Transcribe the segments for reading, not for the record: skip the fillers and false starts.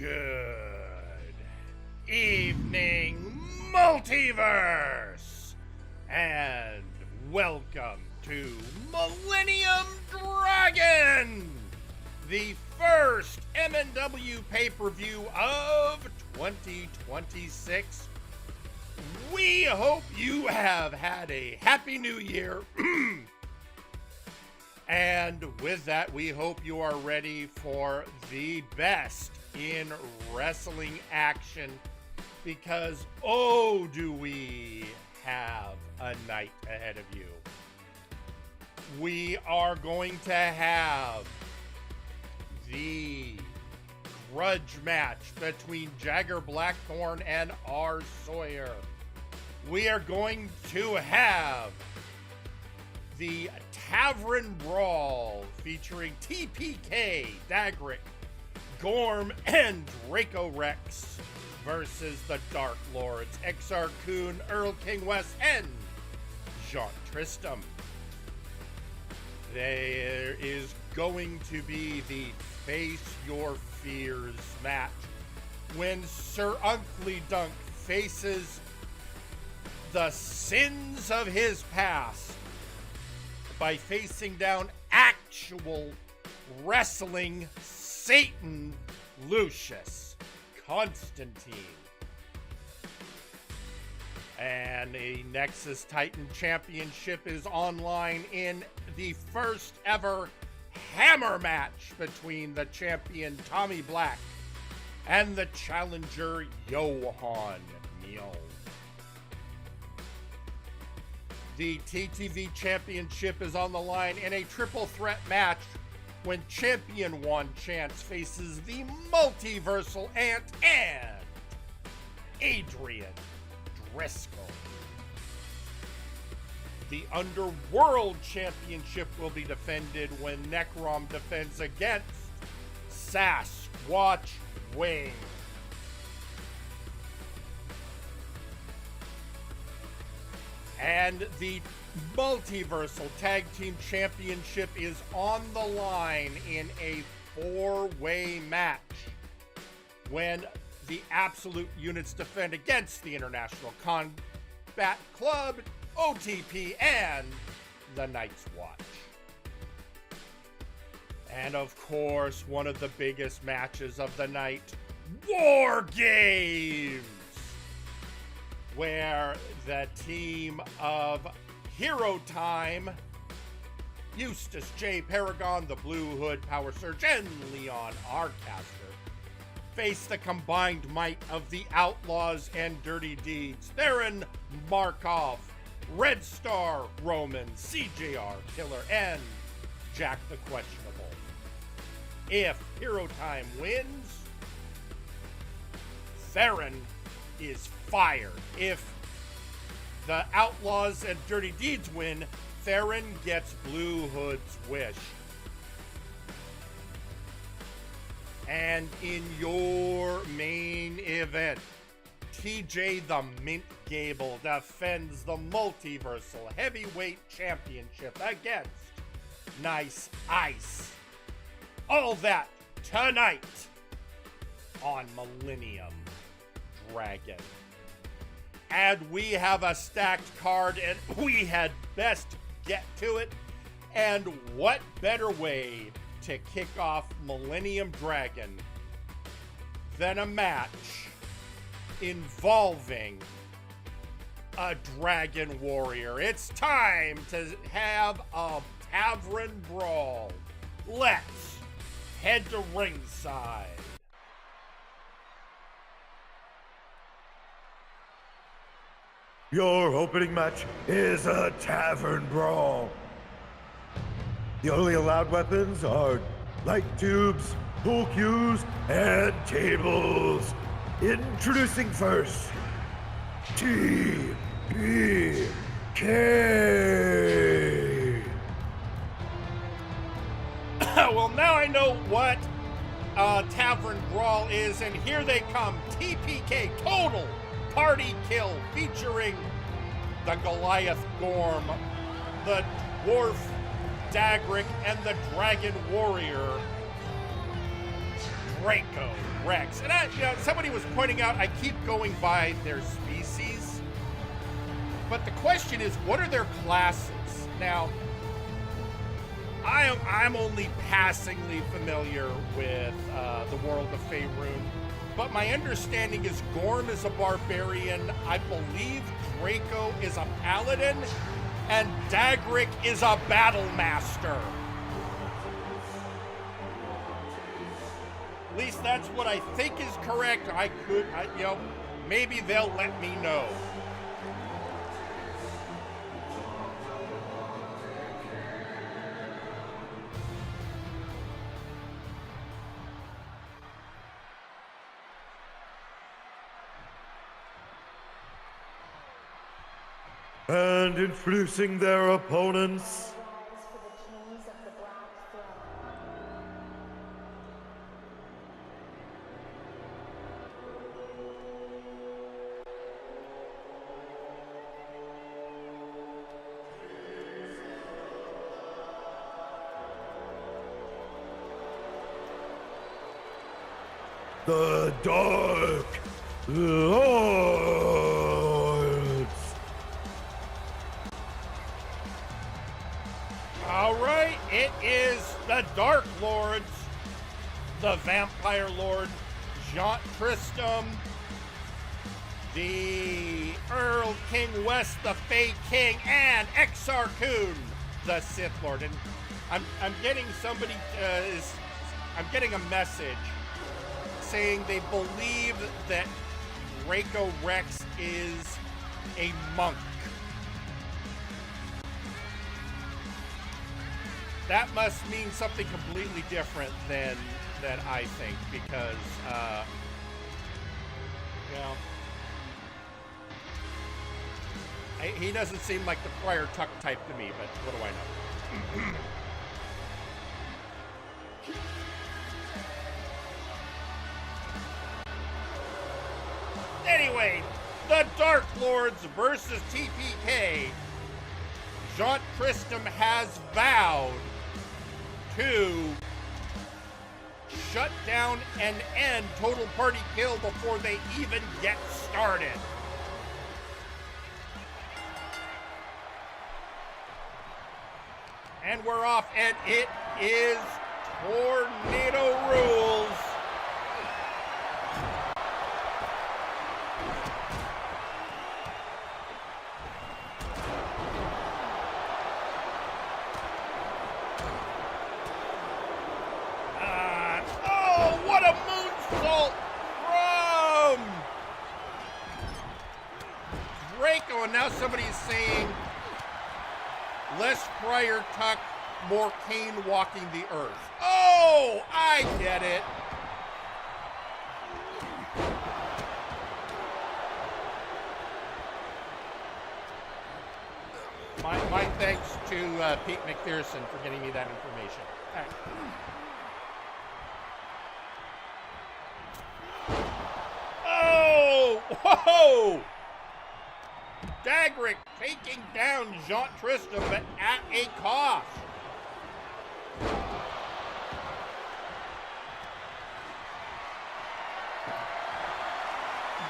Good evening, Multiverse, and welcome to Millennium Dragon, the first MNW pay-per-view of 2026. We hope you have had a happy new year. And with that, we hope you are ready for the best in wrestling action, because oh, do we have a night ahead of you. We are going to have the grudge match between Jagger Blackthorn and R. Sawyer. We are going to have the Tavern Brawl featuring TPK, Dagrick, Gorm, and Draco Rex versus the Dark Lords, XR Kun, Earl King West, and Jean Tristram. There is going to be the Face Your Fears match when Sir Uncle Dunk faces the sins of his past by facing down actual wrestling Satan Lucius Constantine. And a Nexus Titan Championship is online in the first ever hammer match between the champion Tommy Black and the challenger Johan Neal. The TTV Championship is on the line in a triple threat match when Champion Juan Chance faces the Multiversal Ant and Adrian Driscoll. The Underworld Championship will be defended when Necrom defends against Sasquatch Wing. And the Multiversal Tag Team Championship is on the line in a four-way match when the Absolute Units defend against the International Combat Club, OTP, and the Night's Watch. And of course, one of the biggest matches of the night, War Games, where the team of Hero Time, Eustace J. Paragon, the Blue Hood Power Surge, and Leon Arcaster face the combined might of the Outlaws and Dirty Deeds, Theron Markov, Red Star Roman, CJR Killer, and Jack the Questionable. If Hero Time wins, Theron is fired. If the Outlaws and Dirty Deeds win, Theron gets Blue Hood's wish. And in your main event, TJ the Mint Gable defends the Multiversal Heavyweight Championship against Nice Ice. All that tonight on Millennium Dragon. And we have a stacked card, and we had best get to it. And what better way to kick off Millennium Dragon than a match involving a Dragon Warrior? It's time to have a Tavern Brawl. Let's head to ringside. Your opening match is a Tavern Brawl. The only allowed weapons are light tubes, pool cues, and tables. Introducing first, TPK. Well, now I know what Tavern Brawl is, and here they come. TPK, Total Party Kill, featuring the Goliath Gorm, the Dwarf Dagrick, and the Dragon Warrior Draco, Rex. And somebody was pointing out I keep going by their species. But the question is, what are their classes? Now, I'm only passingly familiar with the world of Faerun, but my understanding is Gorm is a barbarian, I believe Draco is a paladin, and Dagrick is a battle master. At least that's what I think is correct. Maybe they'll let me know. And introducing their opponents, the Dark Lords. All right, it is the Dark Lords, the Vampire Lord, Jean Tristram, the Earl King West, the Fey King, and Exar Kun, the Sith Lord. And I'm getting I'm getting a message saying they believe that Draco Rex is a monk. That must mean something completely different than I think, because, he doesn't seem like the Friar Tuck type to me, but what do I know? Anyway, the Dark Lords versus TPK. Jean Tristram has vowed to shut down and end Total Party Kill before they even get started. And we're off, and it is Tornado Rules. And now somebody's saying less Friar Tuck, more Kane walking the earth. Oh, I get it. My thanks to Pete McPherson for getting me that information. All right. Oh, whoa! Dagrick taking down Jean Tristram, but at a cost.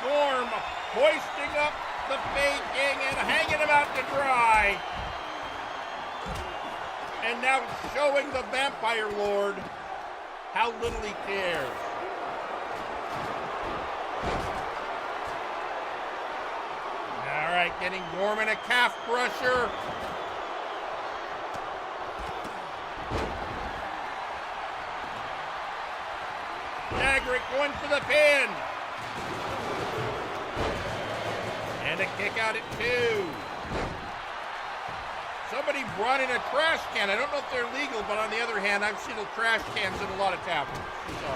Gorm hoisting up the Fey King and hanging him out to dry. And now showing the Vampire Lord how little he cares. All right, getting Gorm in a calf crusher. Dagrick going for the pin. And a kick out at 2. Somebody brought in a trash can. I don't know if they're legal, but on the other hand, I've seen trash cans in a lot of taverns. So.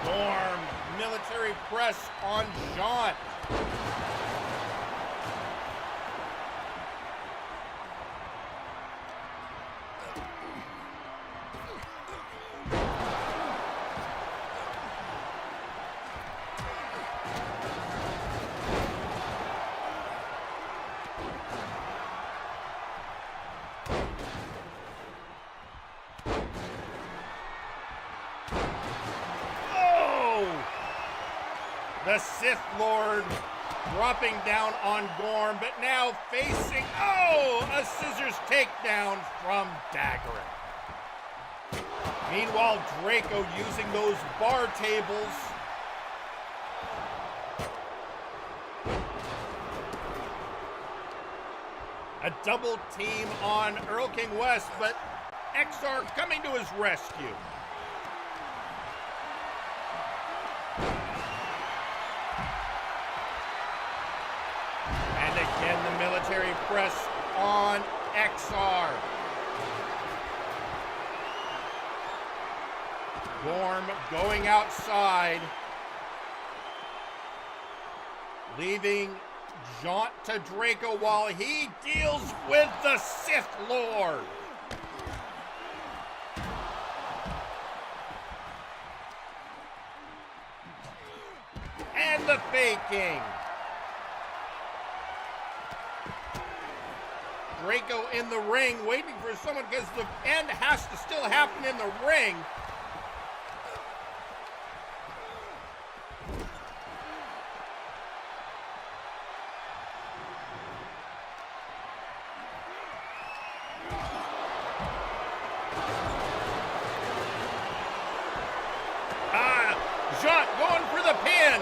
Gorm, military press on Jean. The Sith Lord dropping down on Gorm, but now facing, a scissors takedown from Dagger. Meanwhile, Draco using those bar tables. A double team on Earl King West, but XR coming to his rescue. And again, the military press on XR. Gorm going outside, leaving Jaunt to Draco while he deals with the Sith Lord. And the faking. Draco in the ring, waiting for someone because the end has to still happen in the ring. Jaunt going for the pin.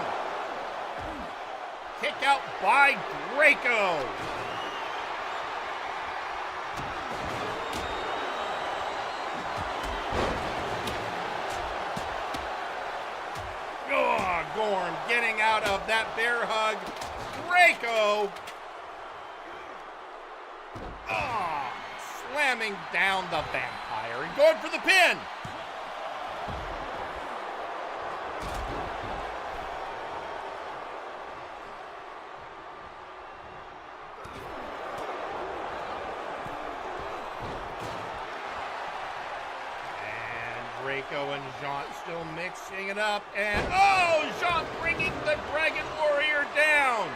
Kick out by Draco. Gorm getting out of that bear hug. Draco. Slamming down the vampire and going for the pin. Draco and Jaunt still mixing it up, and Jaunt bringing the Dragon Warrior down.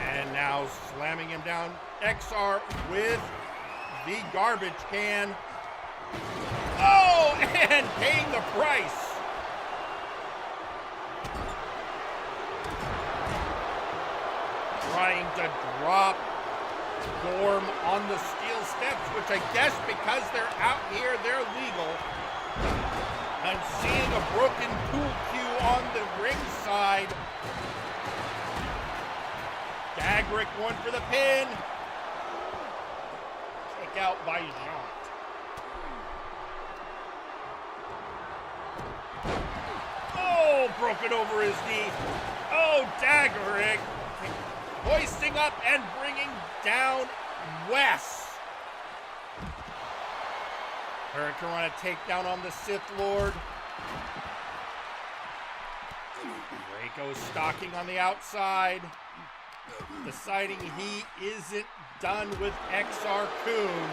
And now slamming him down, XR with the garbage can. And paying the price. Trying to drop Gorm on the steel steps, which I guess because they're out here, they're legal. I'm seeing a broken pool cue on the ringside. Dagrick going for the pin. Kick out by Jaunt. Broken over his knee. Dagrick hoisting up and bringing down Wes. Hurricane on a takedown on the Sith Lord. Draco stalking on the outside, deciding he isn't done with XR Coon.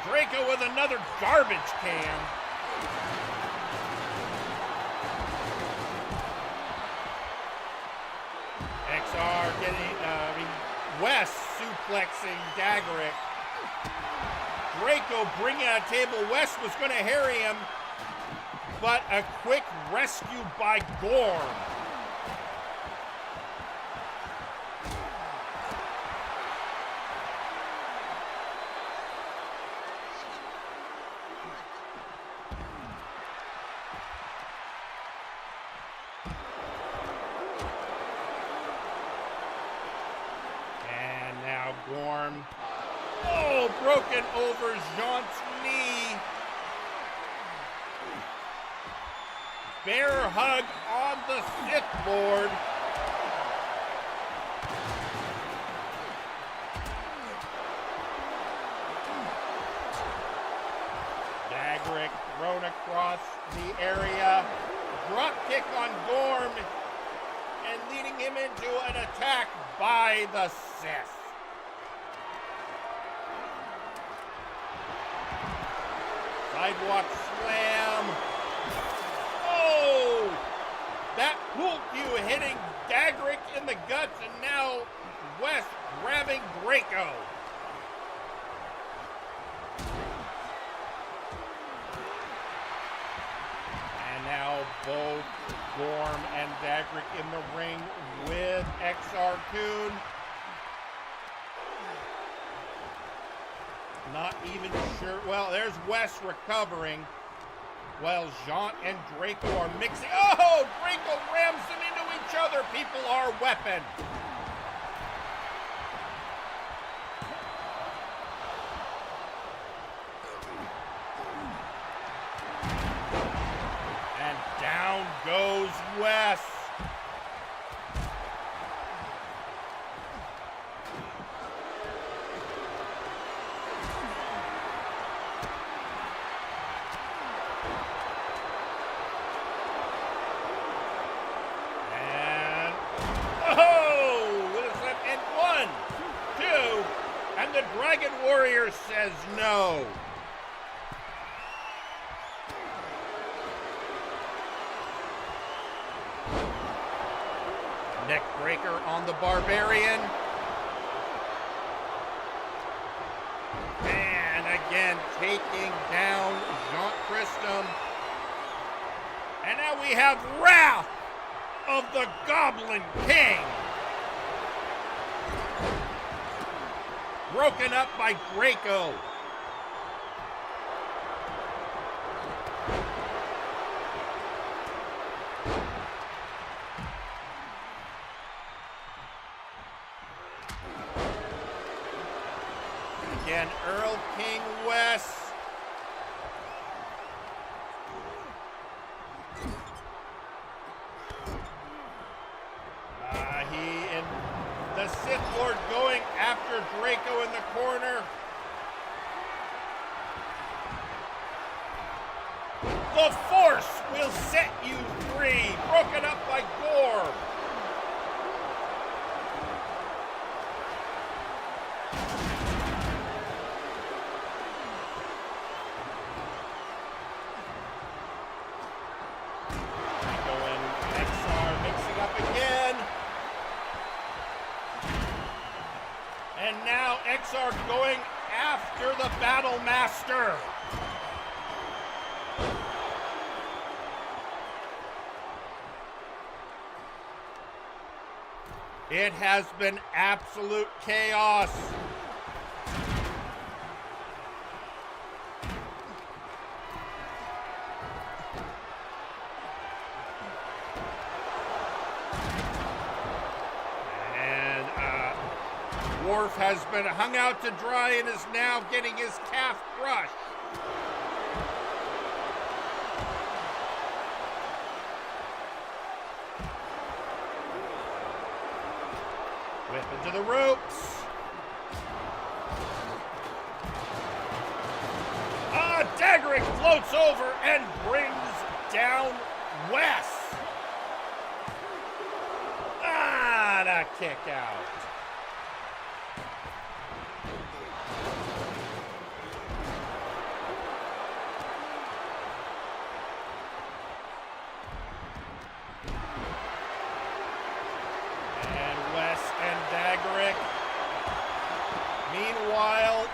Draco with another garbage can. XR getting, Wes suplexing Dagrick. Draco bringing a table. Wes was going to harry him, but a quick rescue by Gorm. Gorm. Broken over Jaunt's knee. Bear hug on the Sith Lord. Dagrick thrown across the area. Drop kick on Gorm and leading him into an attack by the Sith. Sidewalk slam. That pool cue hitting Dagrick in the guts, and now Wes grabbing Draco. Dagrick in the ring with XR Coon. Not even sure. Well, there's Wes recovering. Well, Jean and Draco are mixing. Oh, Draco rams them into each other. People are weapon. And down goes Wes. The Dragon Warrior says no. Neck breaker on the Barbarian. And again taking down Jean Christum. And now we have Wrath of the Goblin King. Broken up by Draco. Again, Earl King West. The Sith Lord going after Draco in the corner. The Force will set you free. Broken up by Gorb. Draco and XR mixing up again. And now XR going after the Battle Master. It has been absolute chaos. Worf has been hung out to dry and is now getting his calf crushed. Whip into the ropes. Dagrick floats over and brings down Wes. The kick out. Meanwhile,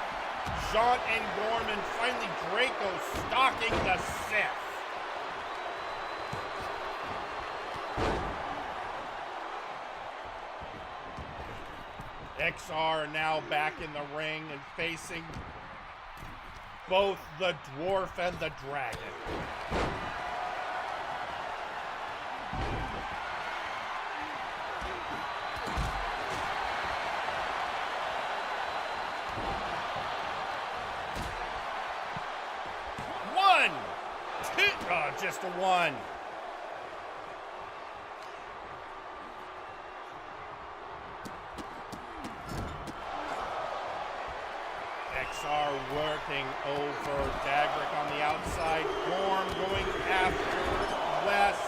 Jean and Gorman, finally Draco stalking the Sith. XR now back in the ring and facing both the Dwarf and the Dragon. Just a one. XR working over Dagrick on the outside. Gorm going after West.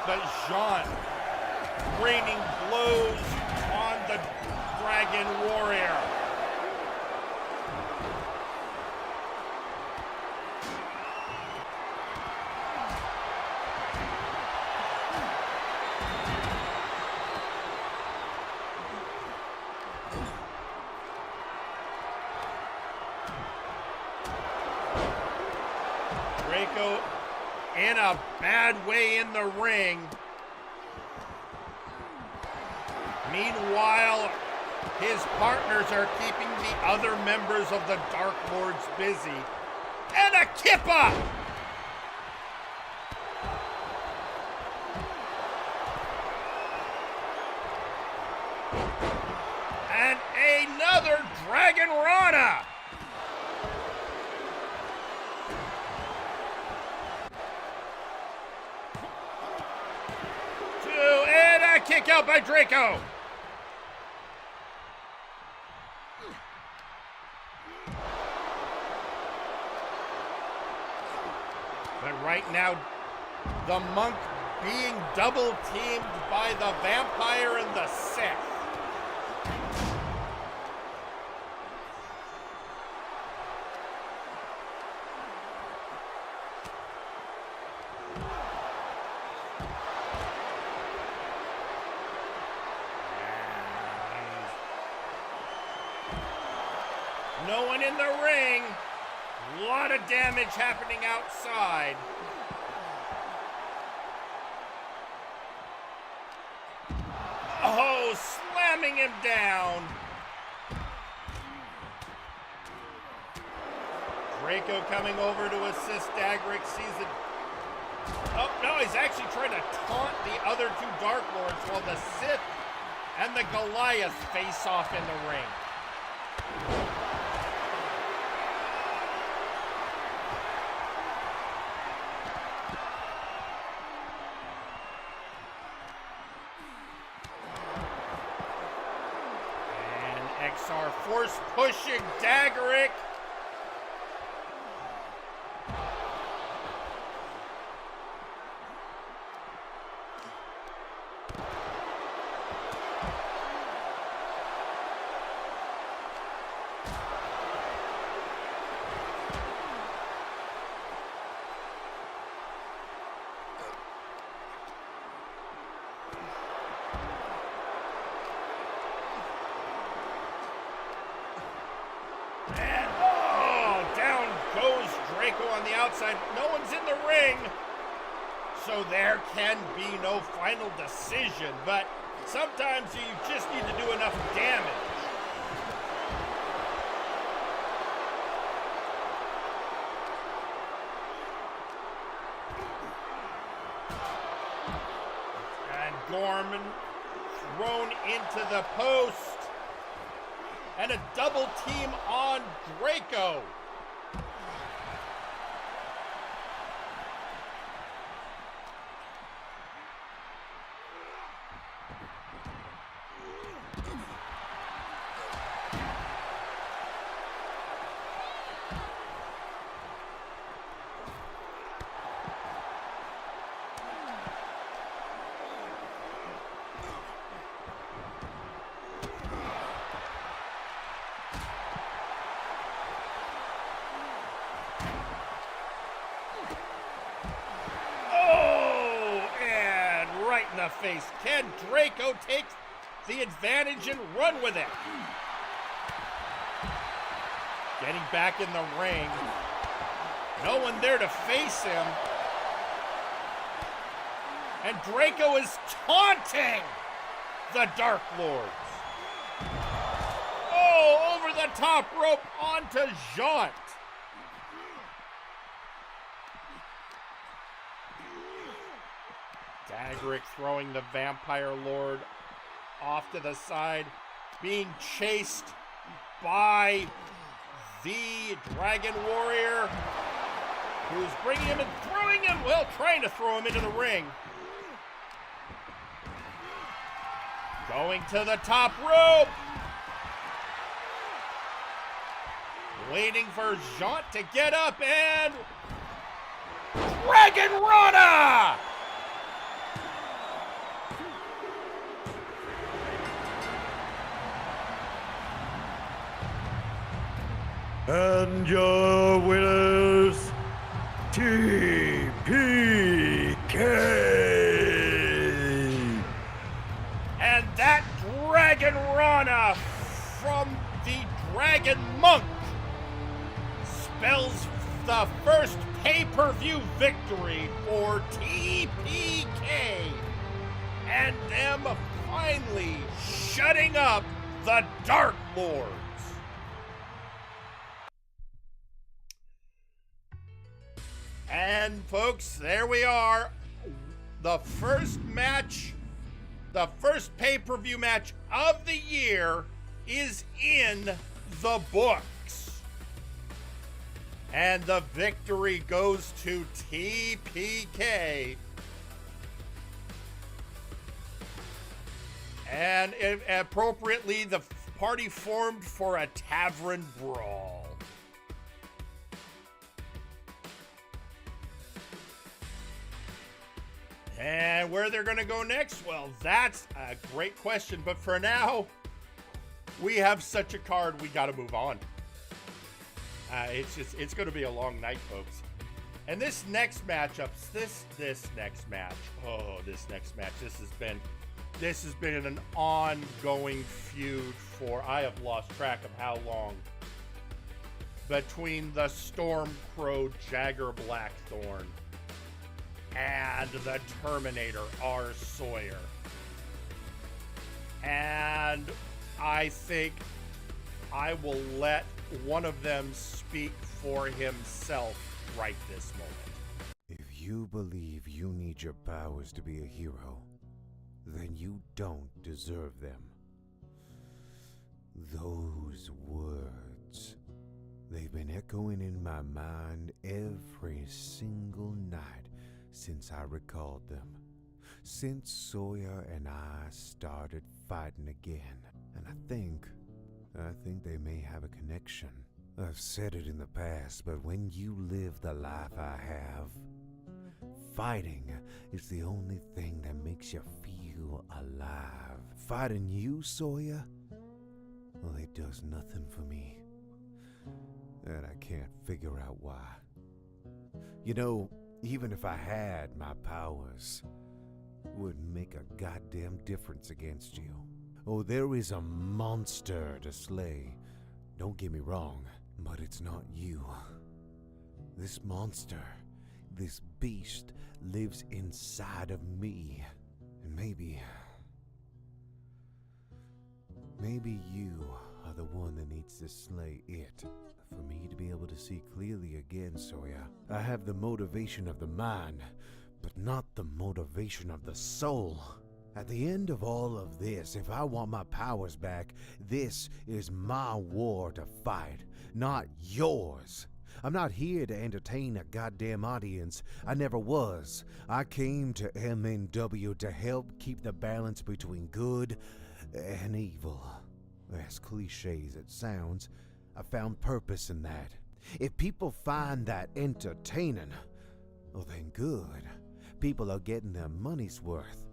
But Jean raining blows on the Dragon Warrior. Draco in a bad way in the ring. Meanwhile, his partners are keeping the other members of the Dark Lords busy. And a kippa! And another Dragon Rana! And a kick out by Draco! But right now, the monk being double teamed by the vampire and the Sith. No one in the ring. A lot of damage happening outside. Oh, slamming him down. Draco coming over to assist Dagrick, sees it. Oh, no, he's actually trying to taunt the other two Dark Lords while the Sith and the Goliath face off in the ring. XR force pushing Dagrick. On the outside, no one's in the ring, so there can be no final decision, but sometimes you just need to do enough damage. And Gorman thrown into the post, and a double team on Draco. In the face. Can Draco take the advantage and run with it? Getting back in the ring. No one there to face him. And Draco is taunting the Dark Lords. Oh, over the top rope onto Jaunt. Dagrick throwing the Vampire Lord off to the side, being chased by the Dragon Warrior, who's bringing him and throwing him, well, trying to throw him into the ring. Going to the top rope. Waiting for Jaunt to get up, and Dragon Rana! And your winners, TPK. And that Dragon Rana from the Dragon Monk spells the first pay-per-view victory for TPK and them finally shutting up the Dark Lords. And folks, there we are. The first match, the first pay-per-view match of the year is in the books. And the victory goes to TPK. And appropriately, the party formed for a tavern brawl. And where they're going to go next? Well, that's a great question. But for now, we have such a card, we got to move on. It's going to be a long night, folks. And this next matchup, this next match, this has been an ongoing feud for, I have lost track of how long, between the Stormcrow Jagger Blackthorn and the Terminator R. Sawyer. And I think I will let one of them speak for himself right this moment. If you believe you need your powers to be a hero, then you don't deserve them. Those words, they've been echoing in my mind every single night since I recalled them. Since Sawyer and I started fighting again. And I think they may have a connection. I've said it in the past, but when you live the life I have, fighting is the only thing that makes you feel alive. Fighting you, Sawyer? Well, it does nothing for me. And I can't figure out why. You know, even if I had my powers, it wouldn't make a goddamn difference against you. Oh, there is a monster to slay. Don't get me wrong, but it's not you. This monster, this beast, lives inside of me. And maybe you are the one that needs to slay it. For me to be able to see clearly again, Sawyer, I have the motivation of the mind, but not the motivation of the soul. At the end of all of this, if I want my powers back, this is my war to fight, not yours. I'm not here to entertain a goddamn audience. I never was. I came to MNW to help keep the balance between good and evil. As cliche as it sounds, I found purpose in that. If people find that entertaining, well then good. People are getting their money's worth.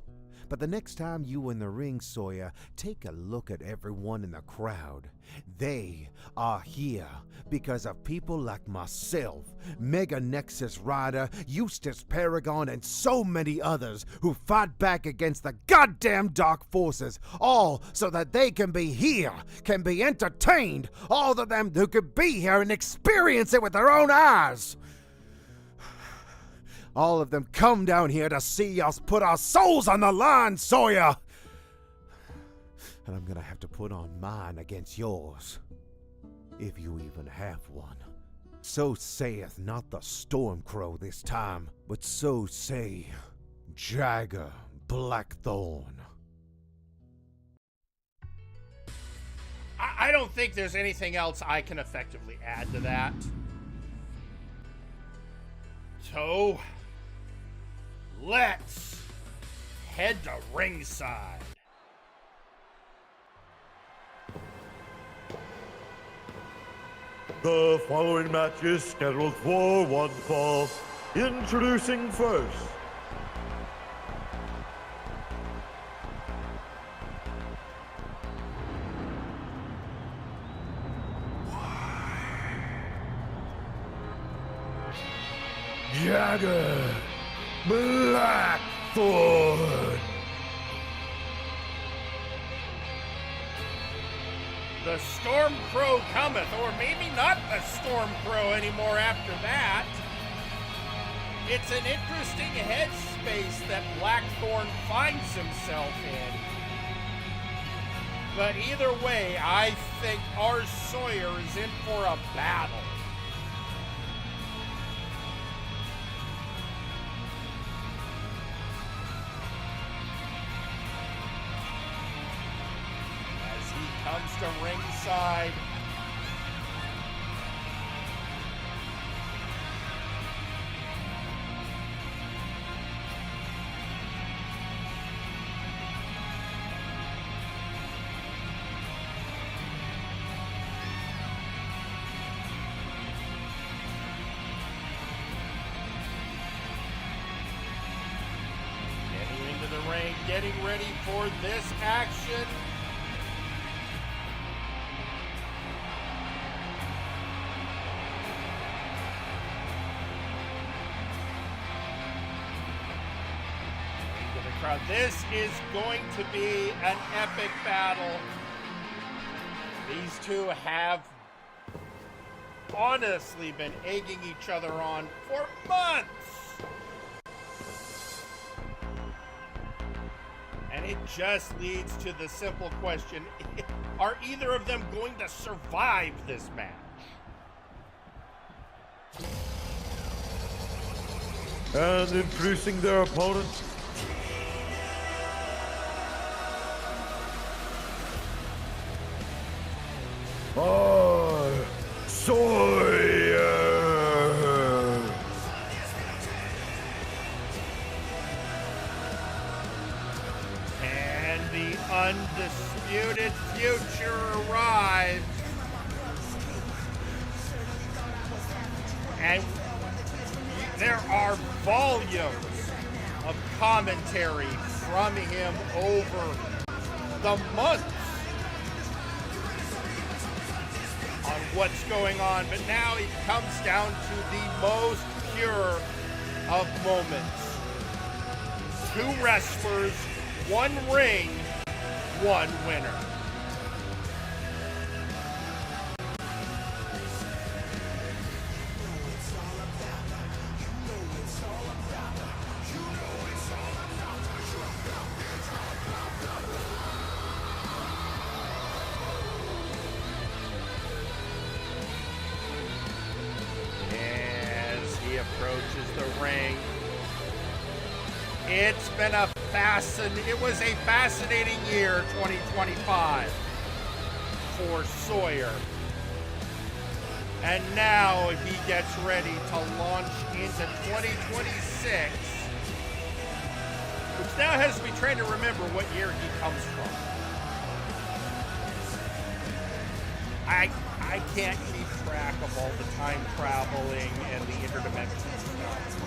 But the next time you in the ring, Sawyer, take a look at everyone in the crowd. They are here because of people like myself, Mega Nexus Rider, Eustace Paragon, and so many others who fight back against the goddamn dark forces, all so that they can be here, can be entertained, all of them who could be here and experience it with their own eyes. All of them come down here to see us put our souls on the line, Sawyer! And I'm gonna have to put on mine against yours. If you even have one. So saith not the Stormcrow this time, but so say Jagger Blackthorn. I don't think there's anything else I can effectively add to that. So, let's head to ringside. The following match is scheduled for one fall. Introducing first, Jagger Blackthorn. The Stormcrow cometh, or maybe not the Stormcrow anymore after that. It's an interesting headspace that Blackthorn finds himself in. But either way, I think our Sawyer is in for a battle. As he comes to ringside. Getting ready for this action. Into the crowd. This is going to be an epic battle. These two have honestly been egging each other on for months. And it just leads to the simple question, are either of them going to survive this match? And introducing their opponent, Sawyer. Undisputed future arrives. And there are volumes of commentary from him over the months on what's going on. But now it comes down to the most pure of moments. Two wrestlers, one ring, one winner. As he approaches the ring, it's been it was a fascinating year, 2025, for Sawyer. And now he gets ready to launch into 2026, which now has me trying to remember what year he comes from. I can't keep track of all the time traveling and the interdimensional stuff.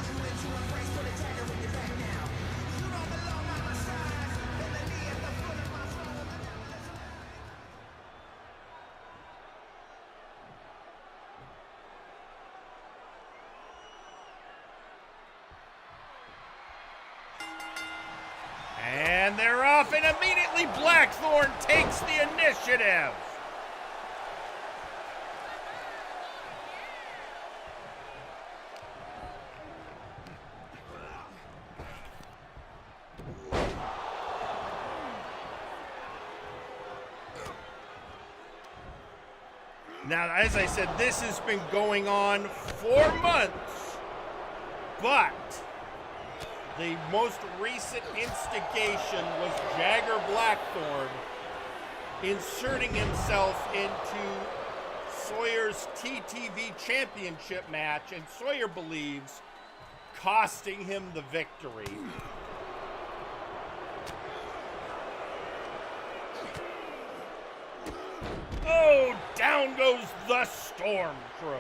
And they're off, and immediately Blackthorn takes the initiative. Now, as I said, this has been going on for months, but the most recent instigation was Jagger Blackthorn inserting himself into Sawyer's TTV championship match, and Sawyer believes costing him the victory. Oh, down goes the Storm Crow.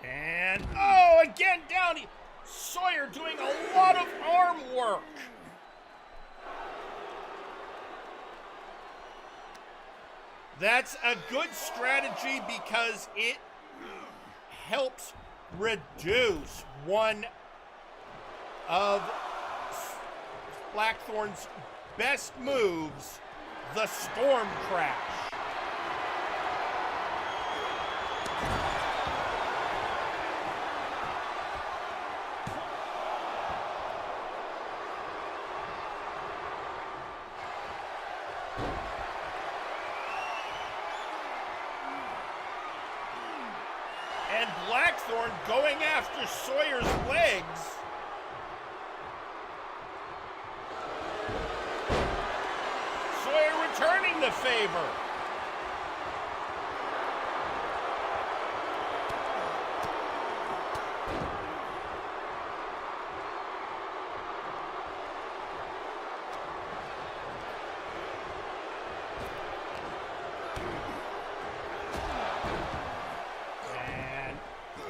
And, oh, again down. Sawyer doing a lot of arm work. That's a good strategy because it helps reduce one of Blackthorn's best moves, the Storm Crash. And Blackthorn going after Sawyer's legs. Sawyer returning the favor.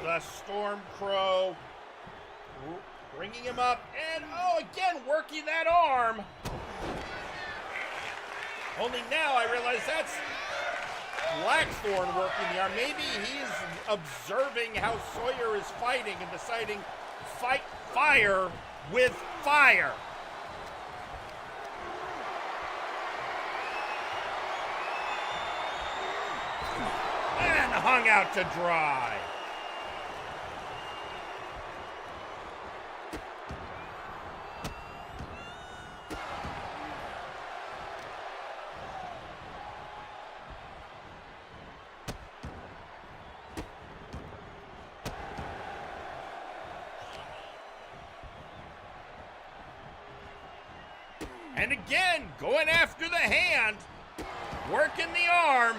The Storm Crow bringing him up, and again working that arm. Only now I realize that's Blackthorn working the arm. Maybe he's observing how Sawyer is fighting and deciding fight fire with fire. And hung out to dry. And again, going after the hand, working the arm.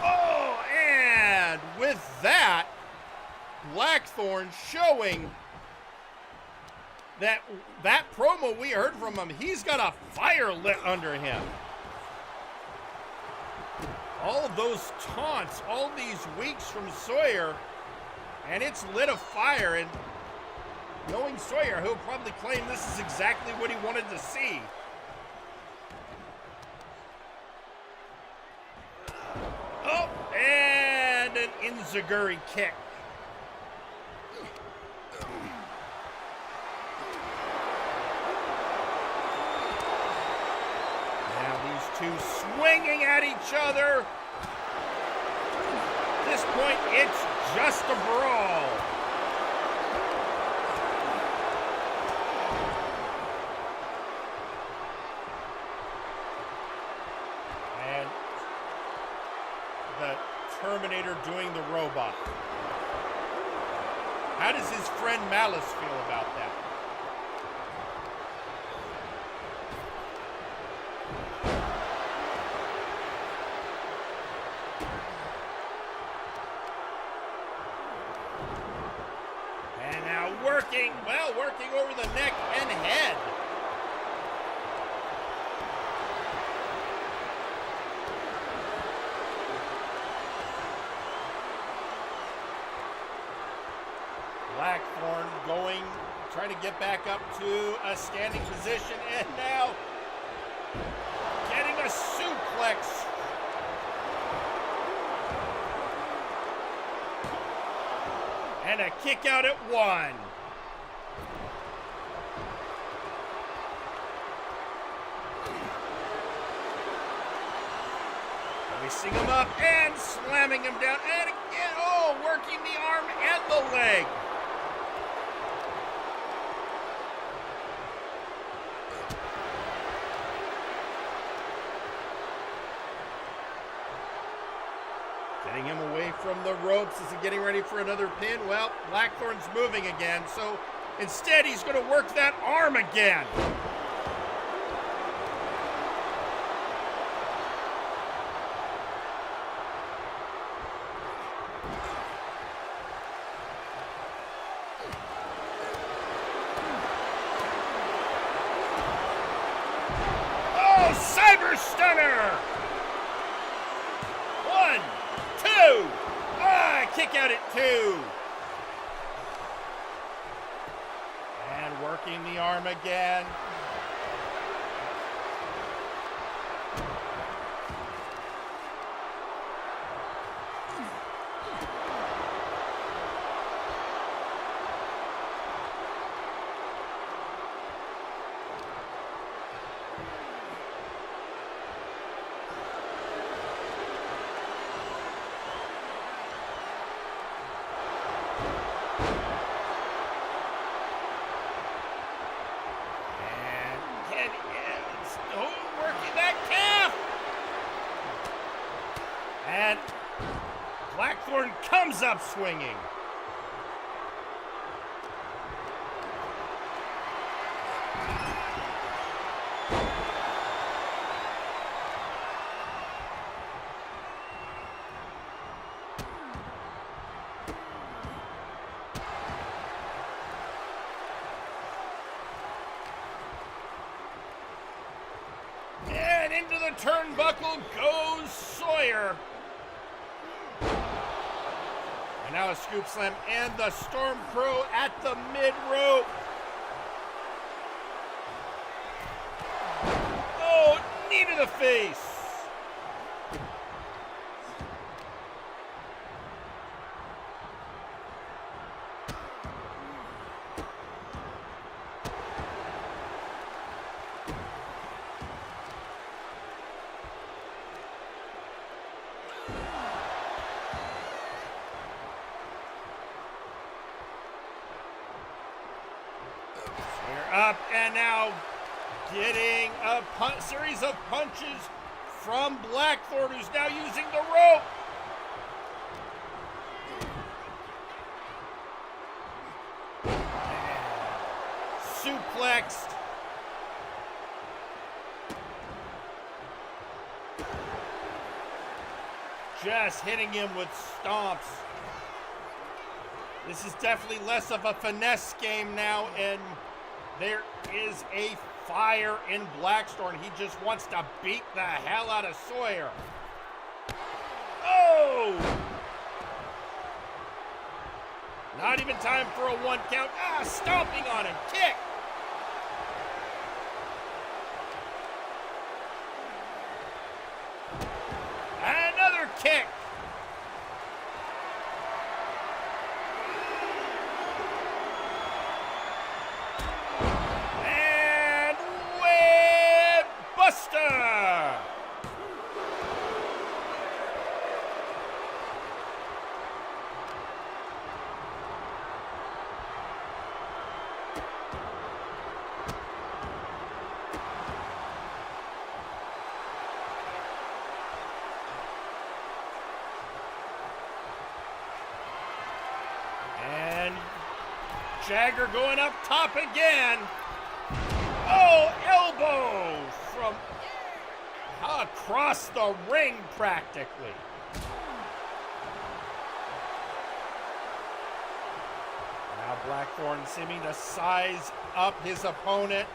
Oh, and with that, Blackthorn showing that promo we heard from him, he's got a fire lit under him. All of those taunts, all these weeks from Sawyer, and it's lit a fire. And knowing Sawyer, he'll probably claim this is exactly what he wanted to see. Oh, and an enziguri kick. Two swinging at each other. At this point, it's just a brawl. And the Terminator doing the robot. How does his friend Malice feel about that? Working over the neck and head. Blackthorn trying to get back up to a standing position, and now getting a suplex. And a kick out at one. Racing him up and slamming him down. And again, working the arm and the leg. Getting him away from the ropes. Is he getting ready for another pin? Well, Blackthorn's moving again, so instead he's going to work that arm again. Cyber Stunner! 1, 2! Kick out at 2. And working the arm again. Blackthorn comes up swinging. And into the turnbuckle goes Sawyer. And now a scoop slam and the Storm Crow at the mid rope. Oh, knee to the face. Up and now getting a series of punches from Blackthorn, who's now using the rope. Suplexed. Just hitting him with stomps. This is definitely less of a finesse game now, and there is a fire in Blackthorn. He just wants to beat the hell out of Sawyer. Oh! Not even time for a 1 count. Stomping on him. Kick. Another kick. Jagger going up top again. Oh, elbow from across the ring practically. Now Blackthorn seeming to size up his opponent.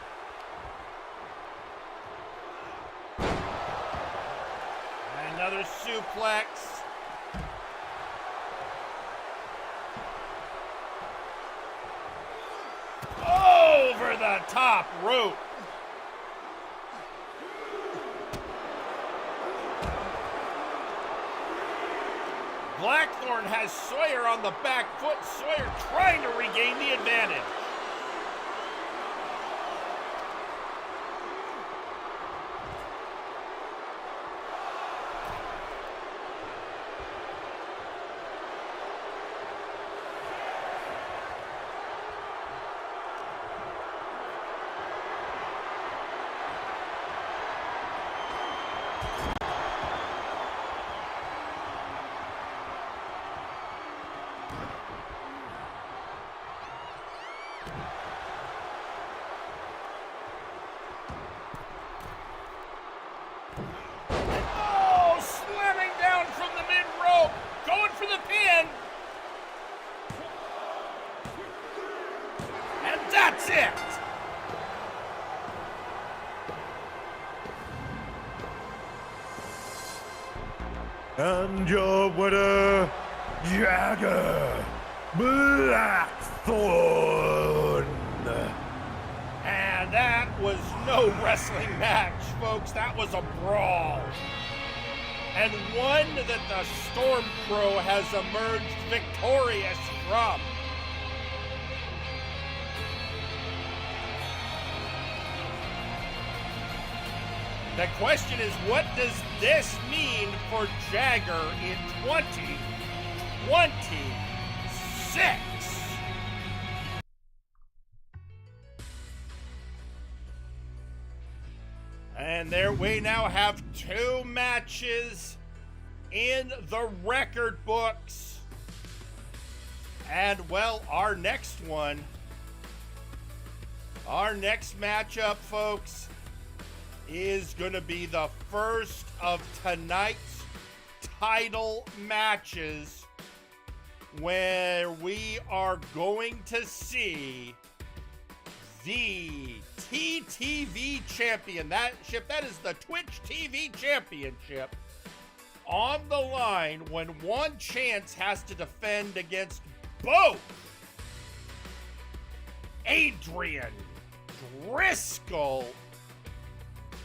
Another suplex. Over the top rope. Blackthorn has Sawyer on the back foot. Sawyer trying to regain the advantage. That's it! And your winner, Jagger Blackthorn. And that was no wrestling match, folks. That was a brawl. And one that the Storm Crow has emerged victorious from. The question is, what does this mean for Jagger in 2026? And there we now have two matches in the record books. And well, our next matchup, folks, is going to be the first of tonight's title matches, where we are going to see the TTV championship, that is the Twitch TV championship, on the line when one chance has to defend against both Adrian Driscoll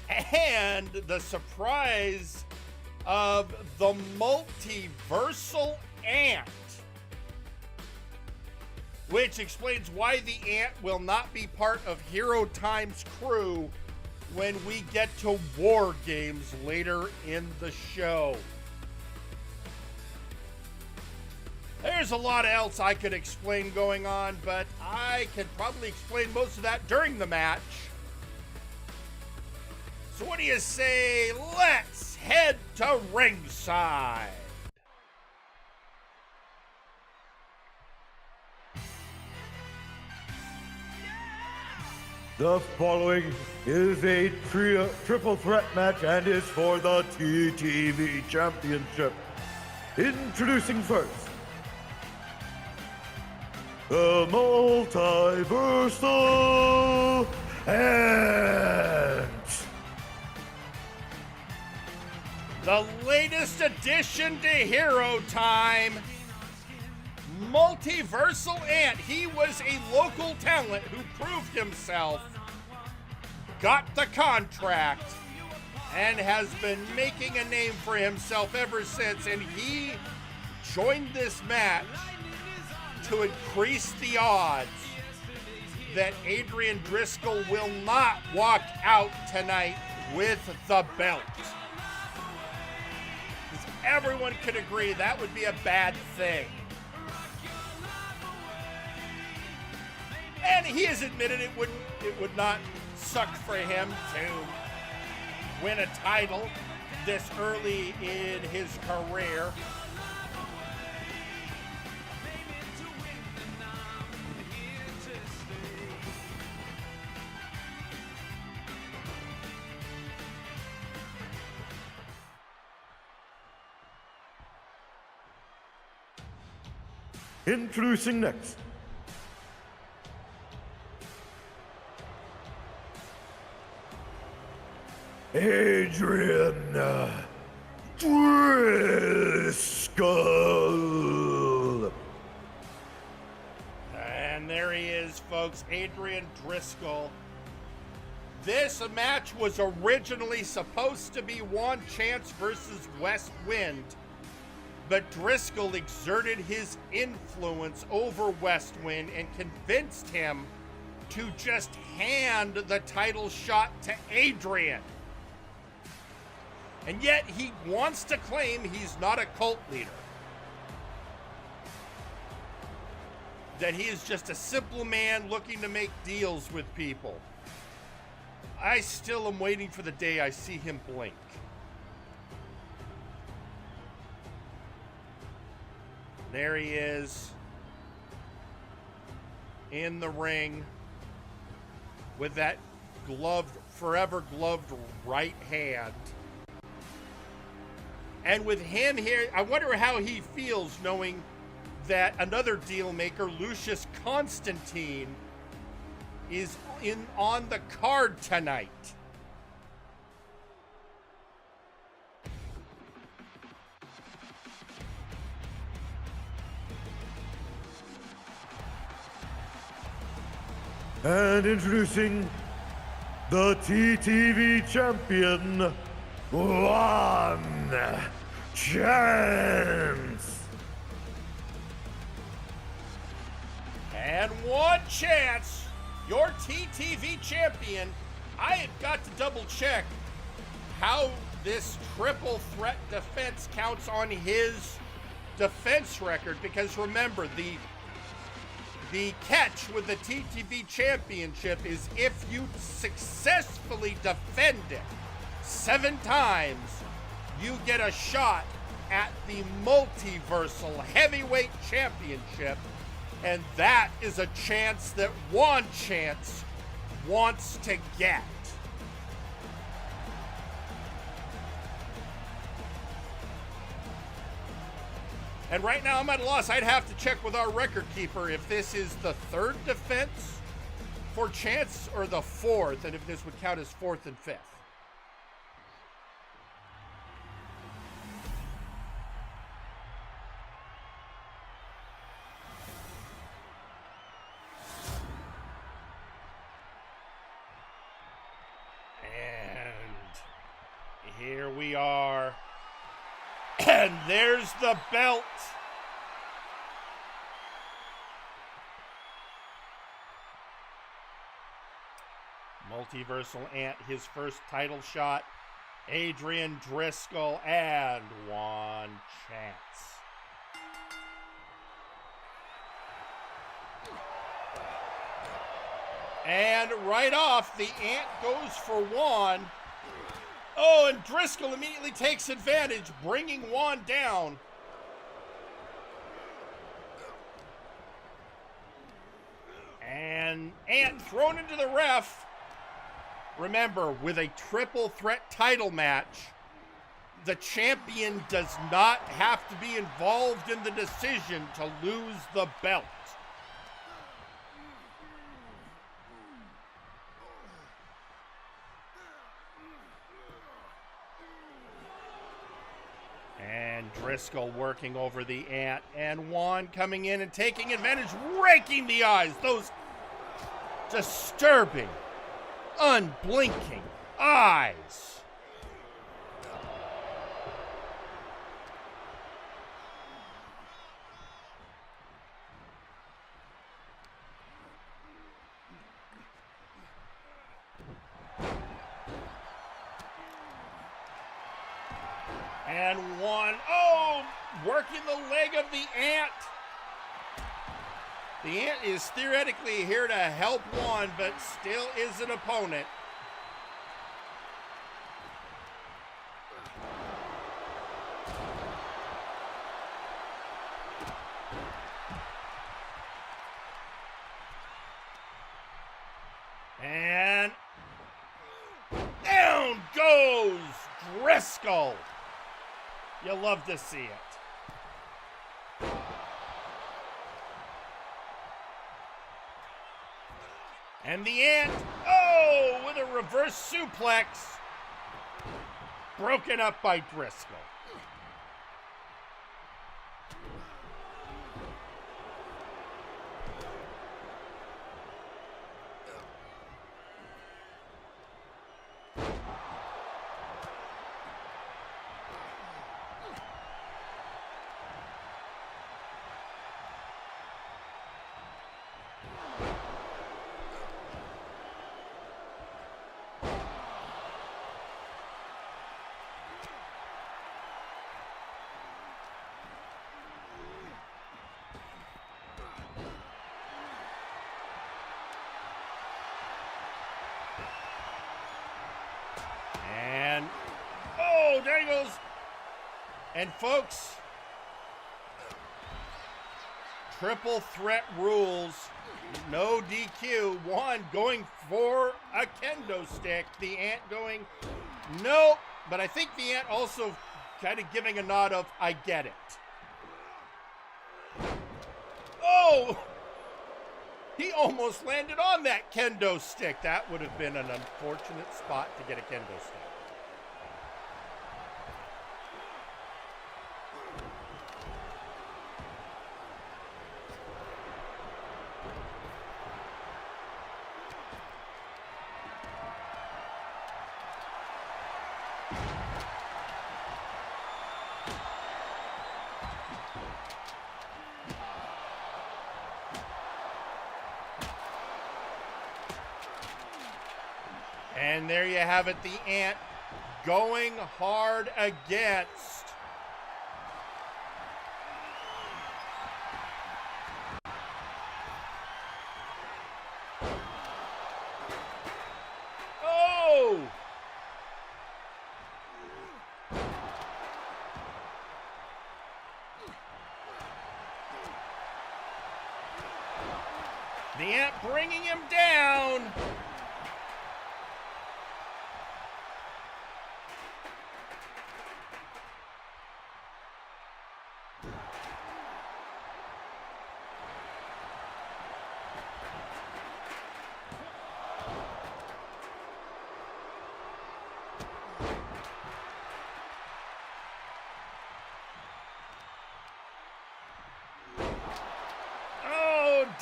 and the surprise of the multiversal Ant, which explains why the Ant will not be part of Hero Time's crew when we get to War Games later in the show. There's a lot else I could explain going on, but I could probably explain most of that during the match. So what do you say? Let's head to ringside. The following is a triple threat match and is for the TTV Championship. Introducing first, the Multiversal Ant. The latest addition to Hero Time, Multiversal Ant. He was a local talent who proved himself, got the contract, and has been making a name for himself ever since. And he joined this match to increase the odds that Adrian Driscoll will not walk out tonight with the belt. Because everyone could agree that would be a bad thing. And he has admitted it would not suck for him to win a title this early in his career. Introducing next, Adrian Driscoll. And there he is, folks, Adrian Driscoll. This match was originally supposed to be One Chance versus West Wind, but Driscoll exerted his influence over West Wind and convinced him to just hand the title shot to Adrian. And yet he wants to claim he's not a cult leader, that he is just a simple man looking to make deals with people. I still am waiting for the day I see him blink. There he is in the ring with that forever gloved right hand. And with him here, I wonder how he feels knowing that another deal maker, Lucius Constantine, is on the card tonight. And introducing the TTV champion, One Chance. And One Chance, your TTV champion. I have got to double check how this triple threat defense counts on his defense record, because remember, the catch with the TTV championship is if you successfully defend it 7 times, you get a shot at the Multiversal Heavyweight Championship. And that is a chance that Juan Chance wants to get. And right now I'm at a loss. I'd have to check with our record keeper if this is the third defense for Chance or the fourth, and if this would count as fourth and fifth. And here we are. And there's the belt. Multiversal Ant, his first title shot. Adrian Driscoll and Juan Chance. And right off, the Ant goes for Juan. Oh, and Driscoll immediately takes advantage, bringing Juan down. And Ant thrown into the ref. Remember, with a triple threat title match, the champion does not have to be involved in the decision to lose the belt. And Driscoll working over the Ant, and Juan coming in and taking advantage, raking the eyes. Those disturbing, unblinking eyes. And Juan, oh, working the leg of the Ant. The Ant is theoretically here to help Juan, but still is an opponent. And down goes Driscoll. You love to see it. And the Ant, oh, with a reverse suplex. Broken up by Driscoll. And, oh, there he goes. And folks, triple threat rules, no DQ. Juan going for a kendo stick. The Ant going, nope. But I think the Ant also kind of giving a nod of, I get it. Oh, he almost landed on that kendo stick. That would have been an unfortunate spot to get a kendo stick. And there you have it, the Ant going hard against The ant bringing him down.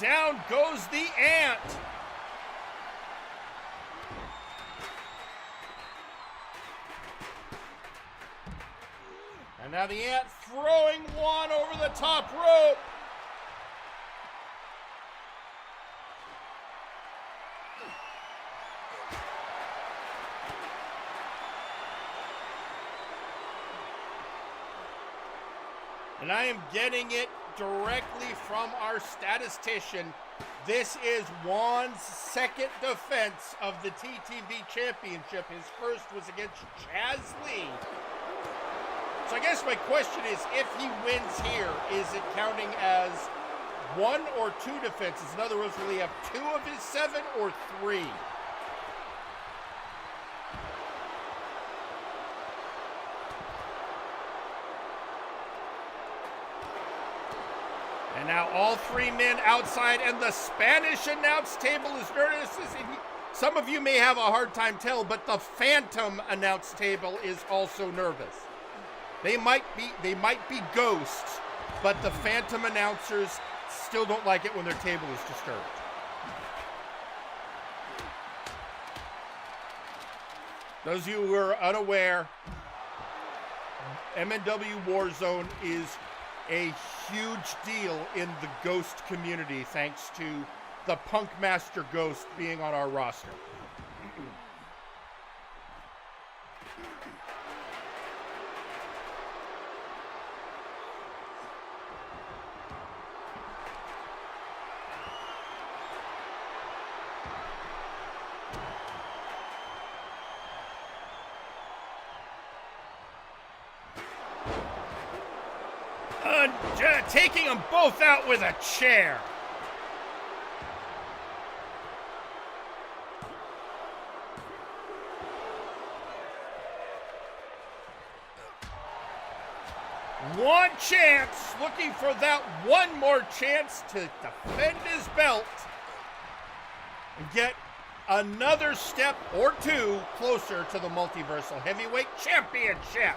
Down goes the ant. And now the ant throwing one over the top rope. And I am getting it directly from our statistician. This is Juan's second defense of the TTV championship. His first was against Chaz Lee. So I guess my question is, if he wins here, is it counting as 1 or 2 defenses? In other words, will he have 2 of his 7 or 3? And now all 3 men outside, and the Spanish announce table is nervous. Some of you may have a hard time telling, but the Phantom announce table is also nervous. They might be ghosts, but the Phantom announcers still don't like it when their table is disturbed. Those of you who are unaware, MNW Warzone is a huge deal in the Ghost community, thanks to the Punk Master Ghost being on our roster. Taking them both out with a chair. One chance, looking for that one more chance to defend his belt and get another step or 2 closer to the Multiversal Heavyweight Championship.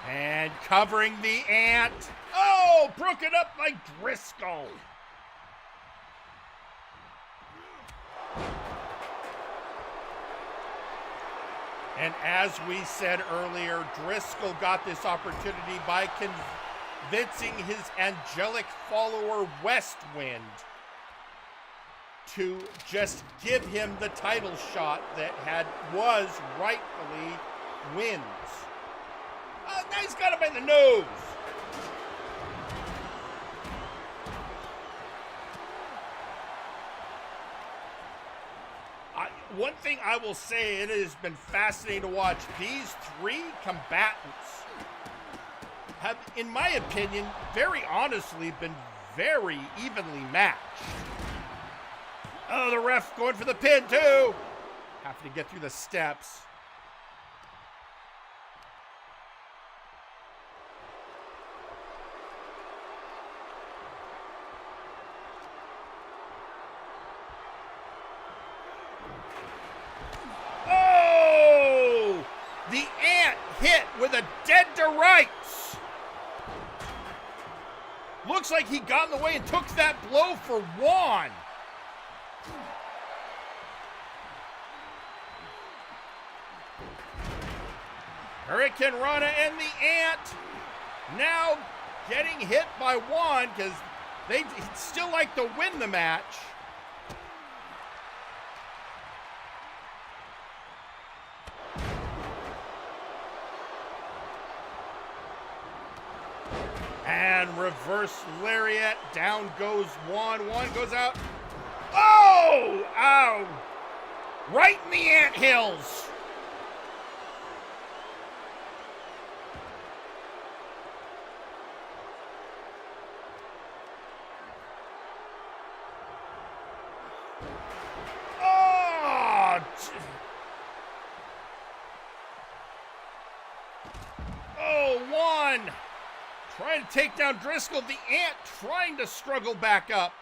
And covering the ant. Oh, broken up by Driscoll. And as we said earlier, Driscoll got this opportunity by convincing his angelic follower Westwind to just give him the title shot that was rightfully Wynn's. Now he's got him in the nose. One thing I will say, it has been fascinating to watch. These 3 combatants have, in my opinion, very honestly been very evenly matched. Oh, the ref going for the pin too. Have to get through the steps. The ant hit with a dead to rights. Looks like he got in the way and took that blow for Juan. Hurricane Rana and the ant now getting hit by Juan because they'd still like to win the match. And reverse lariat, down goes Juan. Juan goes out. Oh! Ow! right in the anthills. One trying to take down Driscoll. The Ant trying to struggle back up.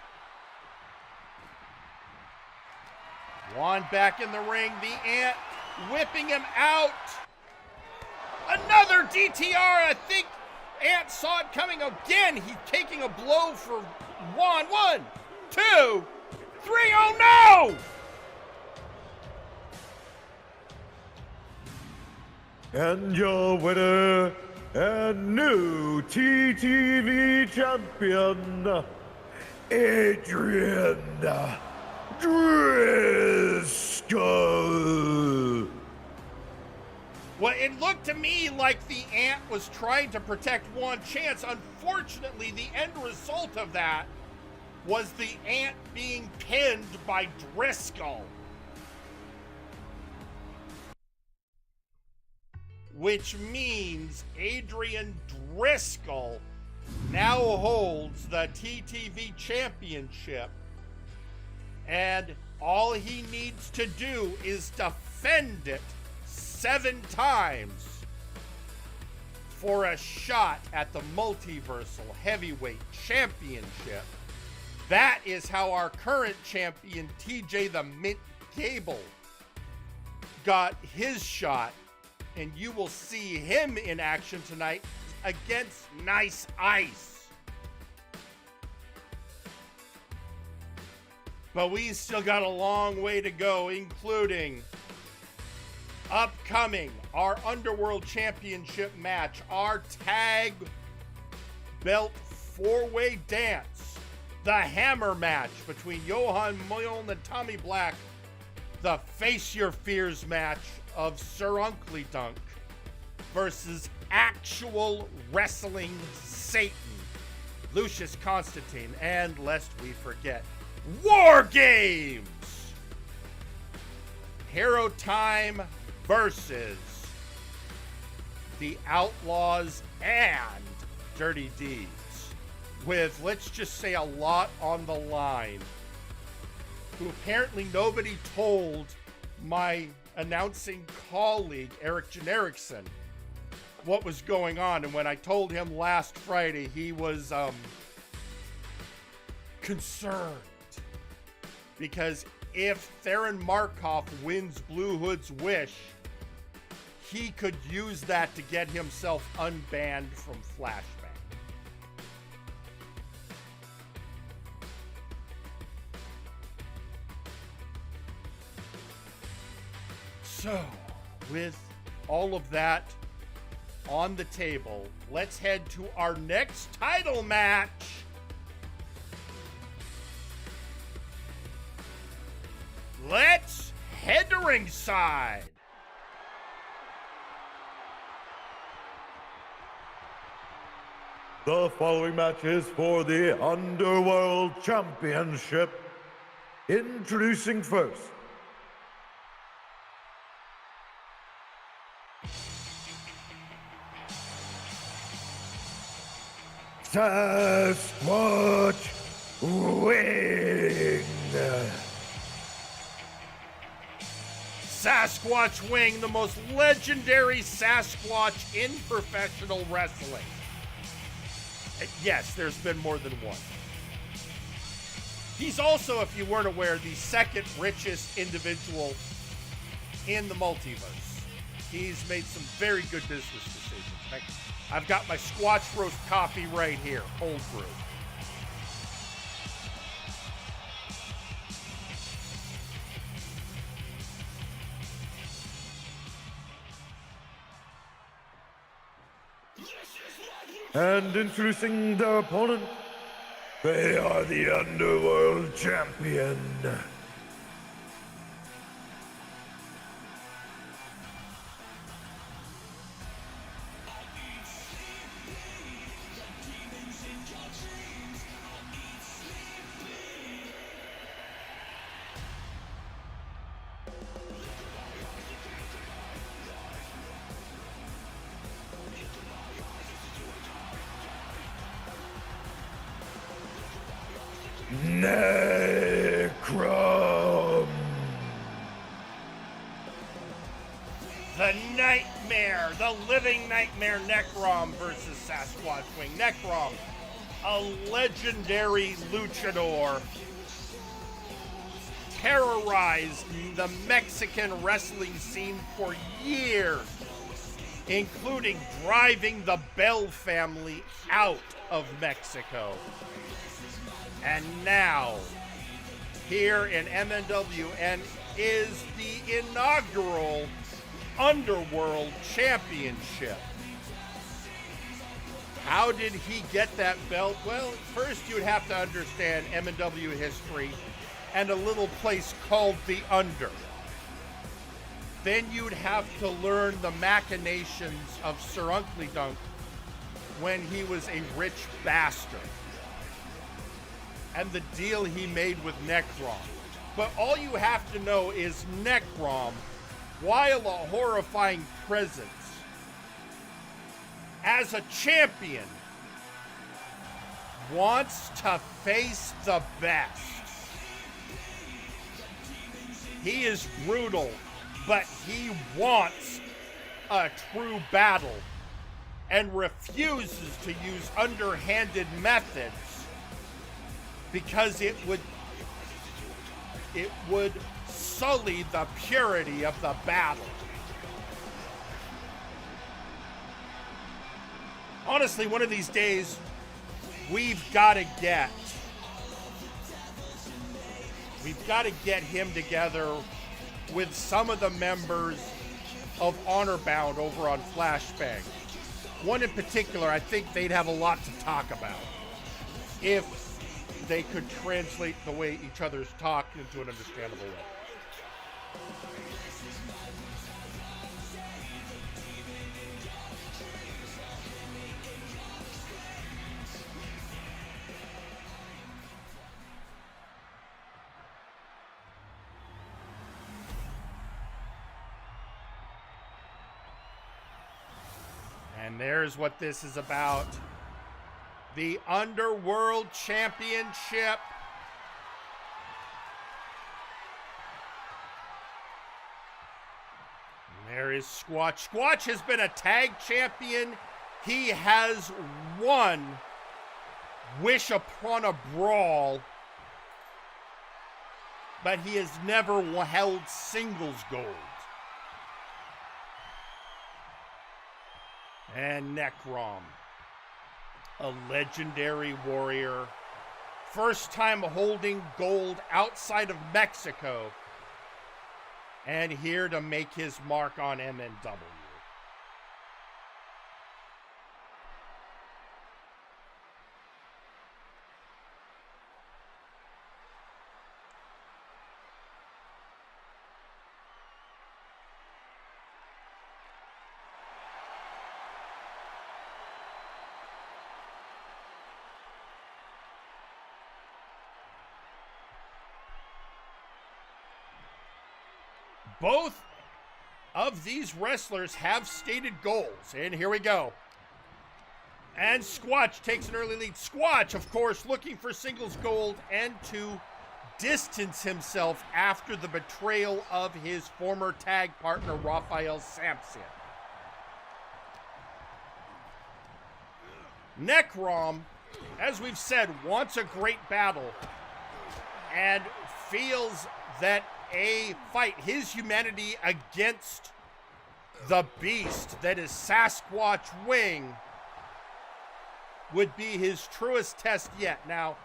Juan back in the ring. The Ant whipping him out. Another DTR. I think Ant saw it coming again. He's taking a blow for Juan. 1, 2, 3. Oh no! And your winner and new TTV champion, Adrian Driscoll. Well, it looked to me like the Ant was trying to protect one chance. Unfortunately, the end result of that was the Ant being pinned by Driscoll. Which means Adrian Driscoll now holds the TTV championship. And all he needs to do is defend it 7 times for a shot at the Multiversal Heavyweight Championship. That is how our current champion, TJ the Mint Gable, got his shot. And you will see him in action tonight against Nice Ice. But we still got a long way to go, including upcoming our Underworld Championship match, our tag belt 4-way dance, the hammer match between Johan Moyon and Tommy Black, the Face Your Fears match of Sir Unkley Dunk versus actual wrestling Satan, Lucius Constantine, and lest we forget, War Games! Hero Time versus the Outlaws and Dirty Deeds, with, let's just say, a lot on the line, who apparently nobody told my announcing colleague, Eric Jenerickson, what was going on. And when I told him last Friday, he was concerned. Because if Theron Markov wins Blue Hood's wish, he could use that to get himself unbanned from Flashbang. So, with all of that on the table, let's head to our next title match. Let's head to ringside. The following match is for the Underworld Championship. Introducing first, Sasquatch Wing. Sasquatch Wing, the most legendary Sasquatch in professional wrestling. Yes, there's been more than one. He's also, if you weren't aware, the second richest individual in the multiverse. He's made some very good business decisions. I've got my Squatch Roast coffee right here, cold brew. And introducing their opponent, they are the Underworld Champion. the living nightmare Necrom versus Sasquatch Wing. Necrom, a legendary luchador, terrorized the Mexican wrestling scene for years, including driving the Bell family out of Mexico. And now, here in MNW, and is the inaugural Underworld Championship. How did he get that belt? Well, first you'd have to understand MNW history and a little place called the Under. Then you'd have to learn the machinations of Sir Unkley Dunk when he was a rich bastard, and the deal he made with Necrom. But all you have to know is Necrom, while a horrifying presence, as a champion, wants to face the best. He is brutal, but he wants a true battle and refuses to use underhanded methods because it would sully the purity of the battle. Honestly, one of these days, we've got to get him together with some of the members of Honorbound over on Flashbang. One in particular, I think they'd have a lot to talk about if they could translate the way each other's talk into an understandable way. And there's what this is about. The Underworld Championship. And there is Squatch. Squatch has been a tag champion. He has won Wish Upon a Brawl, but he has never held singles gold. And Necrom, a legendary warrior, first time holding gold outside of Mexico, and here to make his mark on MNW. Both of these wrestlers have stated goals, and here we go. And Squatch takes an early lead. Squatch, of course, looking for singles gold and to distance himself after the betrayal of his former tag partner, Raphael Sampson. Necrom, as we've said, wants a great battle and feels that a fight, his humanity against the beast that is Sasquatch Wing, would be his truest test yet. Now,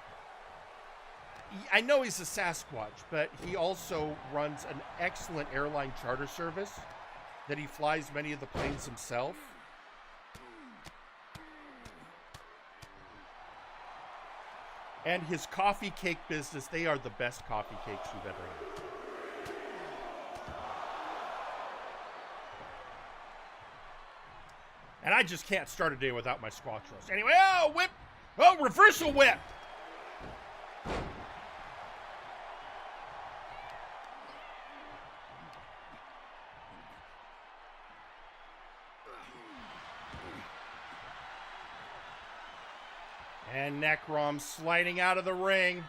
I know he's a Sasquatch, but he also runs an excellent airline charter service that he flies many of the planes himself. And his coffee cake business, they are the best coffee cakes you've ever had. And I just can't start a day without my squash roast. Anyway, oh, whip! Oh, reversal whip! And Necrom sliding out of the ring.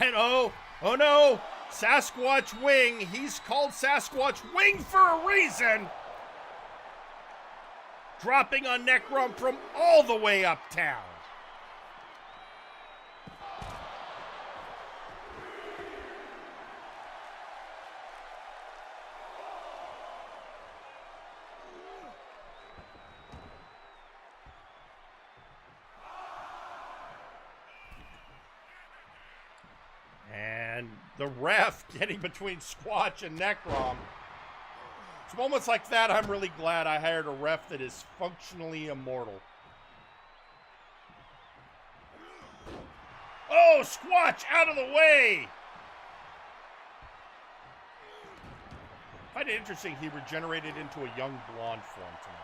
And oh no! Sasquatch Wing. He's called Sasquatch Wing for a reason. Dropping on Necrom from all the way uptown. And the ref getting between Squatch and Necrom. It's moments like that I'm really glad I hired a ref that is functionally immortal. Oh, Squatch out of the way! I find it interesting he regenerated into a young blonde form tonight.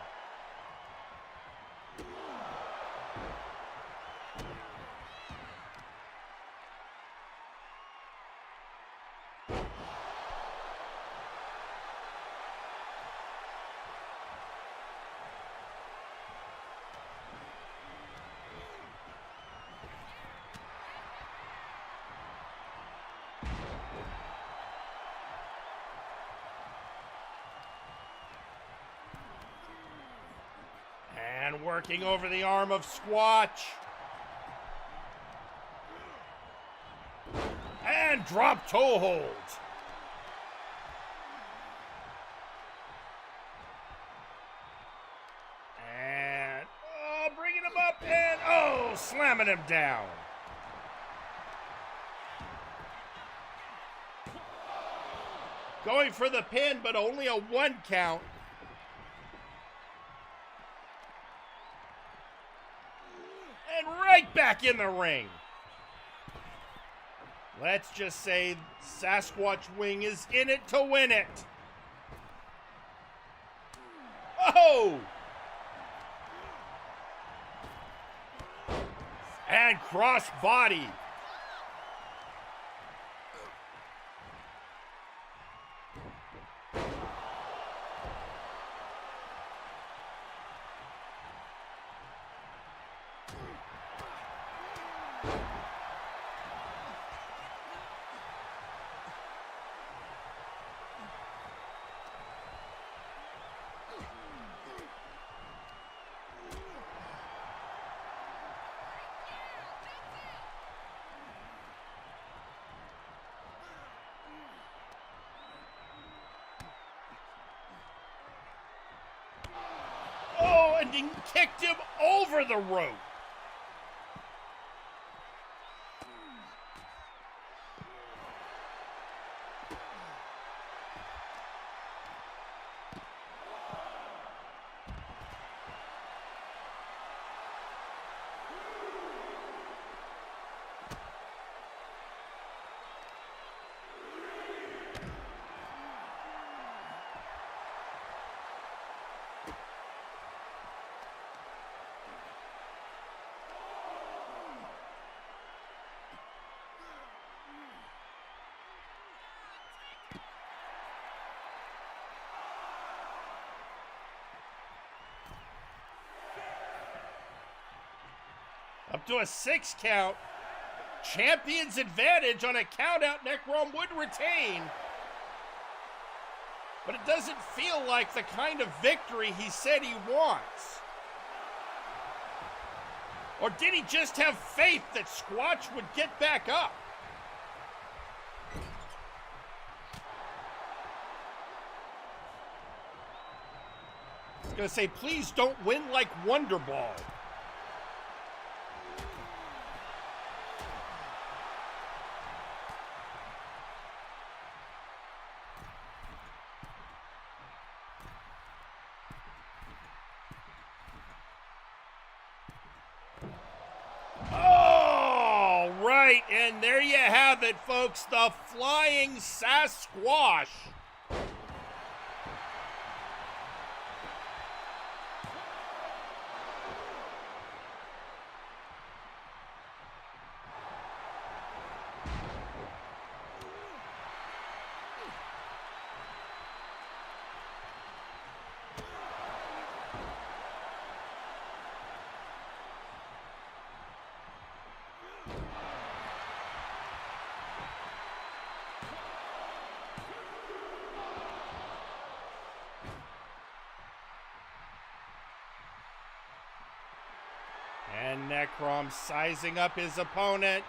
And working over the arm of Squatch. And drop toe hold. And bringing him up and slamming him down. Going for the pin, but only a 1 count. And right back in the ring. Let's just say Sasquatch Wing is in it to win it. Oh! And cross body. And he kicked him over the rope. Up to a 6 count. Champion's advantage on a countout. Necrom would retain. But it doesn't feel like the kind of victory he said he wants. Or did he just have faith that Squatch would get back up? I was going to say, please don't win like Wonder Ball. And there you have it, folks, the Flying Sasquatch. Necrom sizing up his opponent.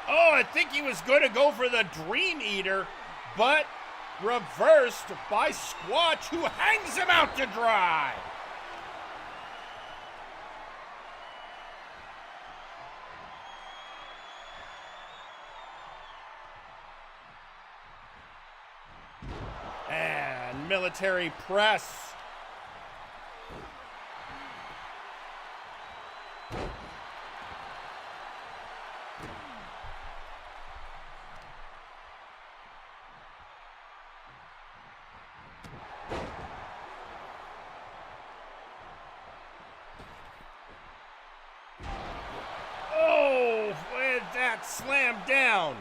Oh, I think he was going to go for the Dream Eater, but reversed by Squatch, who hangs him out to dry. And military press. Oh, with that slam down.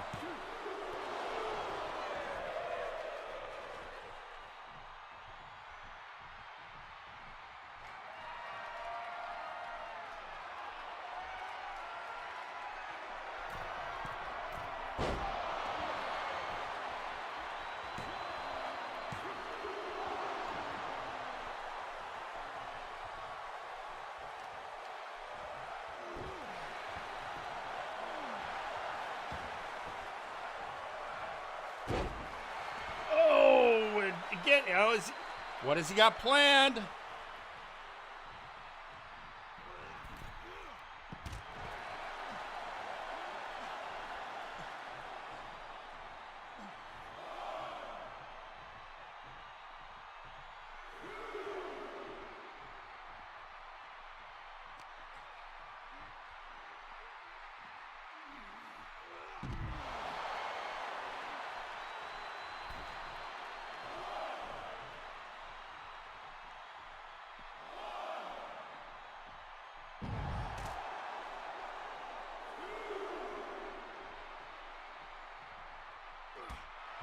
Oh, and again, what has he got planned?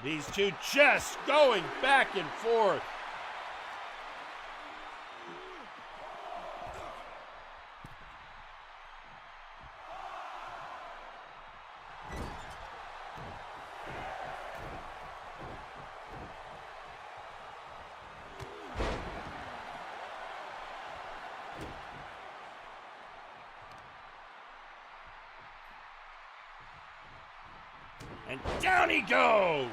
These two just going back and forth. And down he goes.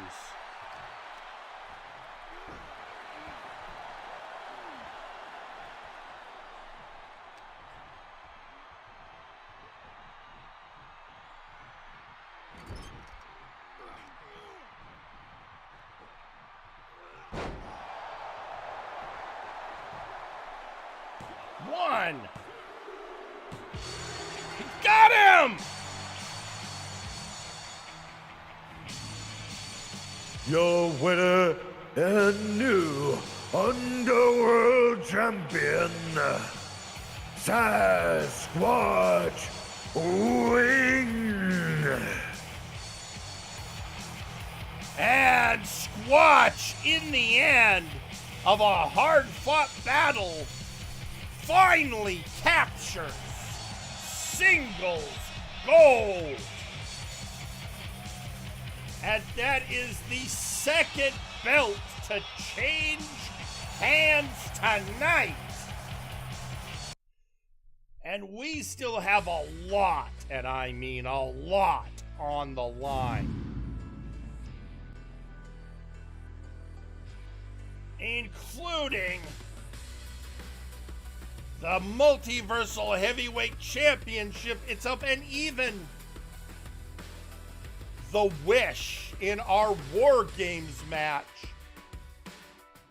One. He got him! Your winner and new Underworld Champion, Sasquatch Wing. And Squatch, in the end of a hard-fought battle, finally captures singles gold. And that is the second belt to change hands tonight. And we still have a lot, and I mean a lot, on the line. Including the Multiversal Heavyweight Championship itself, and even the Wish in our War Games match,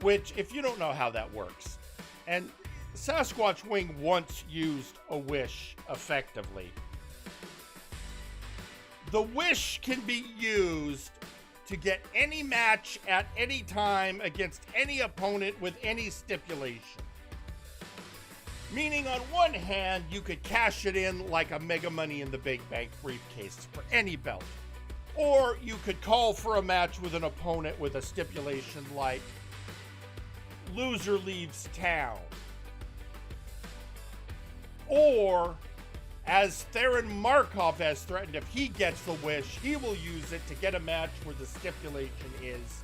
which, if you don't know how that works, and Sasquatch Wing once used a Wish effectively. The Wish can be used to get any match at any time against any opponent with any stipulation. Meaning, on one hand, you could cash it in like a Mega Money in the Big Bank briefcase for any belt. Or you could call for a match with an opponent with a stipulation like loser leaves town. Or, as Theron Markov has threatened, if he gets the Wish, he will use it to get a match where the stipulation is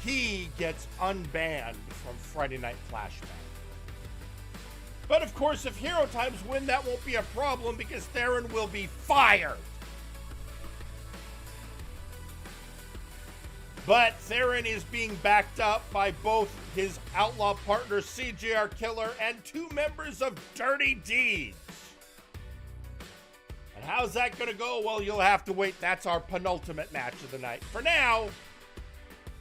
he gets unbanned from Friday Night Flashback. But of course, if Hero Times win, that won't be a problem because Theron will be fired. But Theron is being backed up by both his outlaw partner, CJR Killer, and 2 members of Dirty Deeds. And how's that going to go? Well, you'll have to wait. That's our penultimate match of the night. For now,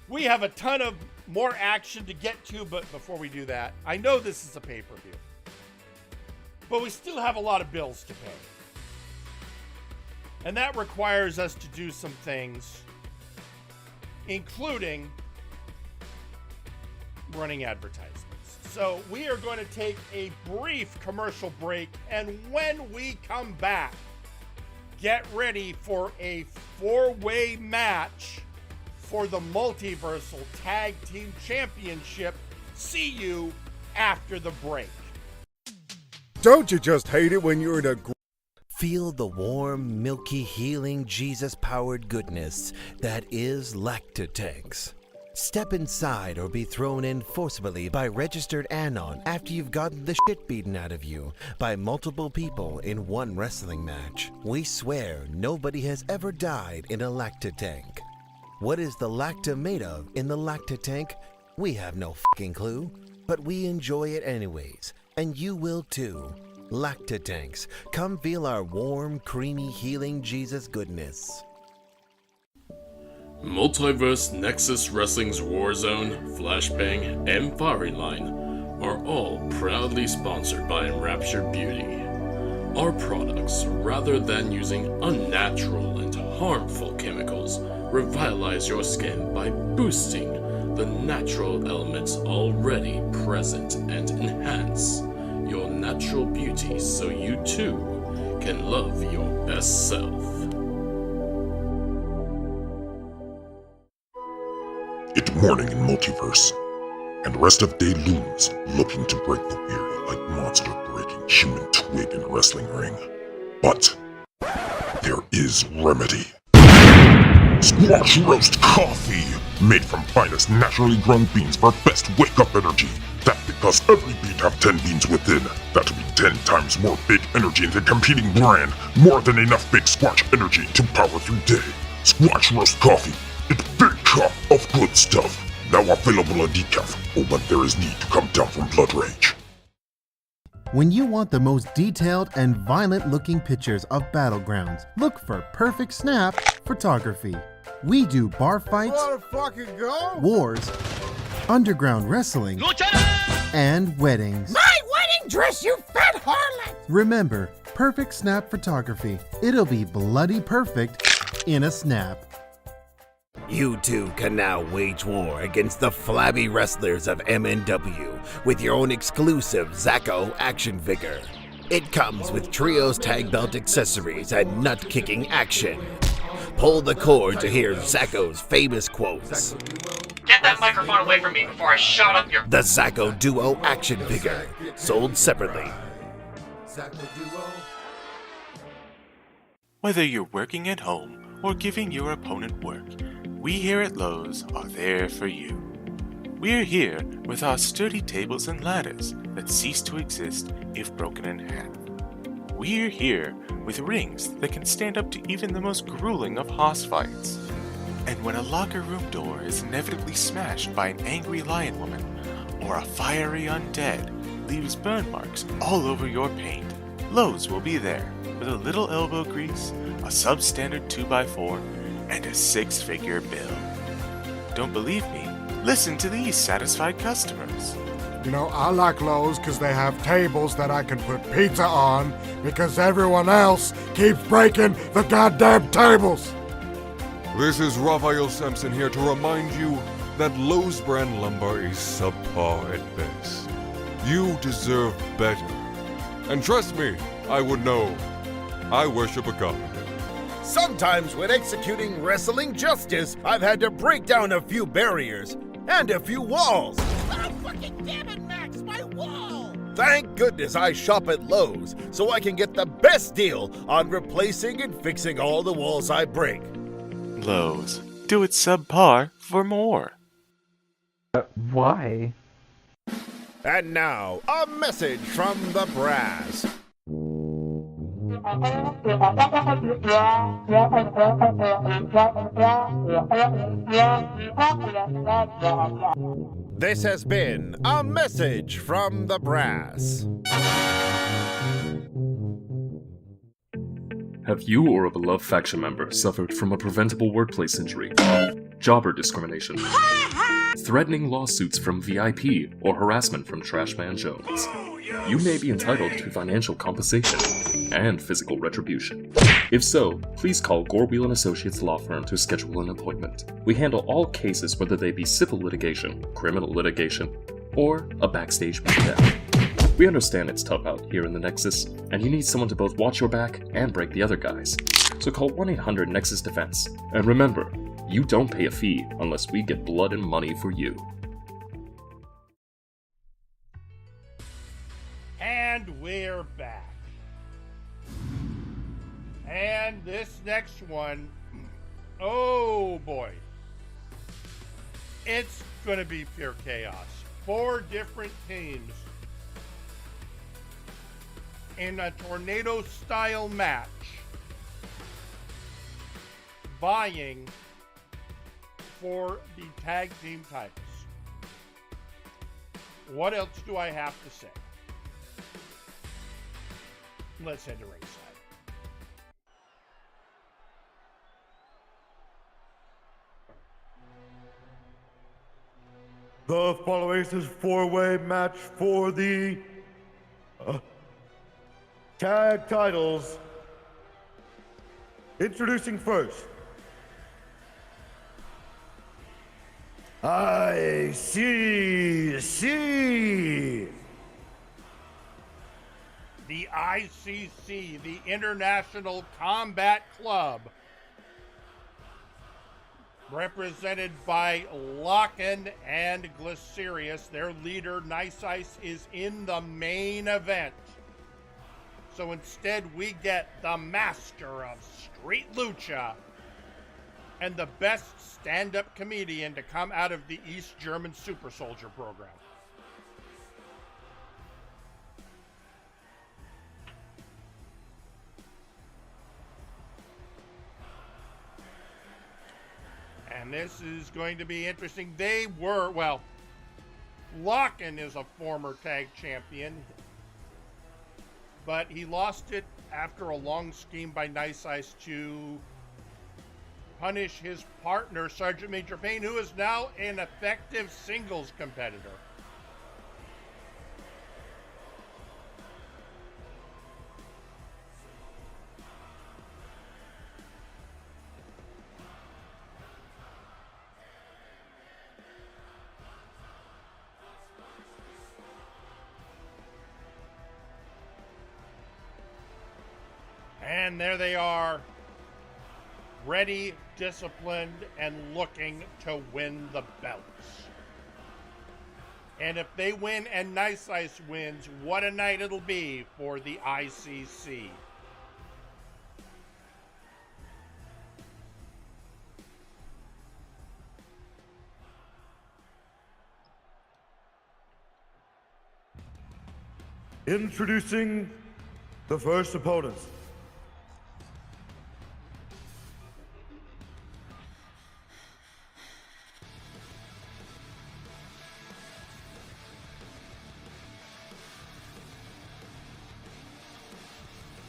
we have a ton of more action to get to, but before we do that, I know this is a pay-per-view, but we still have a lot of bills to pay. And that requires us to do some things, including running advertisements. So we are going to take a brief commercial break, and when we come back, get ready for a 4-way match for the Multiversal Tag Team Championship. See you after the break. Don't you just hate it when you're in a Feel the warm, milky, healing, Jesus-powered goodness that is Lactatanks. Step inside or be thrown in forcibly by registered Anon after you've gotten the shit beaten out of you by multiple people in one wrestling match. We swear nobody has ever died in a Lactatank. What is the Lacta made of in the Lactatank? We have no fucking clue, but we enjoy it anyways, and you will too. Lactatanks, come feel our warm, creamy, healing Jesus goodness. Multiverse, Nexus Wrestling's Warzone, Flashbang, and Fiery Line are all proudly sponsored by Enraptured Beauty. Our products, rather than using unnatural and harmful chemicals, revitalize your skin by boosting the natural elements already present and enhance your natural beauty so you too can love your best self. It's morning in Multiverse, and rest of day looms looking to break the weary like monster breaking human twig in a wrestling ring. But there is remedy. Squash roast coffee, made from finest naturally grown beans for best wake-up energy. That's because every bean have 10 beans within. That'll be 10 times more big energy than competing brand. More than enough big squash energy to power through day. Squash roast coffee. It's big cup of good stuff. Now available in decaf, or when there is need to come down from blood rage. When you want the most detailed and violent-looking pictures of battlegrounds, look for Perfect Snap Photography. We do bar fights, wars, underground wrestling, and weddings. My wedding dress, you fat harlot! Remember, Perfect Snap Photography. It'll be bloody perfect in a snap. You too can now wage war against the flabby wrestlers of MNW with your own exclusive Zacko action figure. It comes with trios tag belt accessories and nut-kicking action. Pull the cord to hear Zacko's famous quotes. Get that microphone away from me before I shot up your... The Zacko Duo action figure, sold separately. Whether you're working at home or giving your opponent work, we here at Lowe's are there for you. We're here with our sturdy tables and ladders that cease to exist if broken in half. We're here with rings that can stand up to even the most grueling of hoss fights. And when a locker room door is inevitably smashed by an angry lion woman, or a fiery undead leaves burn marks all over your paint, Lowe's will be there with a little elbow grease, a substandard 2x4, and a 6-figure bill. Don't believe me? Listen to these satisfied customers. You know, I like Lowe's because they have tables that I can put pizza on because everyone else keeps breaking the goddamn tables. This is Raphael Sampson here to remind you that Lowe's brand lumber is subpar at best. You deserve better. And trust me, I would know. I worship a god. Sometimes when executing wrestling justice, I've had to break down a few barriers and a few walls. Oh, fucking damn it, Max, my wall! Thank goodness I shop at Lowe's so I can get the best deal on replacing and fixing all the walls I break. Lowe's. Do it subpar for more. Why? And now, a message from the brass. This has been a message from the brass. Have you or a beloved faction member suffered from a preventable workplace injury, jobber discrimination, threatening lawsuits from VIP, or harassment from Trashman Jones? You may be entitled to financial compensation and physical retribution. If so, please call Gorwheel & Associates Law Firm to schedule an appointment. We handle all cases, whether they be civil litigation, criminal litigation, or a backstage beatdown. We understand it's tough out here in the Nexus, and you need someone to both watch your back and break the other guys. So call 1-800-NEXUS Defense. And remember, you don't pay a fee unless we get blood and money for you. And we're back. And this next one, oh boy. It's gonna be pure chaos. 4 different teams in a tornado-style match, vying for the tag team titles. What else do I have to say? Let's head to ringside. The following is a 4-way match for the tag titles. Introducing first, ICC. The ICC, the International Combat Club, represented by Locken and Glycerius. Their leader, Nice Ice, is in the main event. So instead, we get the master of street lucha and the best stand-up comedian to come out of the East German Super Soldier program. And this is going to be interesting. They were, well, Locken is a former tag champion, but he lost it after a long scheme by Nice Ice to punish his partner, Sergeant Major Payne, who is now an effective singles competitor. And there they are, ready, disciplined, and looking to win the belts. And if they win and Nice Ice wins, what a night it'll be for the ICC. Introducing the first opponents.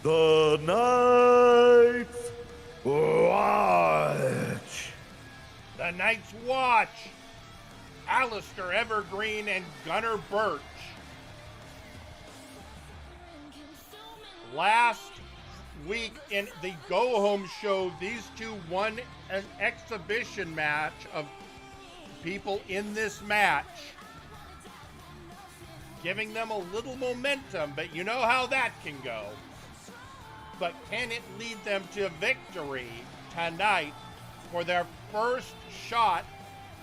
The Night's Watch. The Night's Watch. Alistair Evergreen and Gunnar Birch. Last week in the go-home show, these two won an exhibition match of people in this match, giving them a little momentum, but you know how that can go. But can it lead them to victory tonight for their first shot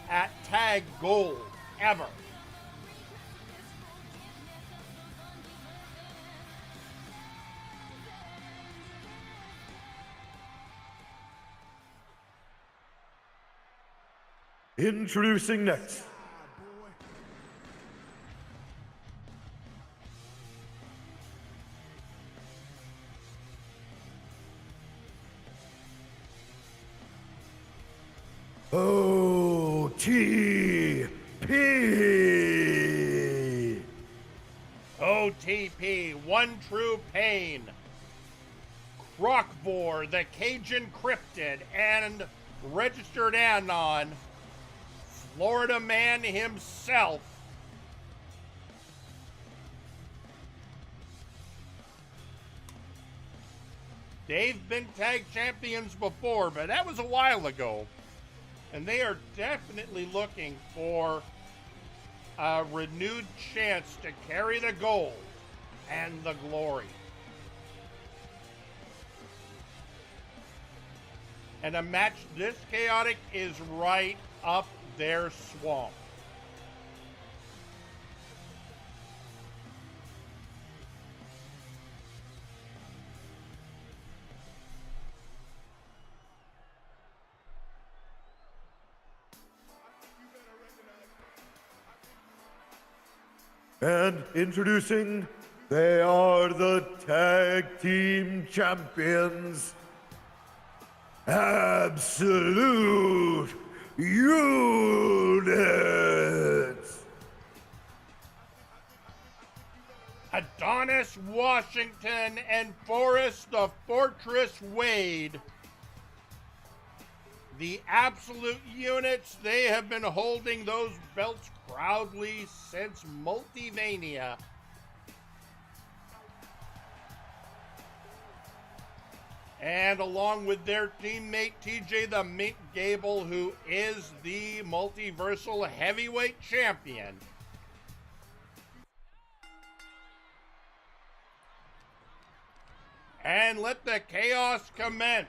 at tag gold ever? Introducing next, OTP! OTP, One True Pain, Crockvor, the Cajun Cryptid, and registered Anon, Florida Man himself, they've been tag champions before, but that was a while ago. And they are definitely looking for a renewed chance to carry the gold and the glory. And a match this chaotic is right up their swamp. And introducing, they are the tag team champions, Absolute Units. Adonis Washington and Forrest the Fortress Wade. The Absolute Units, they have been holding those belts proudly since Multivania. And along with their teammate TJ the Mint Gable, who is the Multiversal Heavyweight Champion. And let the chaos commence.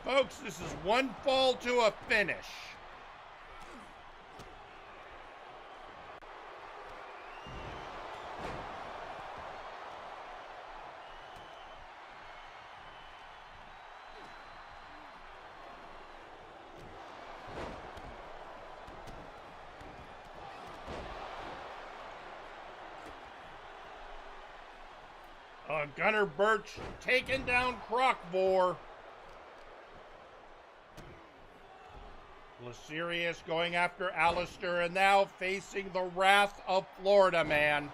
Folks, this is one fall to a finish. Gunnar Birch taking down Crockvor. Laserius going after Alistair and now facing the wrath of Florida Man.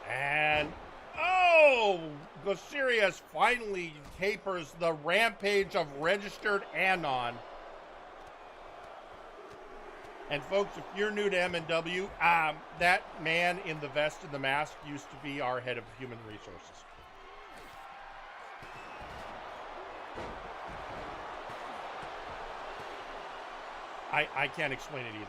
And, oh! Laserius finally tapers the rampage of registered Anon. And folks, if you're new to MNW, that man in the vest and the mask used to be our head of human resources. I can't explain it either.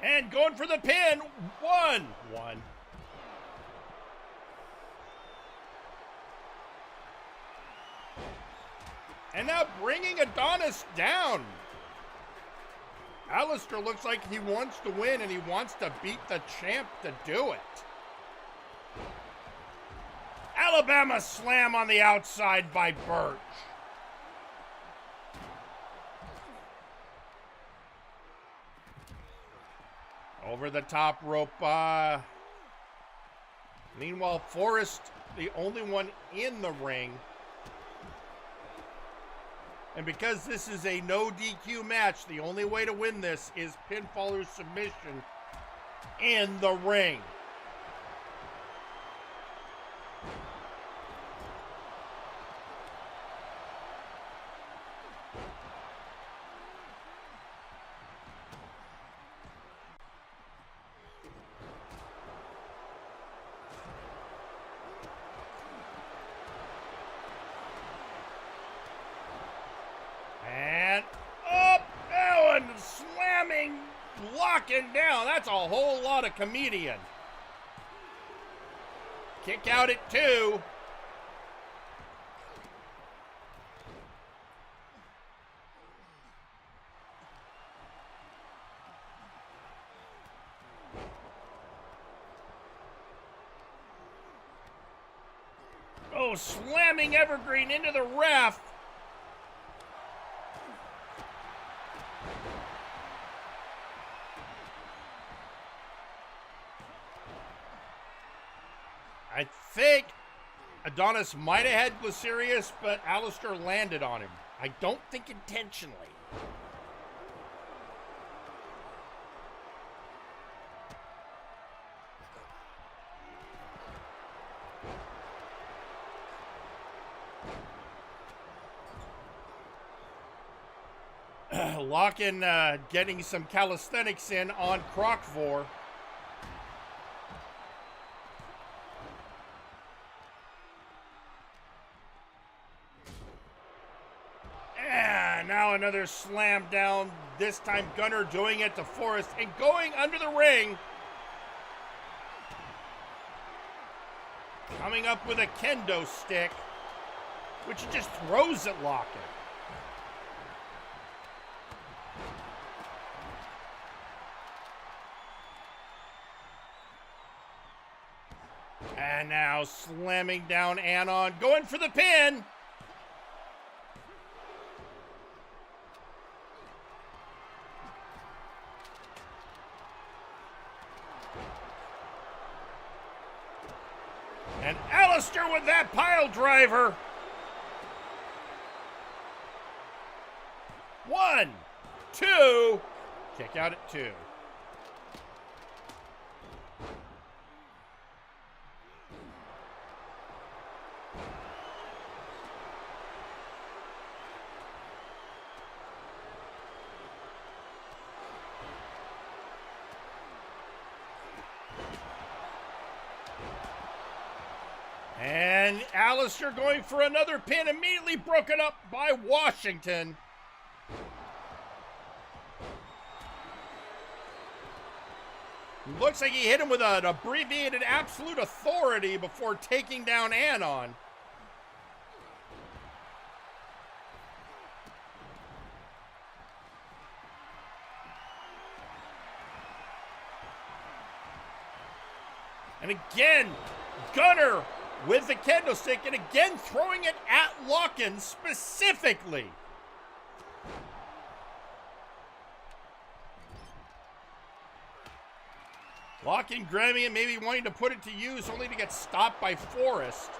And going for the pin. One. And now bringing Adonis down. Alistair looks like he wants to win and he wants to beat the champ to do it. Alabama slam on the outside by Birch. Over the top rope. Meanwhile, Forrest, the only one in the ring. And because this is a no DQ match, the only way to win this is pinfall or submission in the ring. Locking down. That's a whole lot of comedian. Kick out at 2. Oh, slamming Evergreen into the ref. I think Adonis might have had Glycerius, but Alistair landed on him. I don't think intentionally. Lockin getting some calisthenics in on Crocvor. And now another slam down. This time Gunner doing it to Forrest and going under the ring. Coming up with a kendo stick, which he just throws at Lockin. And now slamming down Anon, going for the pin. And Alistair with that pile driver. 1, 2, kick out at 2. And Alistair going for another pin, immediately broken up by Washington. Looks like he hit him with an abbreviated absolute authority before taking down Anon. And again, Gunner with the kendo stick, and again throwing it at Lockin specifically. Lockin grabbing it, maybe wanting to put it to use, only to get stopped by Forrest.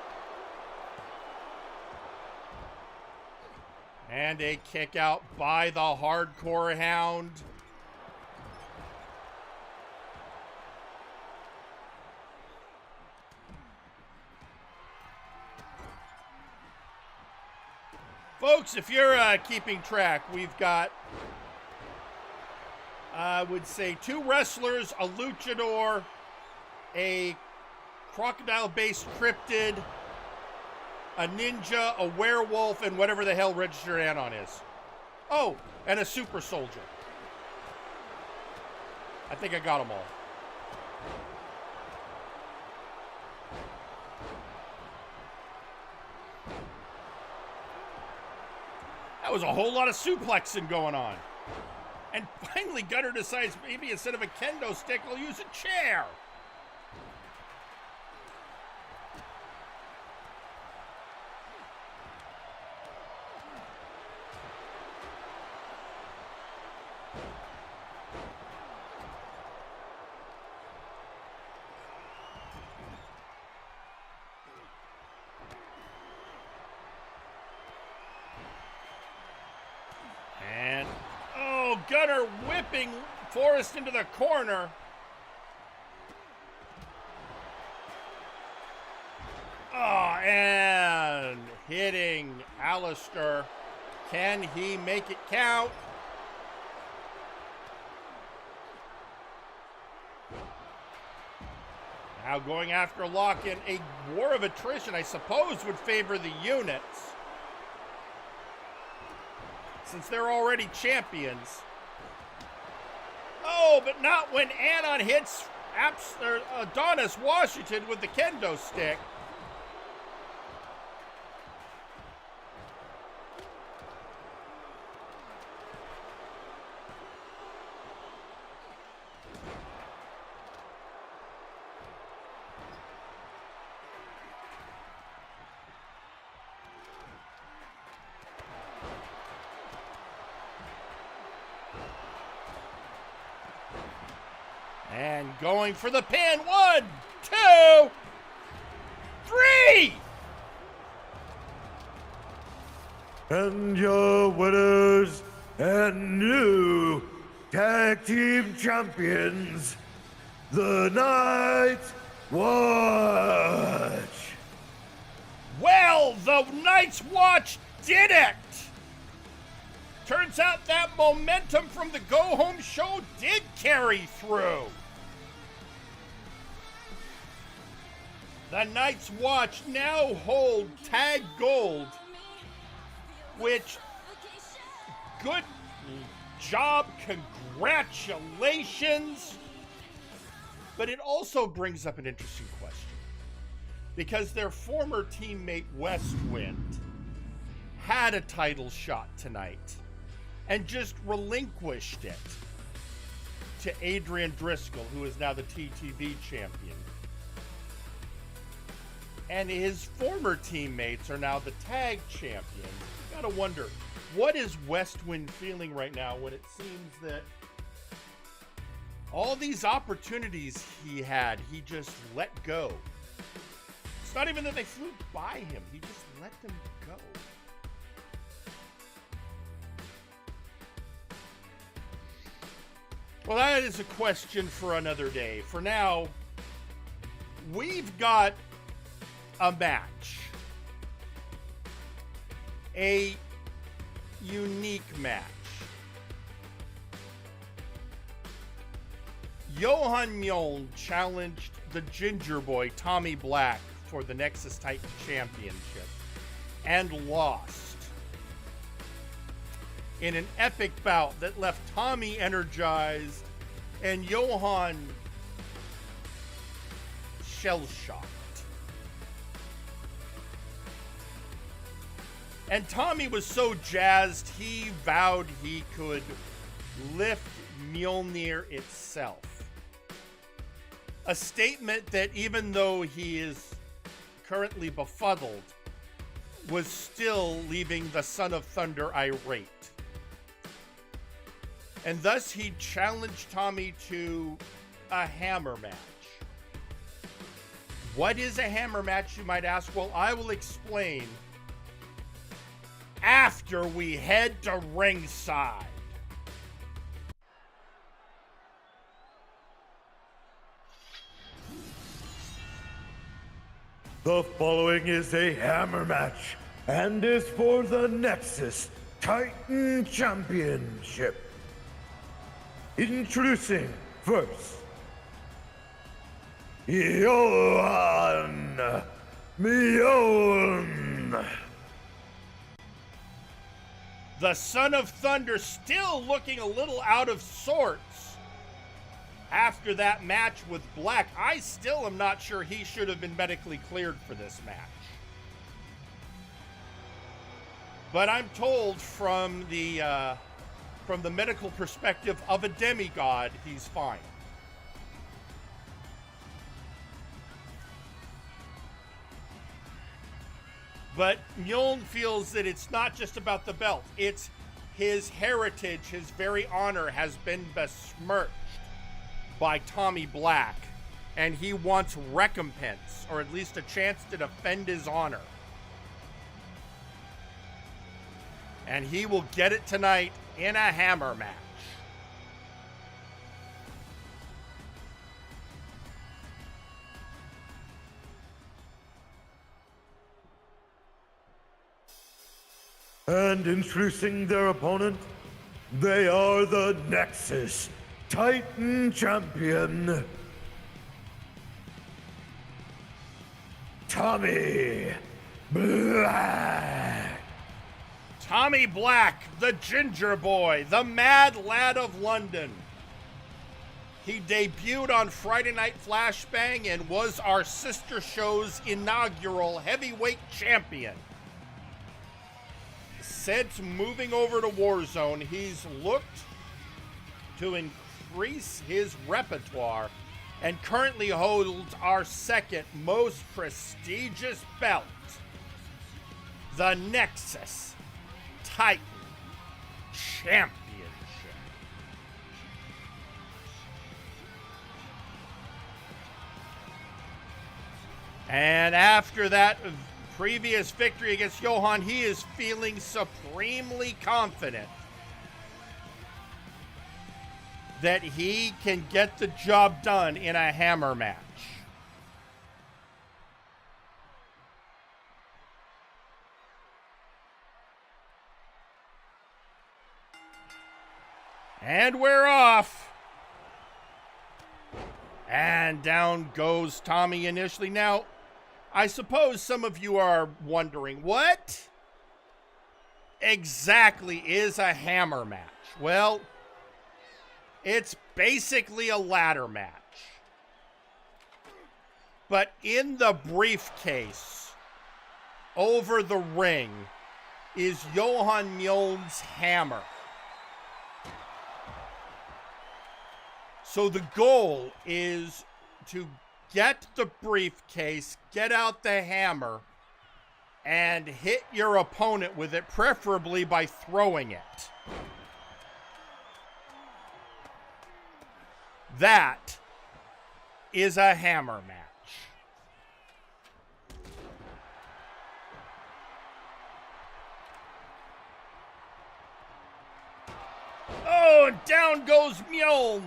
And a kick out by the Hardcore Hound. Folks, if you're keeping track, we've got, I would say, 2 wrestlers, a luchador, a crocodile-based cryptid, a ninja, a werewolf, and whatever the hell registered Anon is. Oh, and a super soldier. I think I got them all. That was a whole lot of suplexing going on. And finally, Gunner decides maybe instead of a kendo stick, I'll use a chair. Gunner whipping Forrest into the corner. Oh, and hitting Alistair. Can he make it count? Now going after Lockin. A war of attrition, I suppose, would favor the units, since they're already champions. Oh, but not when Anon hits Adonis Washington with the kendo stick. And going for the pin. 1, 2, 3! And your winners and new tag team champions, the Night's Watch. Well, the Night's Watch did it! Turns out that momentum from the go-home show did carry through. The Night's Watch now hold tag gold, which, good job, congratulations. But it also brings up an interesting question, because their former teammate Westwind had a title shot tonight and just relinquished it to Adrian Driscoll, who is now the TTV champion. And his former teammates are now the tag champions. You gotta wonder, what is Westwind feeling right now when it seems that all these opportunities he had, he just let go? It's not even that they flew by him, he just let them go. Well, that is a question for another day. For now, we've got a match. A unique match. Johan Mjoln challenged the Ginger Boy, Tommy Black, for the Nexus Titan Championship and lost in an epic bout that left Tommy energized and Johan shell-shocked. And Tommy was so jazzed, he vowed he could lift Mjolnir itself. A statement that, even though he is currently befuddled, was still leaving the Son of Thunder irate. And thus he challenged Tommy to a hammer match. What is a hammer match, you might ask? Well, I will explain after we head to ringside. The following is a hammer match and is for the Nexus Titan Championship. Introducing first, Johan Mjoln. The Son of Thunder still looking a little out of sorts after that match with Black. I still am not sure he should have been medically cleared for this match. But I'm told from the medical perspective of a demigod, he's fine. But Mjoln feels that it's not just about the belt. It's his heritage, his very honor has been besmirched by Tommy Black. And he wants recompense, or at least a chance to defend his honor. And he will get it tonight in a hammer match. And introducing their opponent, they are the Nexus Titan Champion, Tommy Black. Tommy Black, the Ginger Boy, the Mad Lad of London. He debuted on Friday Night Flashbang and was our sister show's inaugural heavyweight champion. Since moving over to Warzone, he's looked to increase his repertoire and currently holds our second most prestigious belt, the Nexus Titan Championship. And after that previous victory against Johan, he is feeling supremely confident that he can get the job done in a hammer match. And we're off. And down goes Tommy initially. Now, I suppose some of you are wondering, what exactly is a hammer match? Well, it's basically a ladder match. But in the briefcase, over the ring, is Johan Mjoln's hammer. So the goal is to get the briefcase, get out the hammer, and hit your opponent with it, preferably by throwing it. That is a hammer match. Oh, and down goes Mjoln.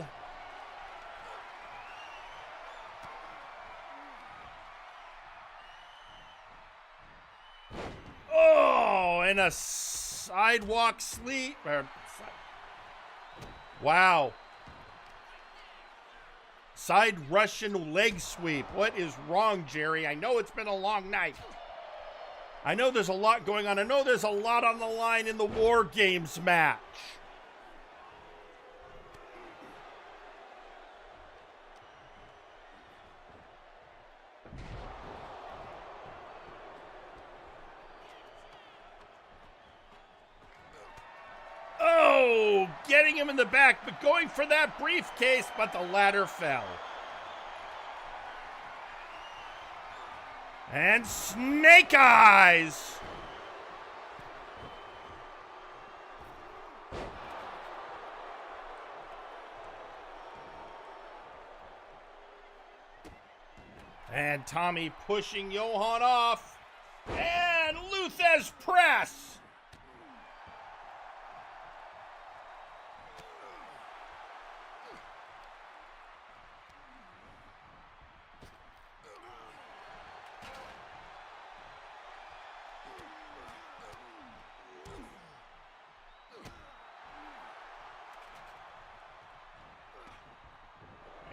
Oh, and a sidewalk sleep. Wow. Side Russian leg sweep. What is wrong, Jerry? I know it's been a long night. I know there's a lot going on. I know there's a lot on the line in the War Games match. Oh, getting him in the back, but going for that briefcase, but the ladder fell. And Snake Eyes. And Tommy pushing Johan off. And Luthez press.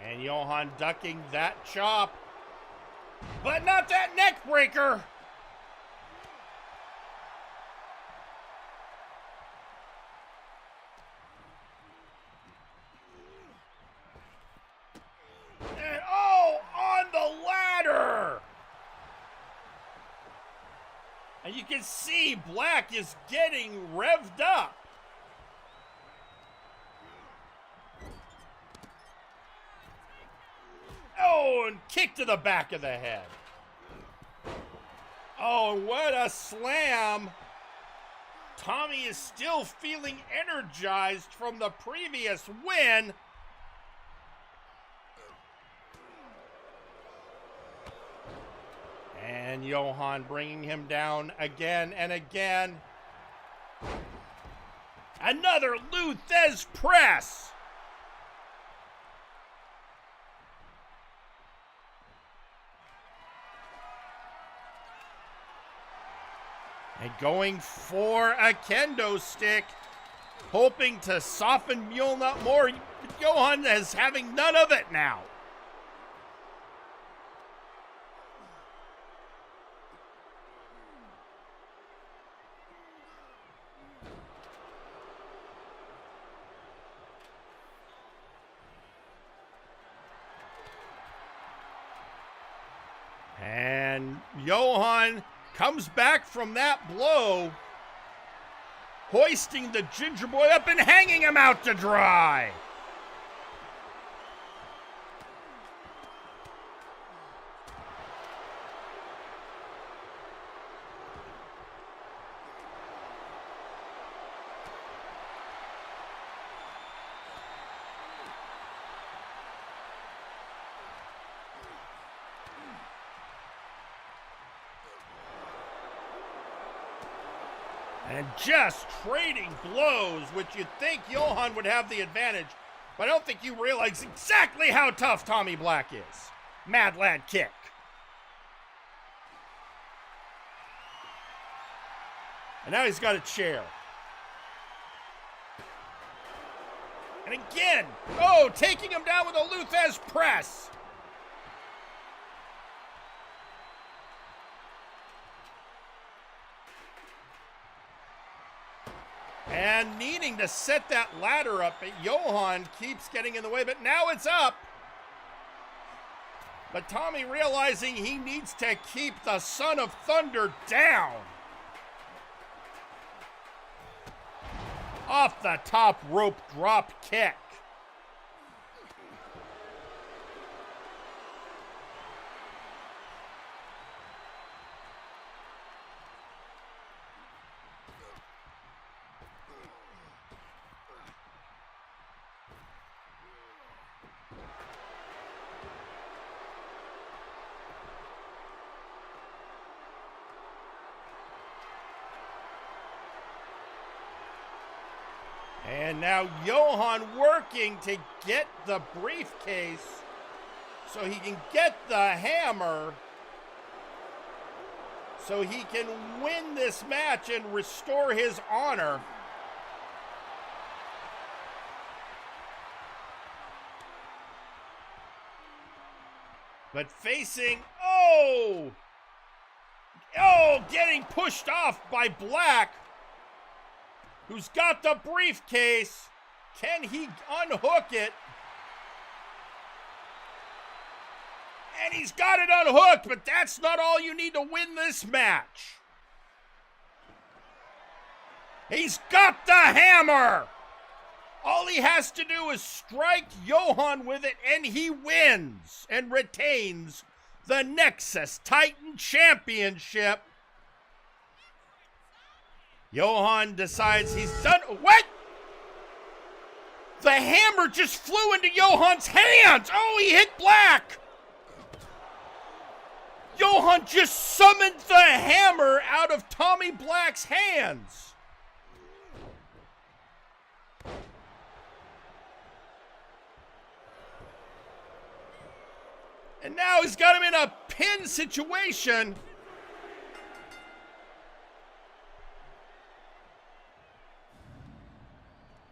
And Johan ducking that chop. But not that neck breaker. And oh, on the ladder. And you can see Black is getting revved up. Oh, and kick to the back of the head. Oh, what a slam. Tommy is still feeling energized from the previous win. And Johan bringing him down again and again. Another Luthez press. And going for a kendo stick, hoping to soften Mjoln up more. Johan is having none of it now. And Johan comes back from that blow, hoisting the Ginger Boy up and hanging him out to dry. And just trading blows, which you'd think Johan would have the advantage, but I don't think you realize exactly how tough Tommy Black is. Mad Lad kick. And now he's got a chair. And again, oh, taking him down with a Luthez press. And needing to set that ladder up, but Johan keeps getting in the way, but now it's up. But Tommy realizing he needs to keep the Son of Thunder down. Off the top rope drop kick. And now Johan working to get the briefcase so he can get the hammer so he can win this match and restore his honor. But facing, getting pushed off by Black, who's got the briefcase. Can he unhook it? And he's got it unhooked, but that's not all you need to win this match. He's got the hammer. All he has to do is strike Johan with it, and he wins and retains the Nexus Titan Championship. Johan decides he's done. What? The hammer just flew into Johan's hands. Oh, he hit Black. Johan just summoned the hammer out of Tommy Black's hands. And now he's got him in a pin situation.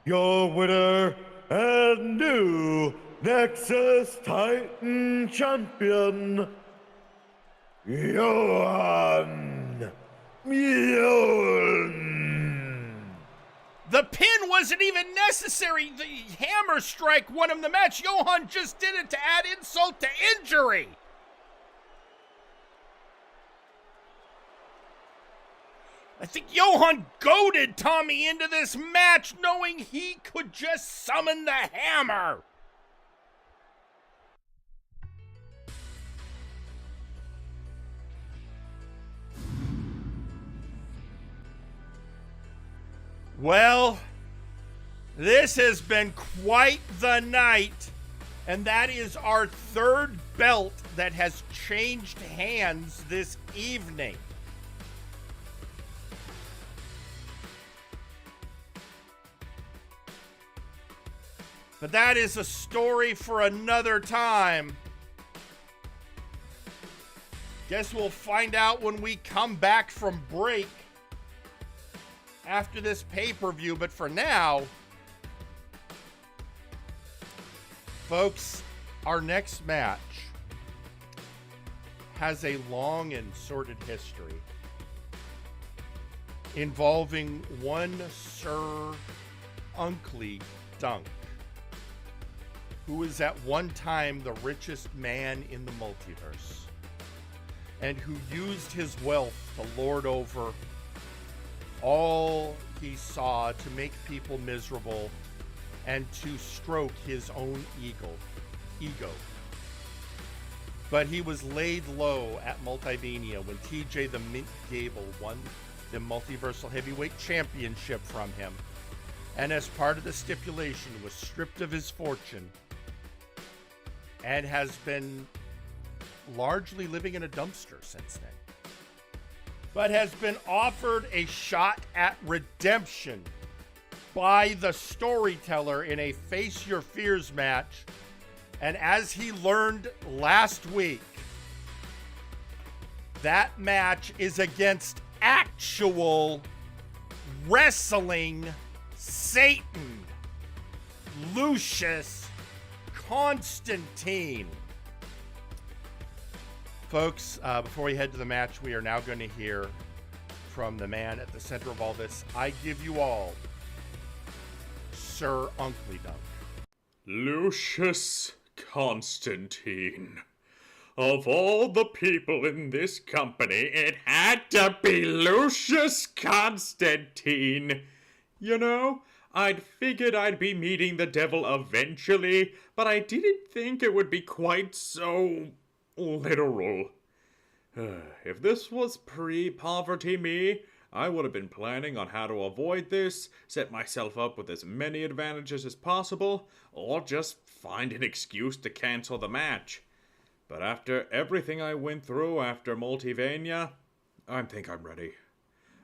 Your winner and new Nexus Titan Champion, Johan. The pin wasn't even necessary. The hammer strike won him the match. Johan just did it to add insult to injury. I think Johan goaded Tommy into this match knowing he could just summon the hammer. Well, this has been quite the night, and that is our third belt that has changed hands this evening. But that is a story for another time. Guess we'll find out when we come back from break after this pay-per-view. But for now, folks, our next match has a long and sordid history involving one Sir Uncle Dunk, who was at one time the richest man in the multiverse, and who used his wealth to lord over all he saw to make people miserable and to stroke his own ego. But he was laid low at Multivania when TJ the Mint Gable won the Multiversal Heavyweight Championship from him, and as part of the stipulation was stripped of his fortune and has been largely living in a dumpster since then. but has been offered a shot at redemption by the storyteller in a Face Your Fears match. And as he learned last week, that match is against actual wrestling Satan, Lucius Constantine. Folks, before we head to the match, we are now going to hear from the man at the center of all this. I give you all Sir Uncle Dunk. Lucius Constantine. Of all the people in this company, it had to be Lucius Constantine. You know, I'd figured I'd be meeting the devil eventually, but I didn't think it would be quite so literal. If this was pre-poverty me, I would have been planning on how to avoid this, set myself up with as many advantages as possible, or just find an excuse to cancel the match. But after everything I went through after Multivania, I think I'm ready.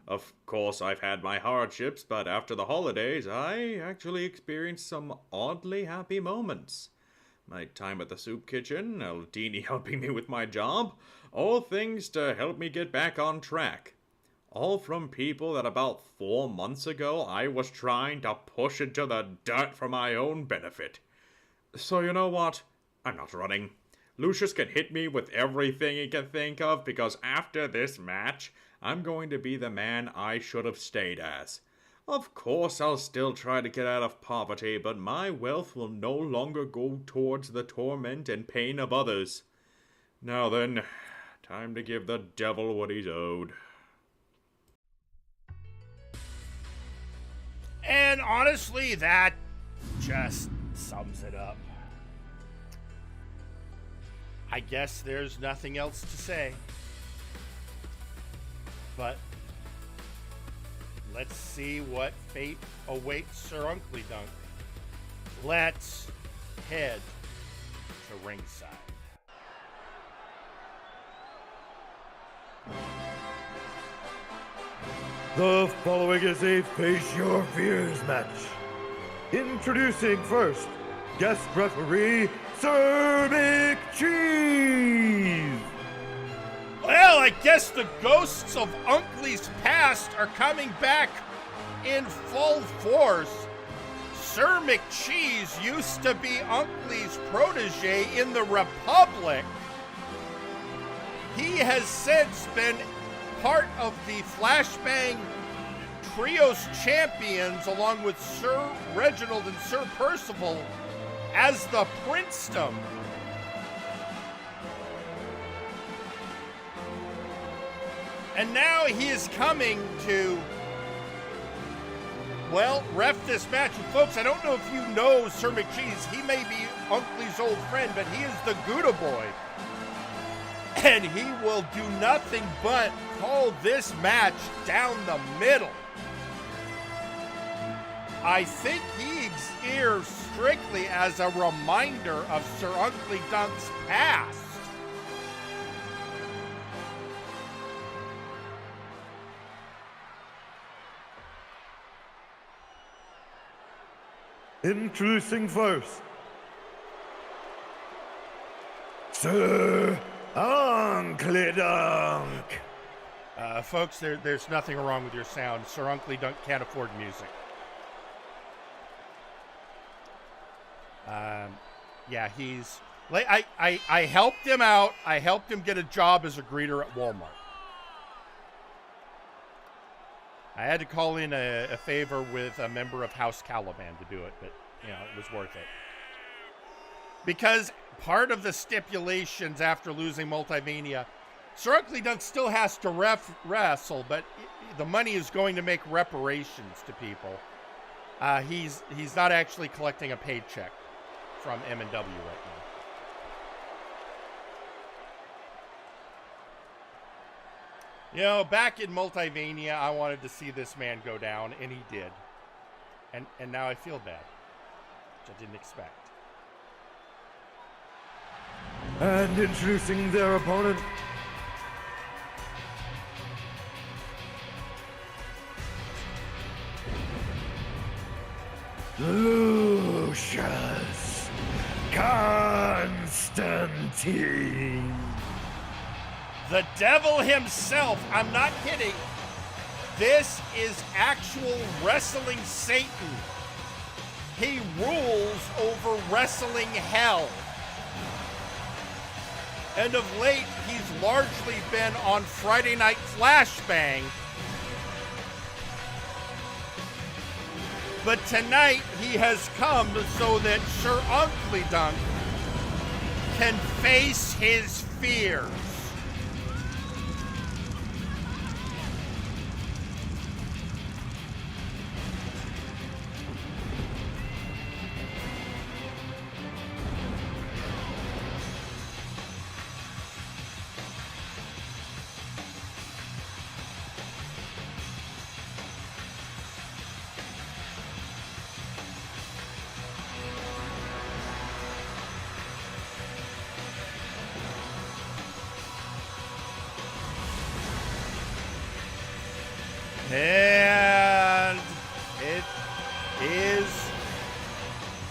Of course, I've had my hardships, but after the holidays, I actually experienced some oddly happy moments. My time at the soup kitchen, Aldini helping me with my job, all things to help me get back on track. All from people that about 4 months ago I was trying to push into the dirt for my own benefit. So you know what? I'm not running. Lucius can hit me with everything he can think of, because after this match, I'm going to be the man I should have stayed as. Of course, I'll still try to get out of poverty, but my wealth will no longer go towards the torment and pain of others. Now then, time to give the devil what he's owed. And honestly, that just sums it up. I guess there's nothing else to say. But let's see what fate awaits Sir Uncle Dunk. Let's head to ringside. The following is a Face Your Fears match. Introducing first, guest referee, Sir McCheese. Well, I guess the ghosts of Uncle's past are coming back in full force. Sir McCheese used to be Uncle's protege in the Republic. He has since been part of the Flashbang Trios champions, along with Sir Reginald and Sir Percival, as the Princedom. And now he is coming to, well, ref this match. And folks, I don't know if you know Sir McCheese. He may be Uncle's old friend, but he is the Gouda Boy. And he will do nothing but call this match down the middle. I think he's here strictly as a reminder of Sir Uncle Dunk's past. Introducing first, Sir Uncle Dunk. Folks, there's nothing wrong with your sound. Sir Uncle Dunk can't afford music. Yeah, he's like I helped him out. I helped him get a job as a greeter at Walmart. I had to call in a favor with a member of House Caliban to do it, but you know, it was worth it. Because part of the stipulations after losing Multivania, Sir Uncle Dunk still has to wrestle, but the money is going to make reparations to people. He's not actually collecting a paycheck from MNW right now. You know, back in Multivania, I wanted to see this man go down, and he did. And now I feel bad, which I didn't expect. And introducing their opponent, Lucius Constantine. The devil himself, I'm not kidding. This is actual wrestling Satan. He rules over wrestling hell. And of late, he's largely been on Friday Night Flashbang. But tonight, he has come so that Sir Uncle Dunk can face his fears. And it is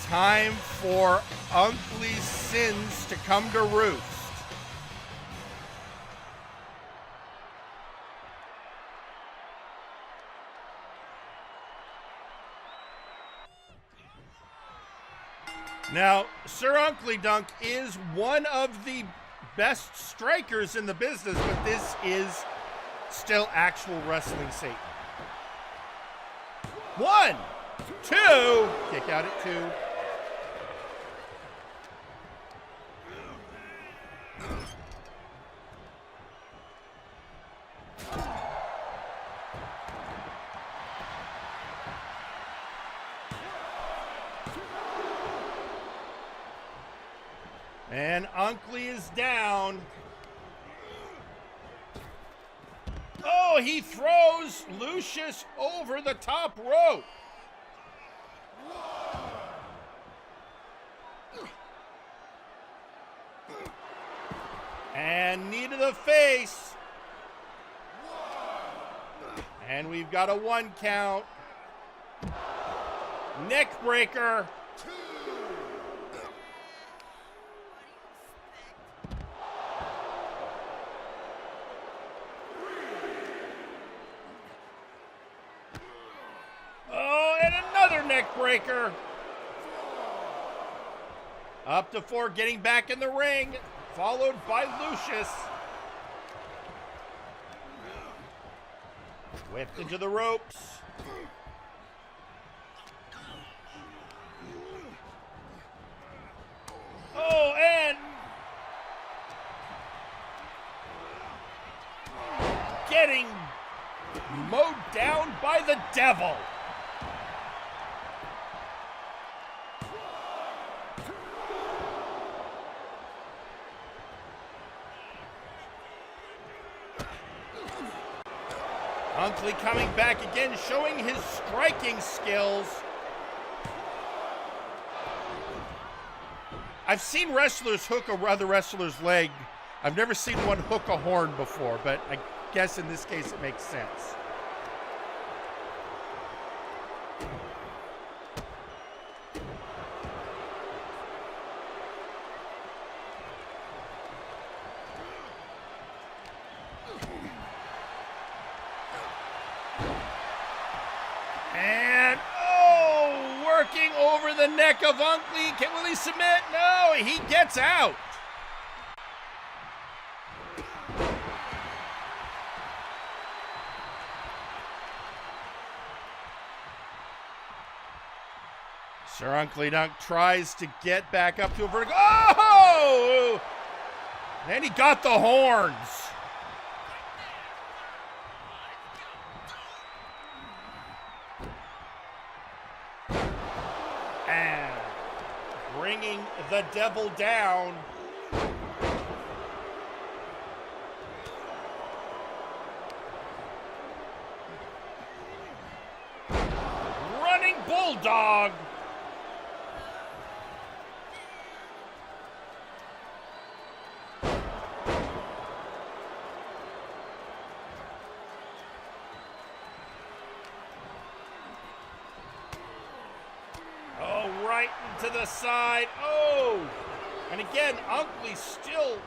time for Uncle's sins to come to roost. Now, Sir Uncle Dunk is one of the best strikers in the business, but this is still actual wrestling Satan. 1, 2, kick out at 2. And Uncle is down. Oh, he throws Lucius over the top rope. And knee to the face. And we've got a 1 count. Neck breaker. Neck breaker. Up to 4, getting back in the ring, followed by Lucius. Whipped into the ropes. Oh, and getting mowed down by the devil. Uncle coming back again, showing his striking skills. I've seen wrestlers hook a other wrestler's leg. I've never seen one hook a horn before, but I guess in this case it makes sense. Over the neck of Uncle. Will he submit? No, he gets out. Sir Uncle Dunk tries to get back up to a vertical. Oh! And he got the horns. Bringing the devil down. Running bulldog. to the side. Oh! And again, Unkley still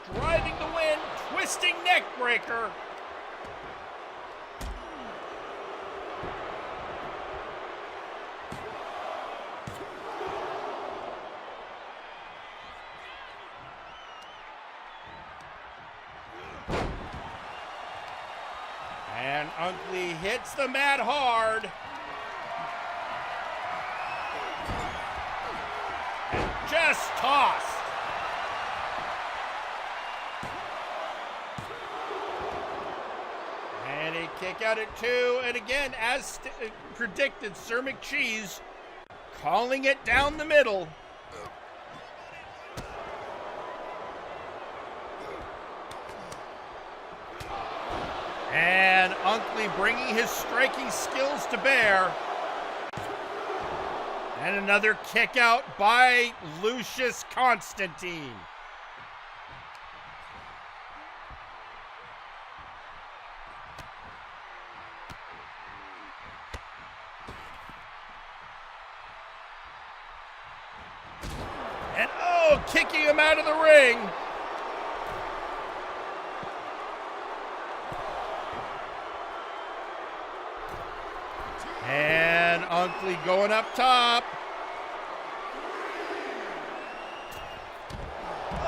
striving to win. Twisting neck breaker. And Unkley hits the mat hard. And just tossed. And a kick out at 2. And again, as predicted, Sir McCheese calling it down the middle. And Unkley bringing his striking skills to bear. And another kick out by Lucius Constantine. And oh, kicking him out of the ring. And Unkley going up top.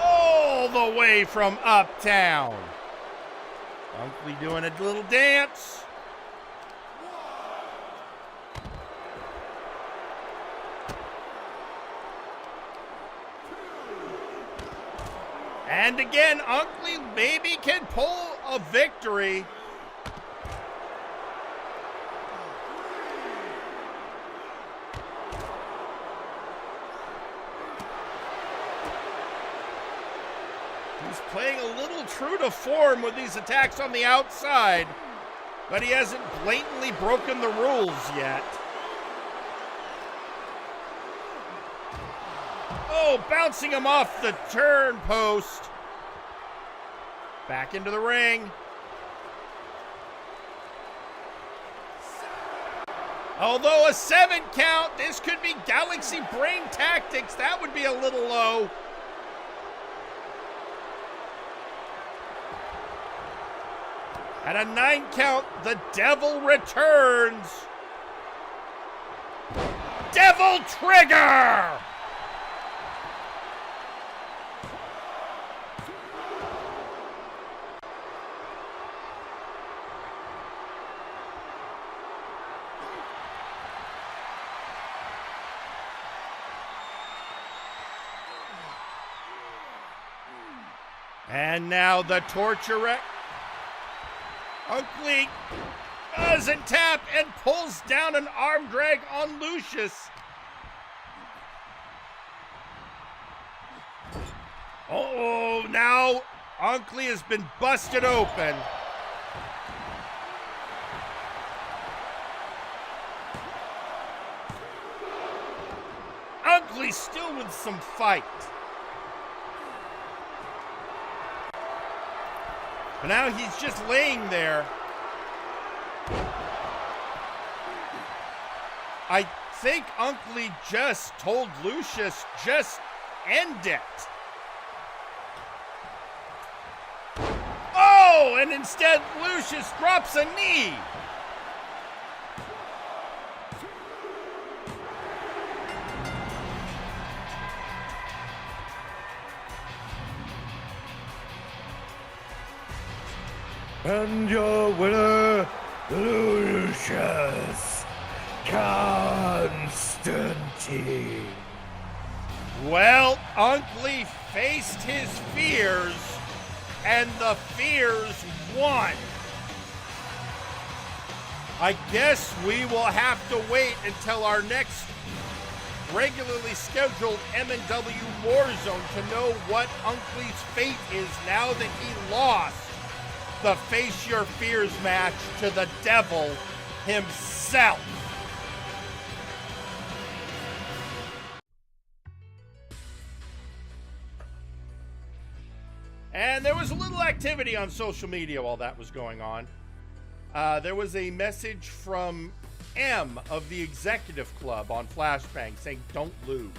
All the way from uptown. Unkley doing a little dance. And again, Unkley maybe can pull a victory. He's playing a little true to form with these attacks on the outside, but he hasn't blatantly broken the rules yet. Oh, bouncing him off the turn post. Back into the ring. Although a 7 count, this could be Galaxy Brain Tactics. That would be a little low. At a 9 count, the Devil returns. Devil Trigger! And now the Torture. Unkley doesn't tap and pulls down an arm drag on Lucius. Oh, now Unkley has been busted open. Unkley still with some fight. But now he's just laying there. I think Unkley just told Lucius, just end it. Oh, and instead Lucius drops a knee. And your winner, Lucius Constantine. Well, Unkley faced his fears, and the fears won. I guess we will have to wait until our next regularly scheduled MNW Warzone to know what Unkley's fate is now that he lost the Face Your Fears match to the Devil himself. And there was a little activity on social media while that was going on. There was a message from M of the Executive Club on Flashbang saying, "Don't lose."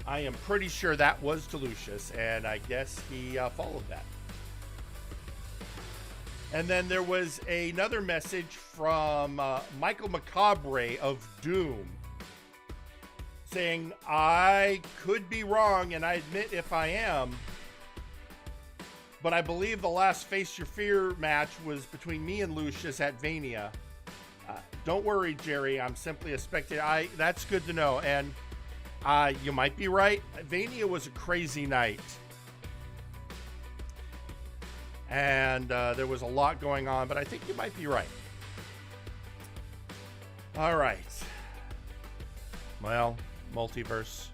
I am pretty sure that was to Lucius, and I guess he followed that. And then there was another message from Michael Macabre of Doom saying, "I could be wrong, and I admit if I am, but I believe the last Face Your Fear match was between me and Lucius at Vania. Don't worry, Jerry. I'm simply a spectator." That's good to know. And you might be right. Vania was a crazy night. And there was a lot going on, but I think you might be right. All right. Well, Multiverse.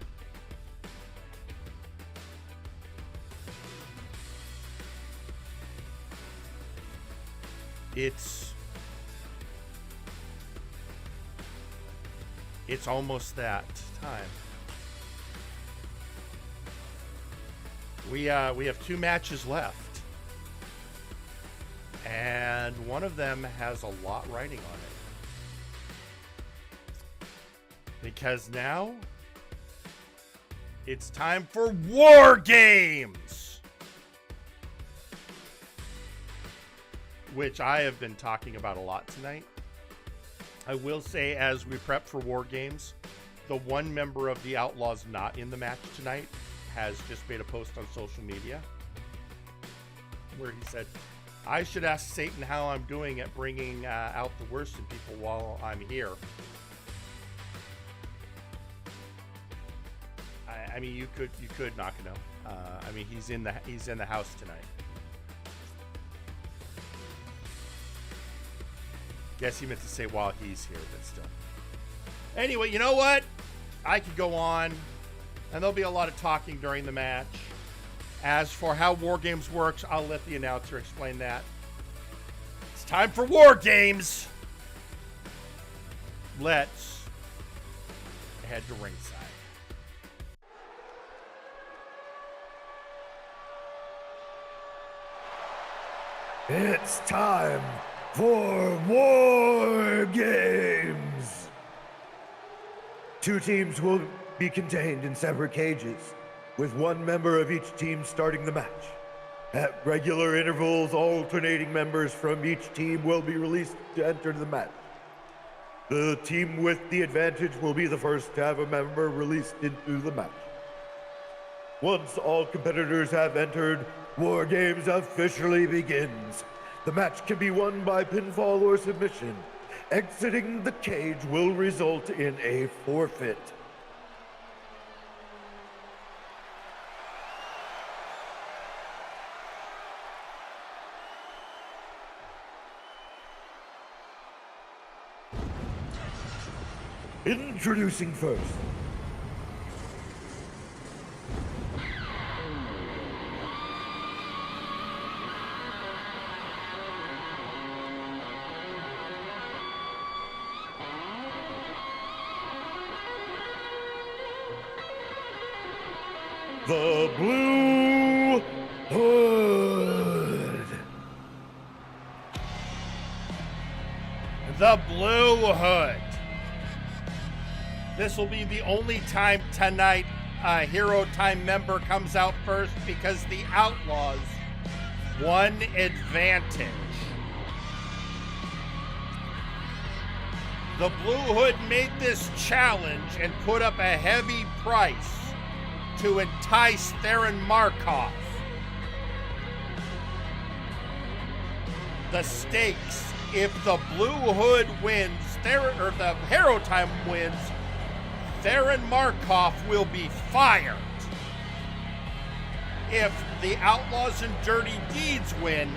It's almost that time. We have 2 matches left. And one of them has a lot riding on it. Because now it's time for War Games! Which I have been talking about a lot tonight. I will say, as we prep for War Games, the one member of the Outlaws not in the match tonight has just made a post on social media where he said, "I should ask Satan how I'm doing at bringing out the worst in people while I'm here." I mean, you could knock it out. I mean, he's in the house tonight. Guess he meant to say while he's here, but still. Anyway, you know what? I could go on, and there'll be a lot of talking during the match. As for how War Games works, I'll let the announcer explain that. It's time for War Games! Let's head to ringside. It's time for War Games! 2 teams will be contained in separate cages, with 1 member of each team starting the match. At regular intervals, alternating members from each team will be released to enter the match. The team with the advantage will be the first to have a member released into the match. Once all competitors have entered, War Games officially begins. The match can be won by pinfall or submission. Exiting the cage will result in a forfeit. Introducing first, the Blue Hood. The Blue Hood. This will be the only time tonight a Hero Time member comes out first because the Outlaws won advantage. The Blue Hood made this challenge and put up a heavy price to entice Theron Markov. The stakes, if the Blue Hood wins, the Hero Time wins, Theron Markov will be fired. If the Outlaws and Dirty Deeds win,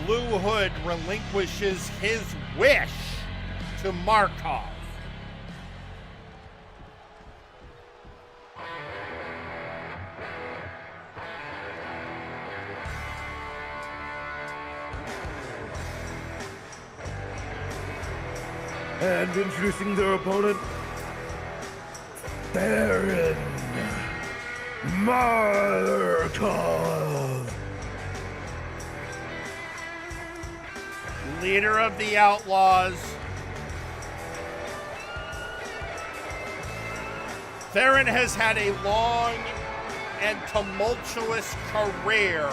Blue Hood relinquishes his wish to Markov. And introducing their opponent, Theron Markov. Leader of the Outlaws, Theron has had a long and tumultuous career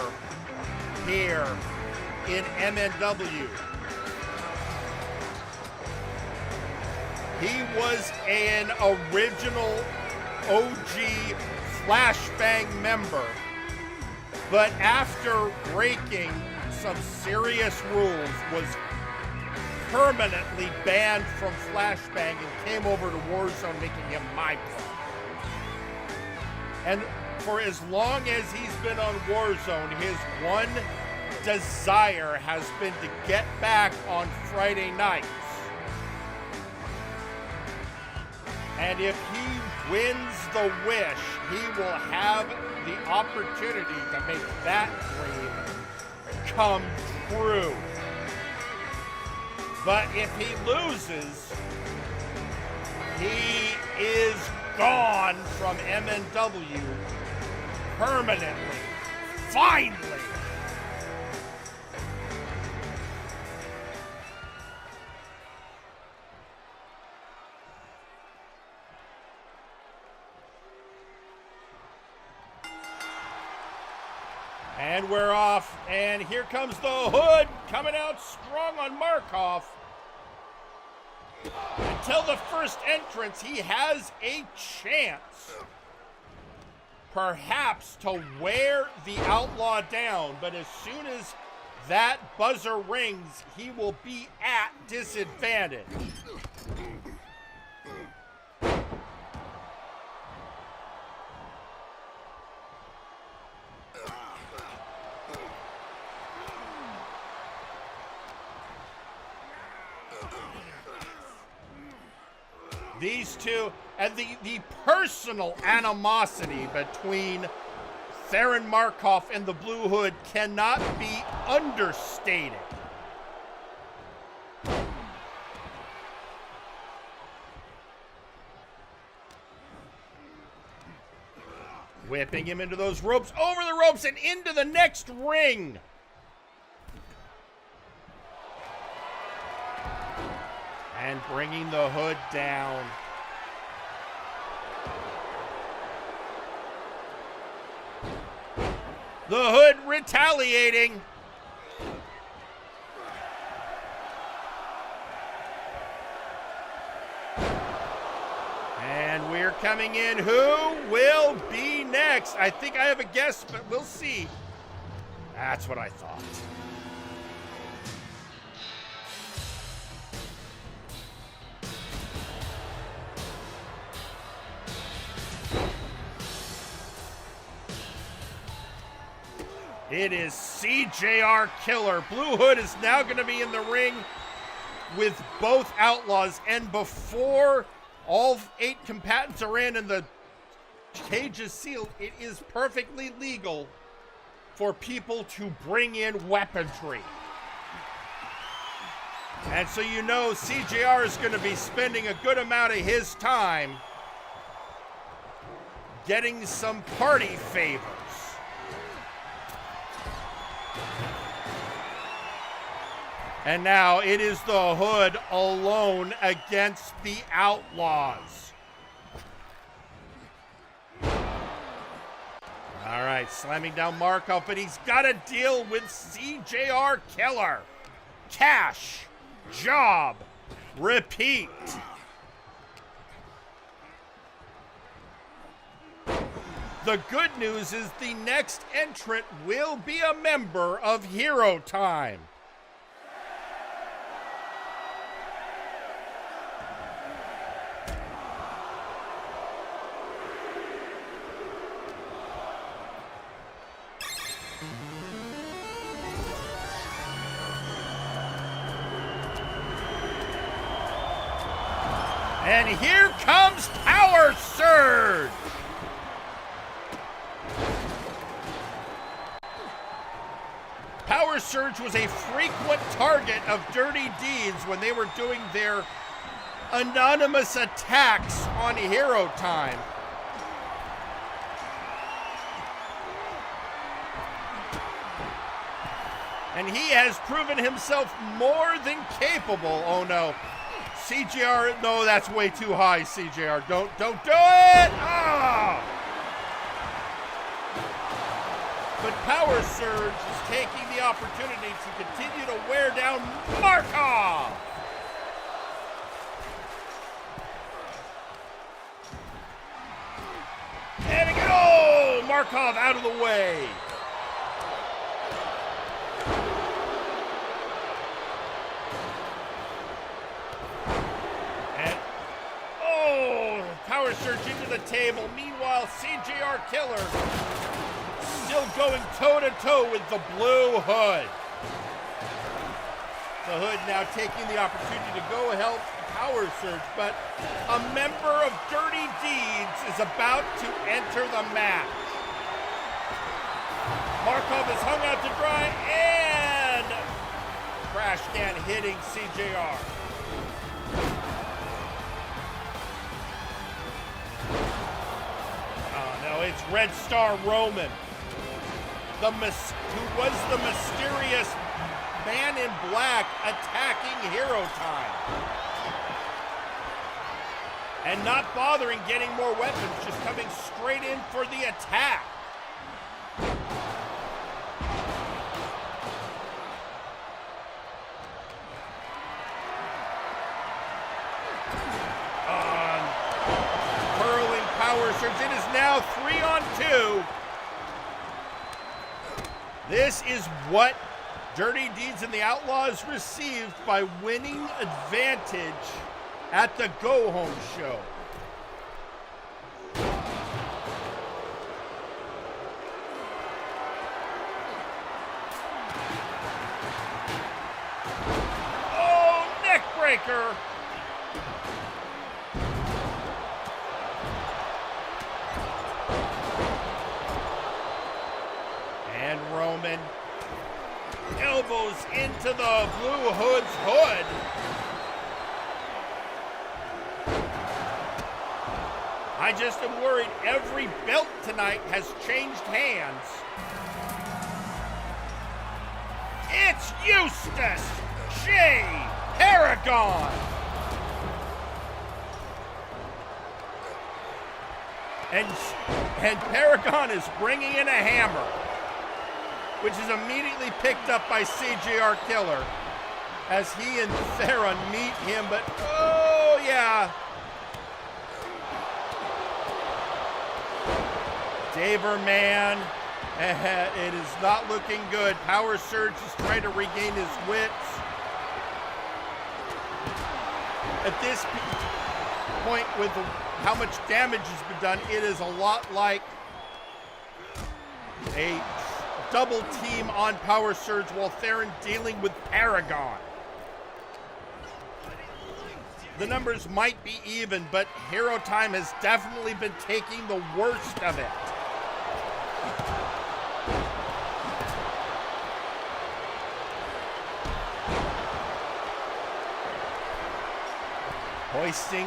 here in MNW. He was an original OG Flashbang member, but after breaking some serious rules, was permanently banned from Flashbang and came over to Warzone, making him my player. And for as long as he's been on Warzone, his one desire has been to get back on Friday nights. And if he wins the wish, he will have the opportunity to make that dream come true. But if he loses, he is gone from MNW permanently. Finally! And we're off, and here comes the Hood coming out strong on Markov. Until the first entrance, he has a chance, perhaps, to wear the Outlaw down, but as soon as that buzzer rings, he will be at disadvantage. These two, and the personal animosity between Theron Markov and the Blue Hood cannot be understated. Whipping him into those ropes, over the ropes, and into the next ring. And bringing the Hood down. The Hood retaliating. And we're coming in. Who will be next? I think I have a guess, but we'll see. That's what I thought. It is CJR Killer. Blue Hood is now going to be in the ring with both Outlaws. And before all 8 combatants are in and the cage is sealed, it is perfectly legal for people to bring in weaponry. And so you know CJR is going to be spending a good amount of his time getting some party favors. And now it is the Hood alone against the Outlaws. All right, slamming down Markov, but he's got to deal with CJR Killer. Cash, job, repeat. The good news is the next entrant will be a member of Hero Time. And here comes Power Surge! Power Surge was a frequent target of Dirty Deeds when they were doing their anonymous attacks on Hero Time. And he has proven himself more than capable. Oh no. CJR, no, that's way too high, CJR. Don't do it! Ah! But Power Surge is taking the opportunity to continue to wear down Markov. And again, oh, Markov out of the way. And, oh, Power Surge into the table. Meanwhile, CJR Killer still going toe-to-toe with the Blue Hood. The Hood now taking the opportunity to go help Power Surge, but a member of Dirty Deeds is about to enter the match. Markov is hung out to dry, and Crash Can hitting CJR. Oh no, it's Red Star Roman, who was the mysterious man in black attacking Hero Time. And not bothering getting more weapons, just coming straight in for the attack. Curling Power Surge. It is now 3-on-2. This is what Dirty Deeds and the Outlaws received by winning advantage at the Go Home show. Oh, neck breaker. And Roman elbows into the Blue Hood's hood. I just am worried every belt tonight has changed hands. It's Eustace J. Paragon. And Paragon is bringing in a hammer, which is immediately picked up by CJR Killer as he and Theron meet him, but oh yeah. Daverman, it is not looking good. Power Surge is trying to regain his wits. At this point, with how much damage has been done, it is a lot like a double team on Power Surge while Theron dealing with Paragon. The numbers might be even, but Hero Time has definitely been taking the worst of it. Hoisting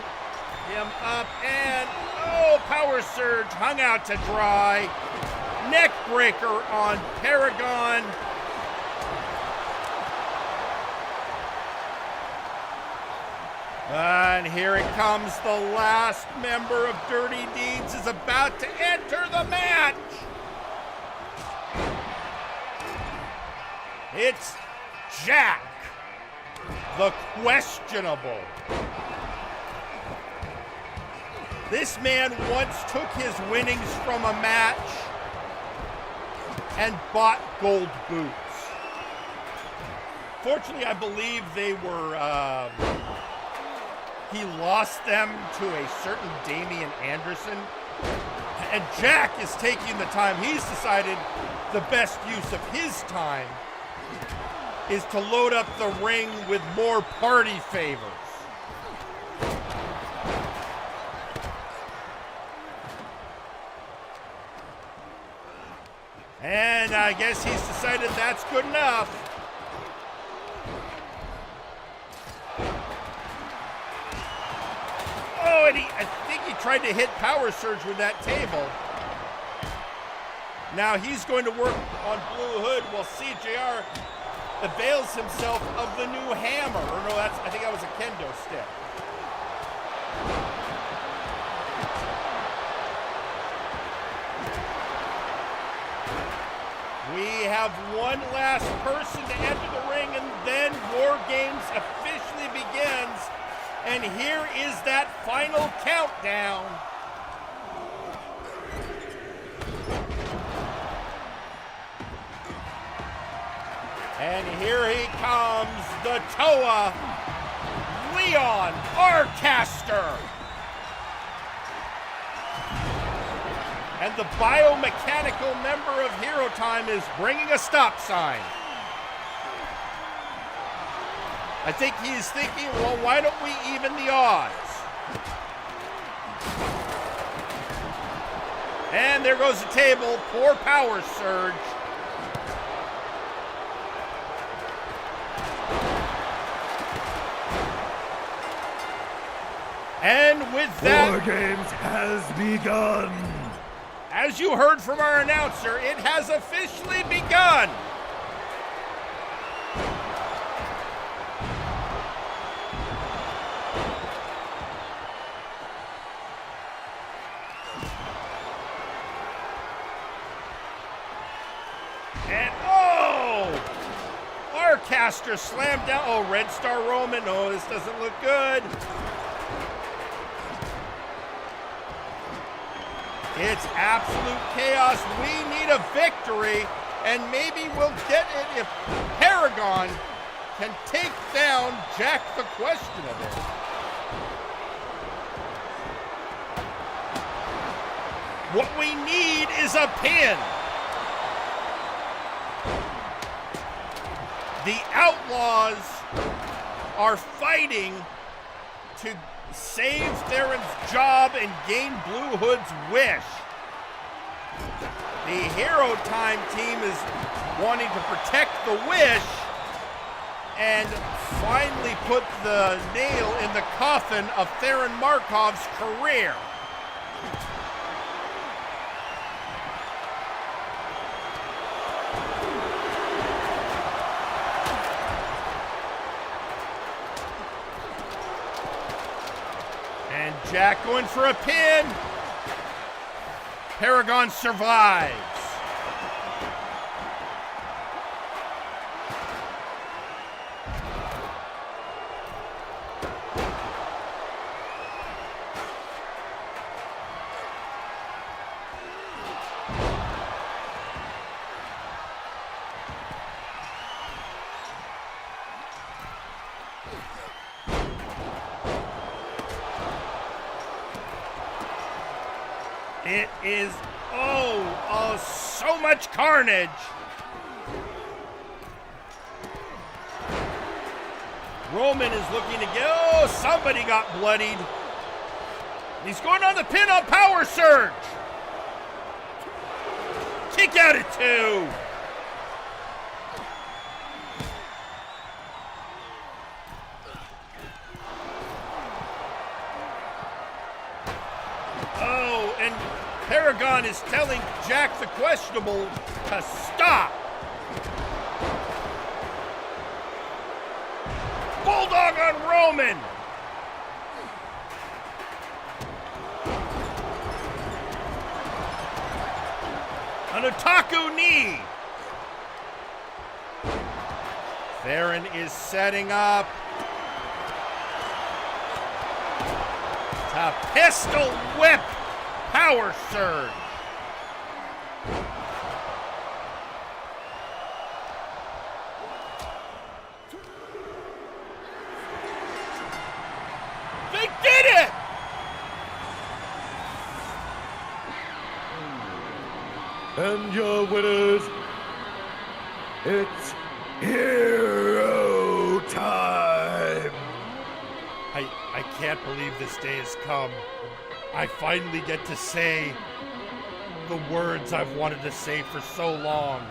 him up, and oh, Power Surge hung out to dry. Neck breaker on Paragon. And here it comes. The last member of Dirty Deeds is about to enter the match. It's Jack, the Questionable. This man once took his winnings from a match and bought gold boots. Fortunately, I believe they were, he lost them to a certain Damian Anderson. And Jack is taking the time. He's decided the best use of his time is to load up the ring with more party favors. And I guess he's decided that's good enough. Oh, and I think he tried to hit Power Surge with that table. Now he's going to work on Blue Hood while CJR avails himself of the new hammer. Or no, I think that was a kendo stick. We have one last person to enter the ring, and then War Games officially begins. And here is that final countdown. And here he comes, the Toa, Leon Arcaster. And the biomechanical member of Hero Time is bringing a stop sign. I think he's thinking, well, why don't we even the odds? And there goes the table, poor power surge. And with that, War Games has begun. As you heard from our announcer, it has officially begun. And Arcaster slammed down. Oh, Red Star Roman. Oh, this doesn't look good. It's absolute chaos. We need a victory, and maybe we'll get it if Paragon can take down Jack the Questionable. What we need is a pin. The Outlaws are fighting to save Theron's job and gain Blue Hood's wish. The Hero Time team is wanting to protect the wish and finally put the nail in the coffin of Theron Markov's career. And Jack going for a pin. Paragon survives. It is, so much carnage. Roman is looking to get, somebody got bloodied. He's going on the pin on Power Surge. Kick out at 2. And Paragon is telling Jack the Questionable to stop. Bulldog on Roman. An Otaku knee. Theron is setting up to pistol whip Power Surge. They did it! And your winners, it's Hero Time! I can't believe this day has come. I finally get to say the words I've wanted to say for so long.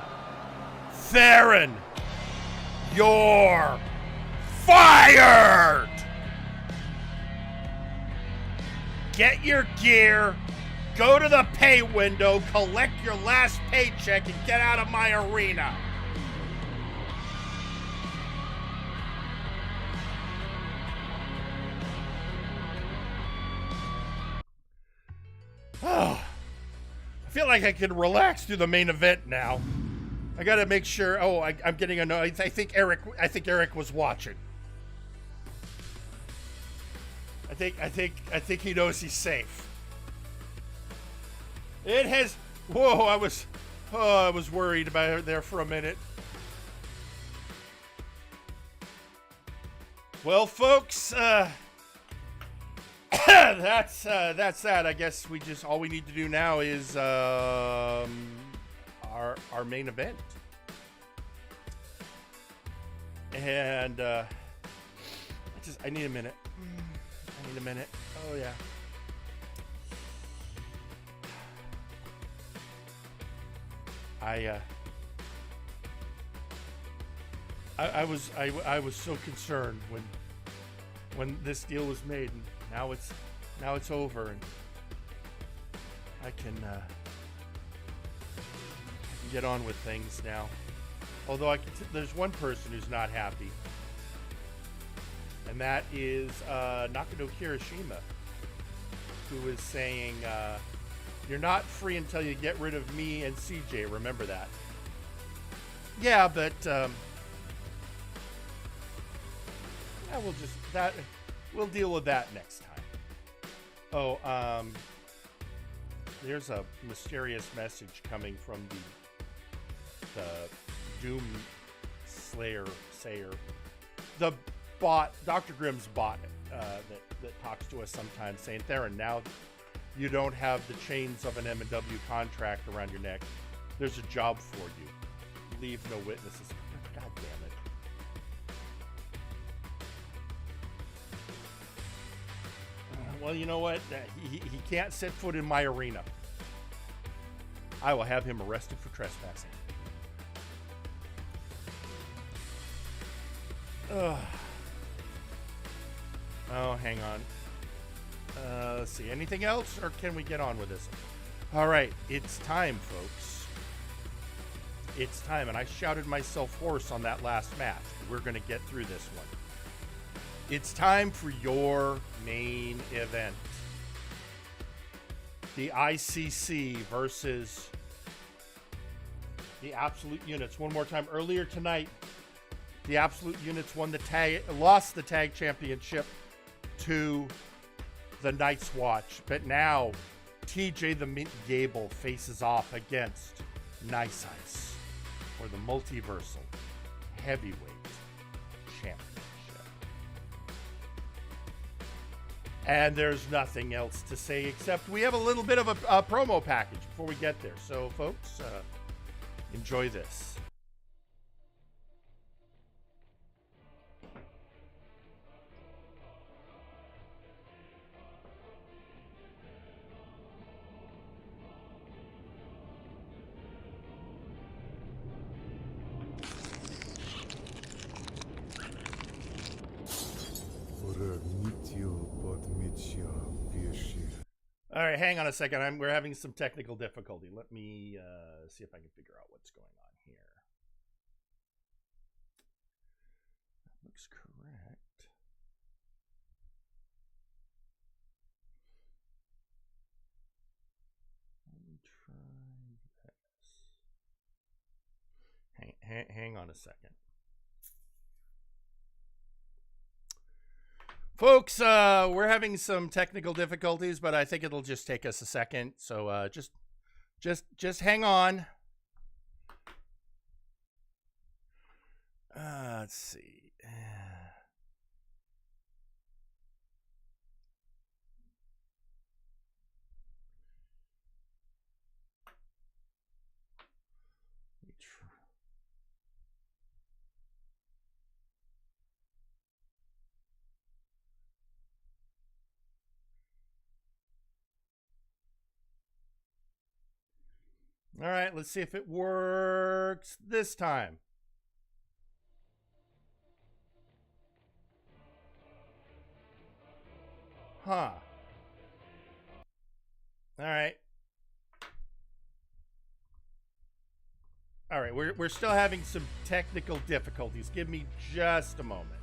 Theron, you're fired! Get your gear, go to the pay window, collect your last paycheck, and get out of my arena. I feel like I can relax through the main event now. I gotta make sure. Oh, I'm getting a note. I think Eric was watching. I think he knows he's safe. It has. Whoa! I was worried about it there for a minute. Well, folks, that's that. I guess all we need to do now is our main event, and I need a minute. I need a minute. Oh yeah. I was so concerned when this deal was made, and now it's over, and I can get on with things now. Although there's one person who's not happy, and that is Nakano Kirishima, who is saying, "You're not free until you get rid of me and CJ. Remember that." Yeah, but we'll deal with that next time. Oh, there's a mysterious message coming from the Doom Sayer, the bot, Dr. Grimm's bot that talks to us sometimes, saying, "Theron, now you don't have the chains of an MNW contract around your neck. There's a job for you. Leave no witnesses." God damn it. Well, you know what? He can't set foot in my arena. I will have him arrested for trespassing. Oh, hang on. Let's see. Anything else, or can we get on with this? All right, it's time, folks. It's time, and I shouted myself hoarse on that last match. We're going to get through this one. It's time for your main event. The ICC versus the Absolute Units. One more time. Earlier tonight, the Absolute Units lost the tag championship to the Night's Watch. But now, TJ the Mint Gable faces off against Nice Ice for the Multiversal Heavyweight Championship. And there's nothing else to say except we have a little bit of a promo package before we get there. So, folks, enjoy this. All right, hang on a second. We're having some technical difficulty. Let me see if I can figure out what's going on here. That looks correct. Let me try this. Hang on a second. Folks, we're having some technical difficulties, but I think it'll just take us a second. So just hang on. Let's see. All right, let's see if it works this time. Huh. All right. All right, we're still having some technical difficulties. Give me just a moment.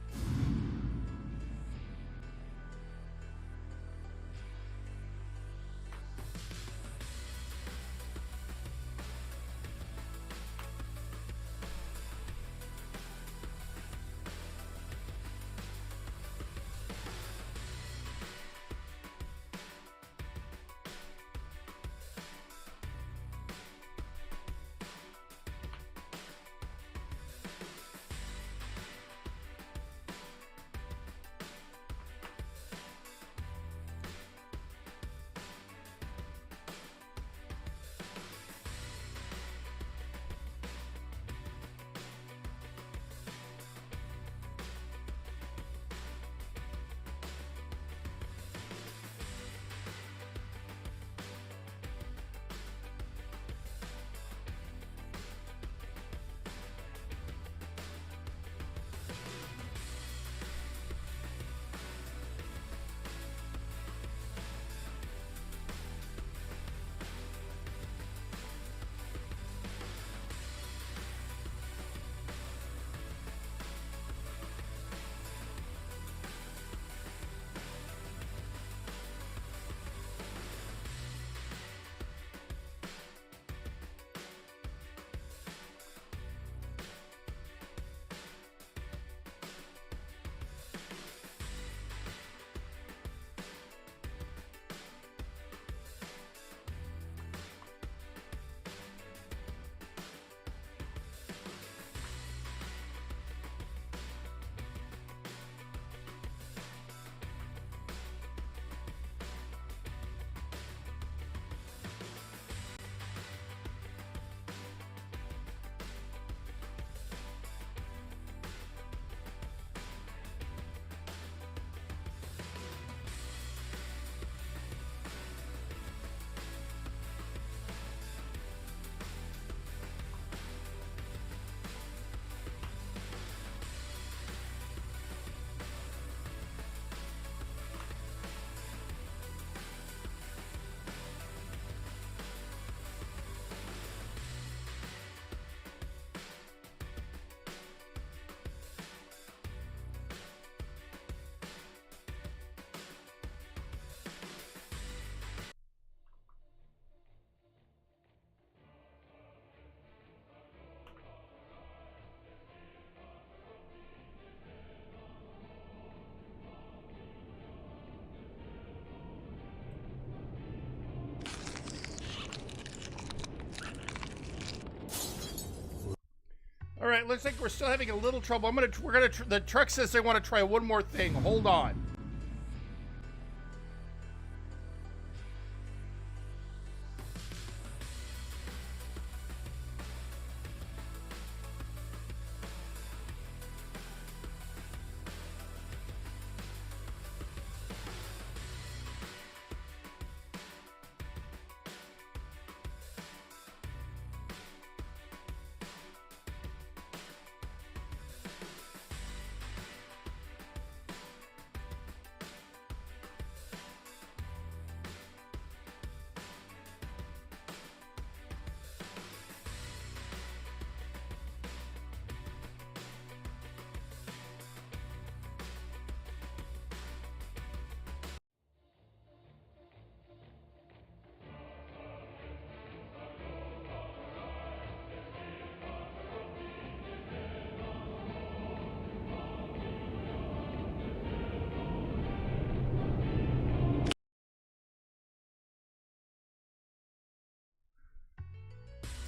All right, looks like we're still having a little trouble. The truck says they want to try one more thing. Hold on.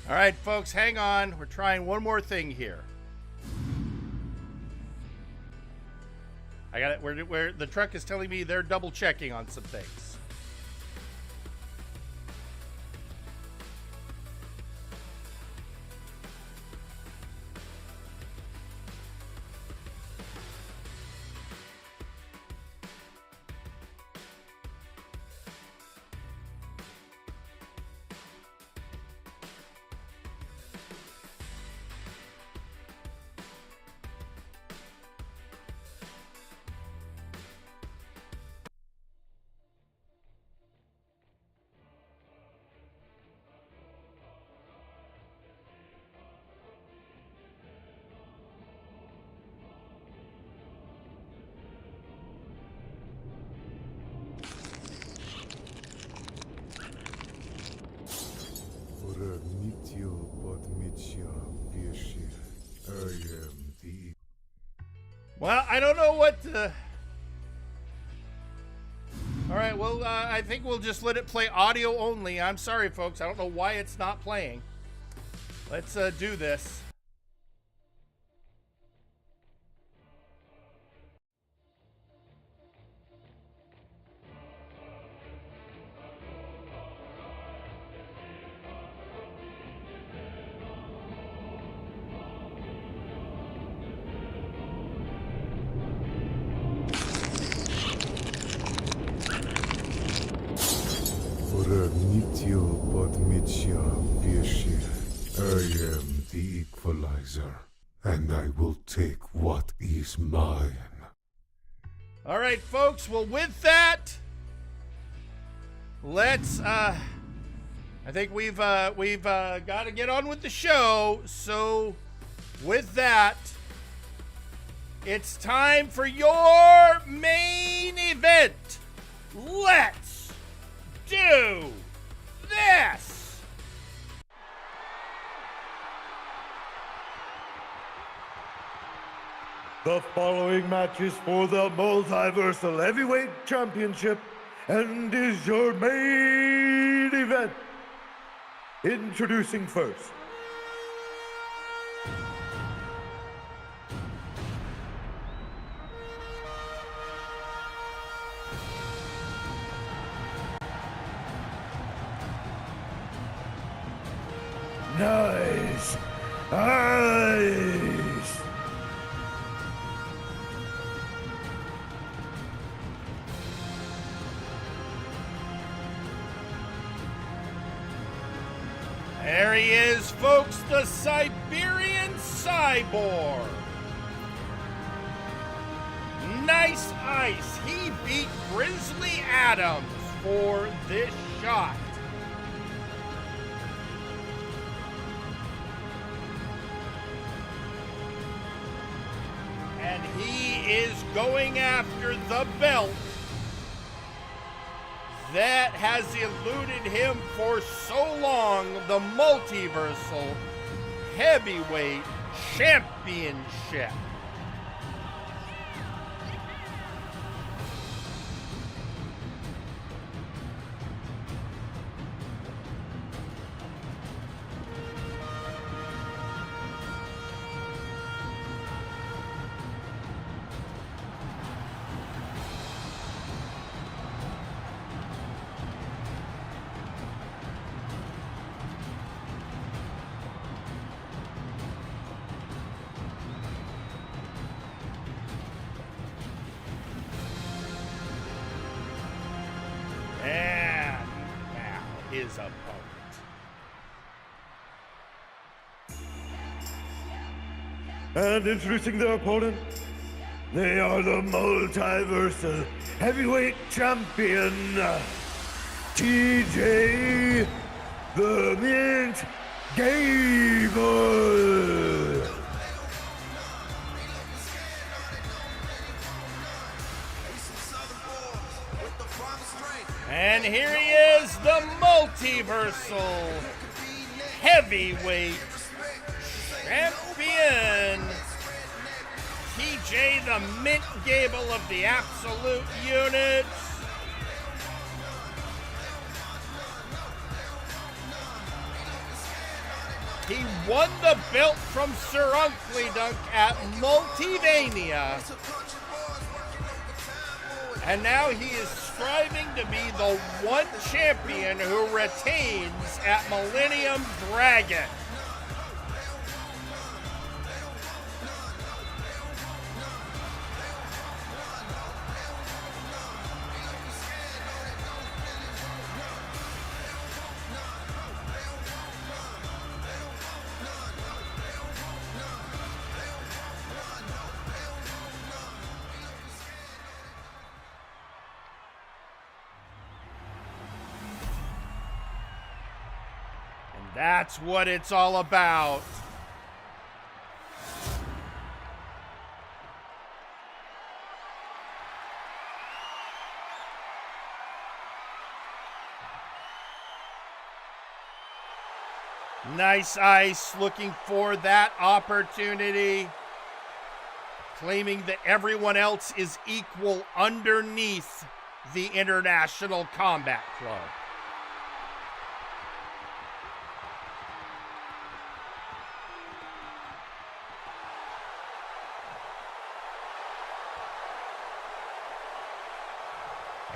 All right, folks, hang on. We're trying one more thing here. I got it. Where the truck is telling me they're double checking on some things. Well, I don't know what to... All right, well, I think we'll just let it play audio only. I'm sorry, folks. I don't know why it's not playing. Let's do this. I am the equalizer, and I will take what is mine. All right, folks. Well, with that, let's. I think we've got to get on with the show. So, with that, it's time for your main event. Let's do this. The following match is for the Multiversal Heavyweight Championship and is your main event. Introducing first. Nice. Nice. There he is, folks, the Siberian Cyborg. Nice ice. He beat Grizzly Adams for this shot. And he is going after the belt that has eluded him for so long, the Multiversal Heavyweight Championship. his opponent. And introducing their opponent, they are the Multiverse Heavyweight Champion, TJ the Mint Gable. And here he is, the multiversal heavyweight champion, TJ the Mint Gable of the Absolute Unit. He won the belt from Sir Unkley Dunk at Multivania. And now he is striving to be the one champion who retains at Millennium Dragon. That's what it's all about. Nice Ice looking for that opportunity, claiming that everyone else is equal underneath the International Combat Club.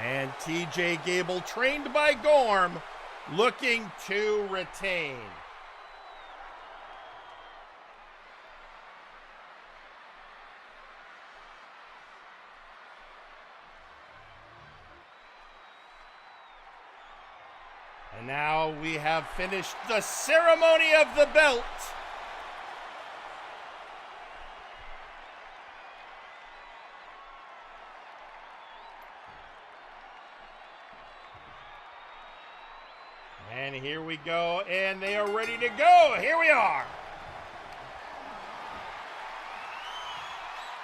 And TJ Gable, trained by Gorm, looking to retain. And now we have finished the ceremony of the belt. And here we go, and they are ready to go. Here we are.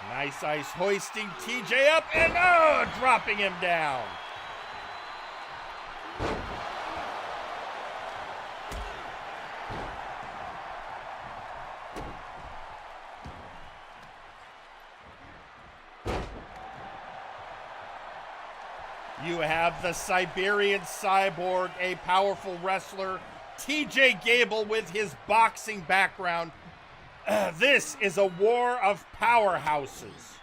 Nice Ice hoisting TJ up and dropping him down. You have the Siberian Cyborg, a powerful wrestler, TJ Gable with his boxing background. This is a war of powerhouses.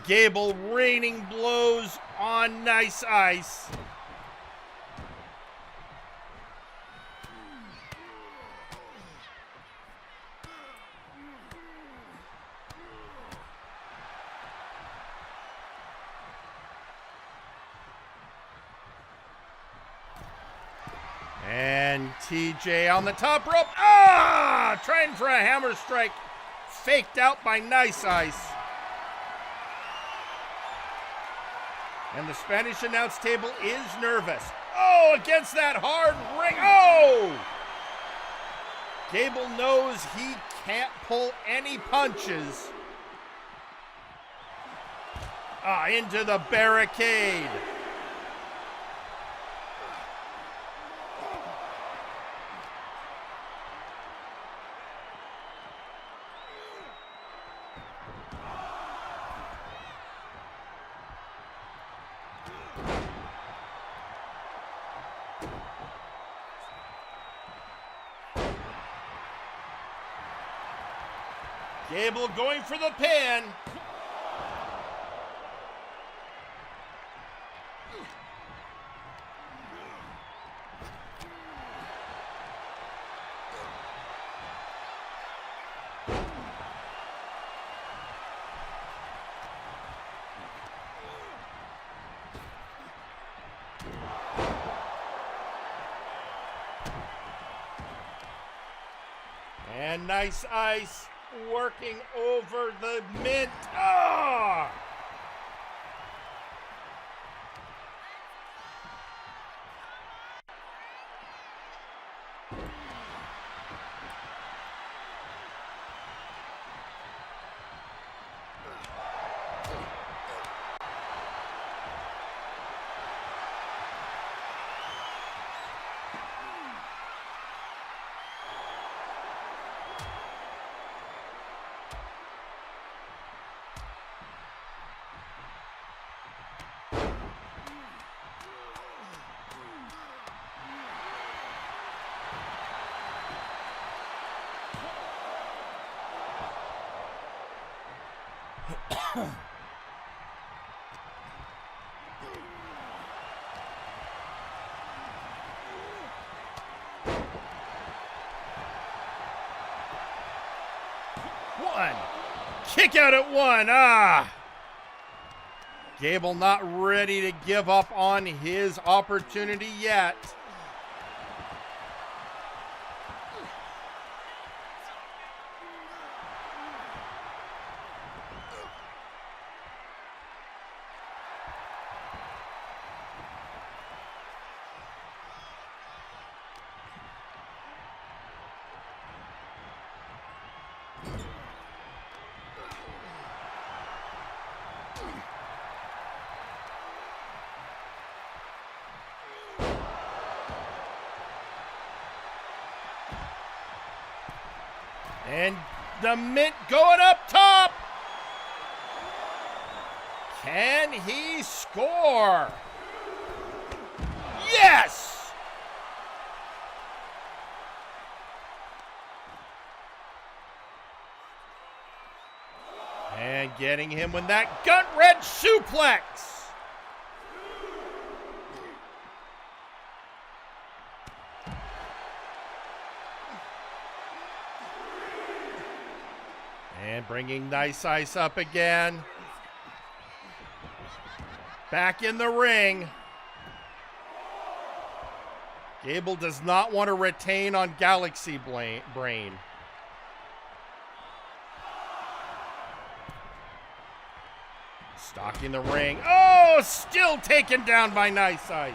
Gable raining blows on Nice Ice. And TJ on the top rope. Trying for a hammer strike. Faked out by Nice Ice. And the Spanish announce table is nervous. Against that hard ring. Gable knows he can't pull any punches. Into the barricade. Gable going for the pin. And nice ice working over the mint. Ah! One. Kick out at one. Ah. Gable not ready to give up on his opportunity yet. And the mint going up top. Can he score? Yes! And getting him with that gut-wrench suplex. And bringing Nice Ice up again. Back in the ring. Gable does not want to retain on Galaxy Brain. Stalking the ring. Oh, still taken down by Nice Ice.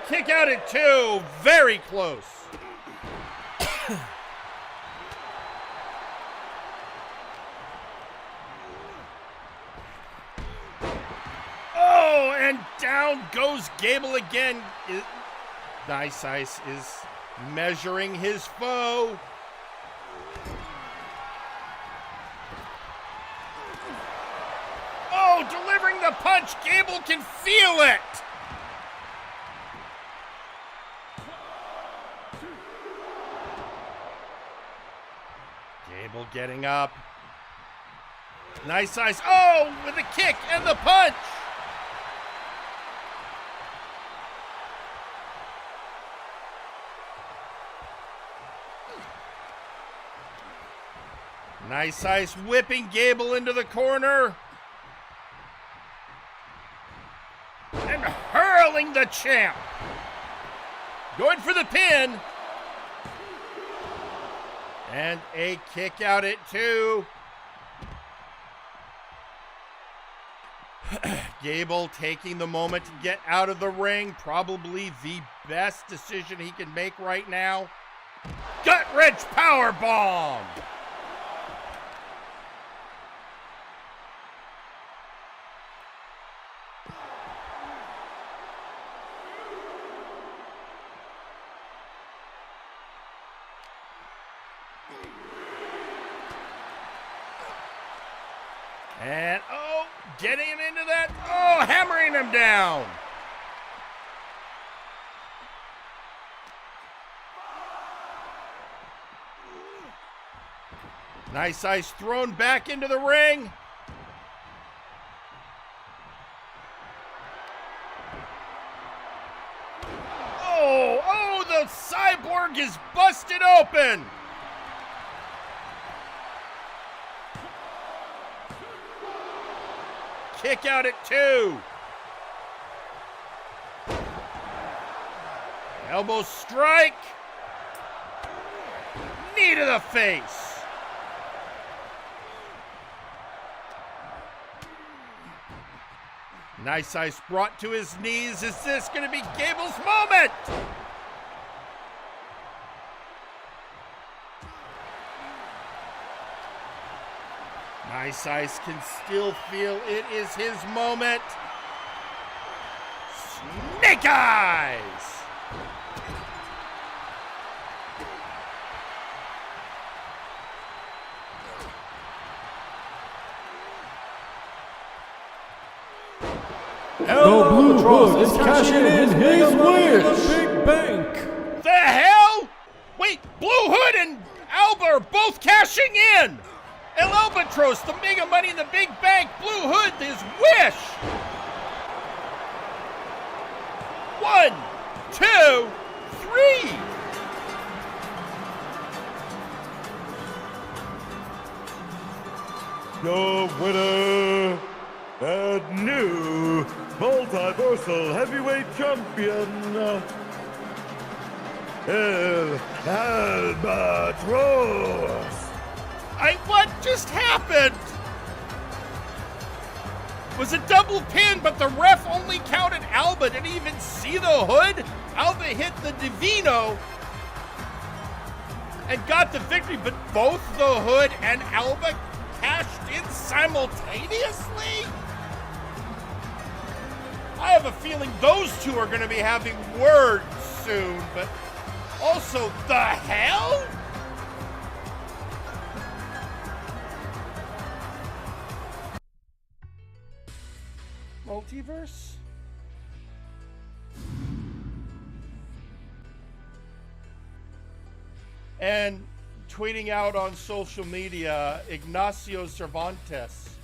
Kick out at two. Very close. Oh, and down goes Gable again. Nice Ice is measuring his foe. Oh, delivering the punch. Gable can feel it. Gable getting up. Nice Ice. Oh, with the kick and the punch. Nice Ice whipping Gable into the corner. And hurling the champ. Going for the pin. And a kick out at two. Gable taking the moment to get out of the ring. Probably the best decision he can make right now. Gut-wrench powerbomb. And, oh, getting him into that. Oh, hammering him down. Nice ice thrown back into the ring. Oh, the cyborg is busted open. Kick out at 2. Elbow strike. Knee to the face. Nice ice brought to his knees. Is this going to be Gable's moment? Nice ice can still feel it is his moment. Snake eyes! The Blue Hood is cashing in his wish! Big bank! The hell? Wait, Blue Hood and Alba are both cashing in! El Albatross, the mega money in the big bank, Blue Hood, his wish! 1, 2, 3! Your winner and new multiversal heavyweight champion, El Albatross. What just happened? Was a double pin, but the ref only counted Alba. Didn't even see the hood. Alba hit the Divino and got the victory, but both the hood and Alba cashed in simultaneously? I have a feeling those two are going to be having words soon, but also, the hell? Multiverse? And tweeting out on social media, Ignacio Cervantes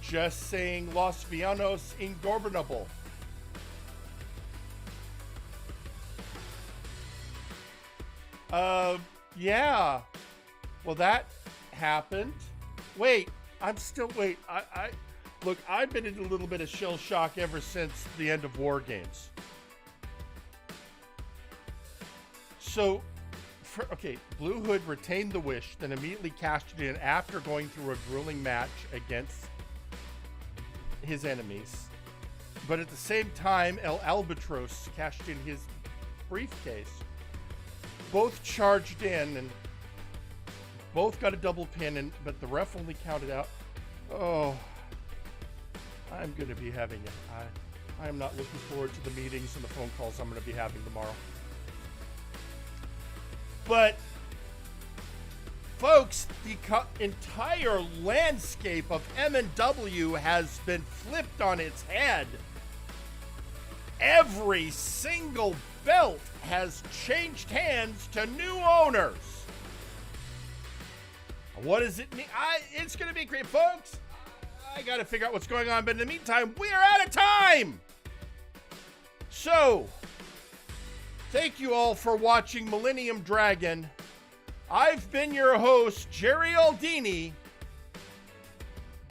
just saying Los Villanos ingobernable. Yeah. Well, that happened. Wait, look, I've been in a little bit of shell shock ever since the end of War Games. So, Blue Hood retained the wish, then immediately cashed it in after going through a grueling match against his enemies. But at the same time, El Albatross cashed in his briefcase. Both charged in and both got a double pin, but the ref only counted out. Oh, I'm going to be having it. I am not looking forward to the meetings and the phone calls I'm going to be having tomorrow. But, folks, the entire landscape of MNW has been flipped on its head. Every single belt has changed hands to new owners. What does it mean? It's going to be great, folks. I got to figure out what's going on, but in the meantime, we are out of time. So, thank you all for watching Millennium Dragon. I've been your host, Jerry Aldini.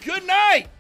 Good night.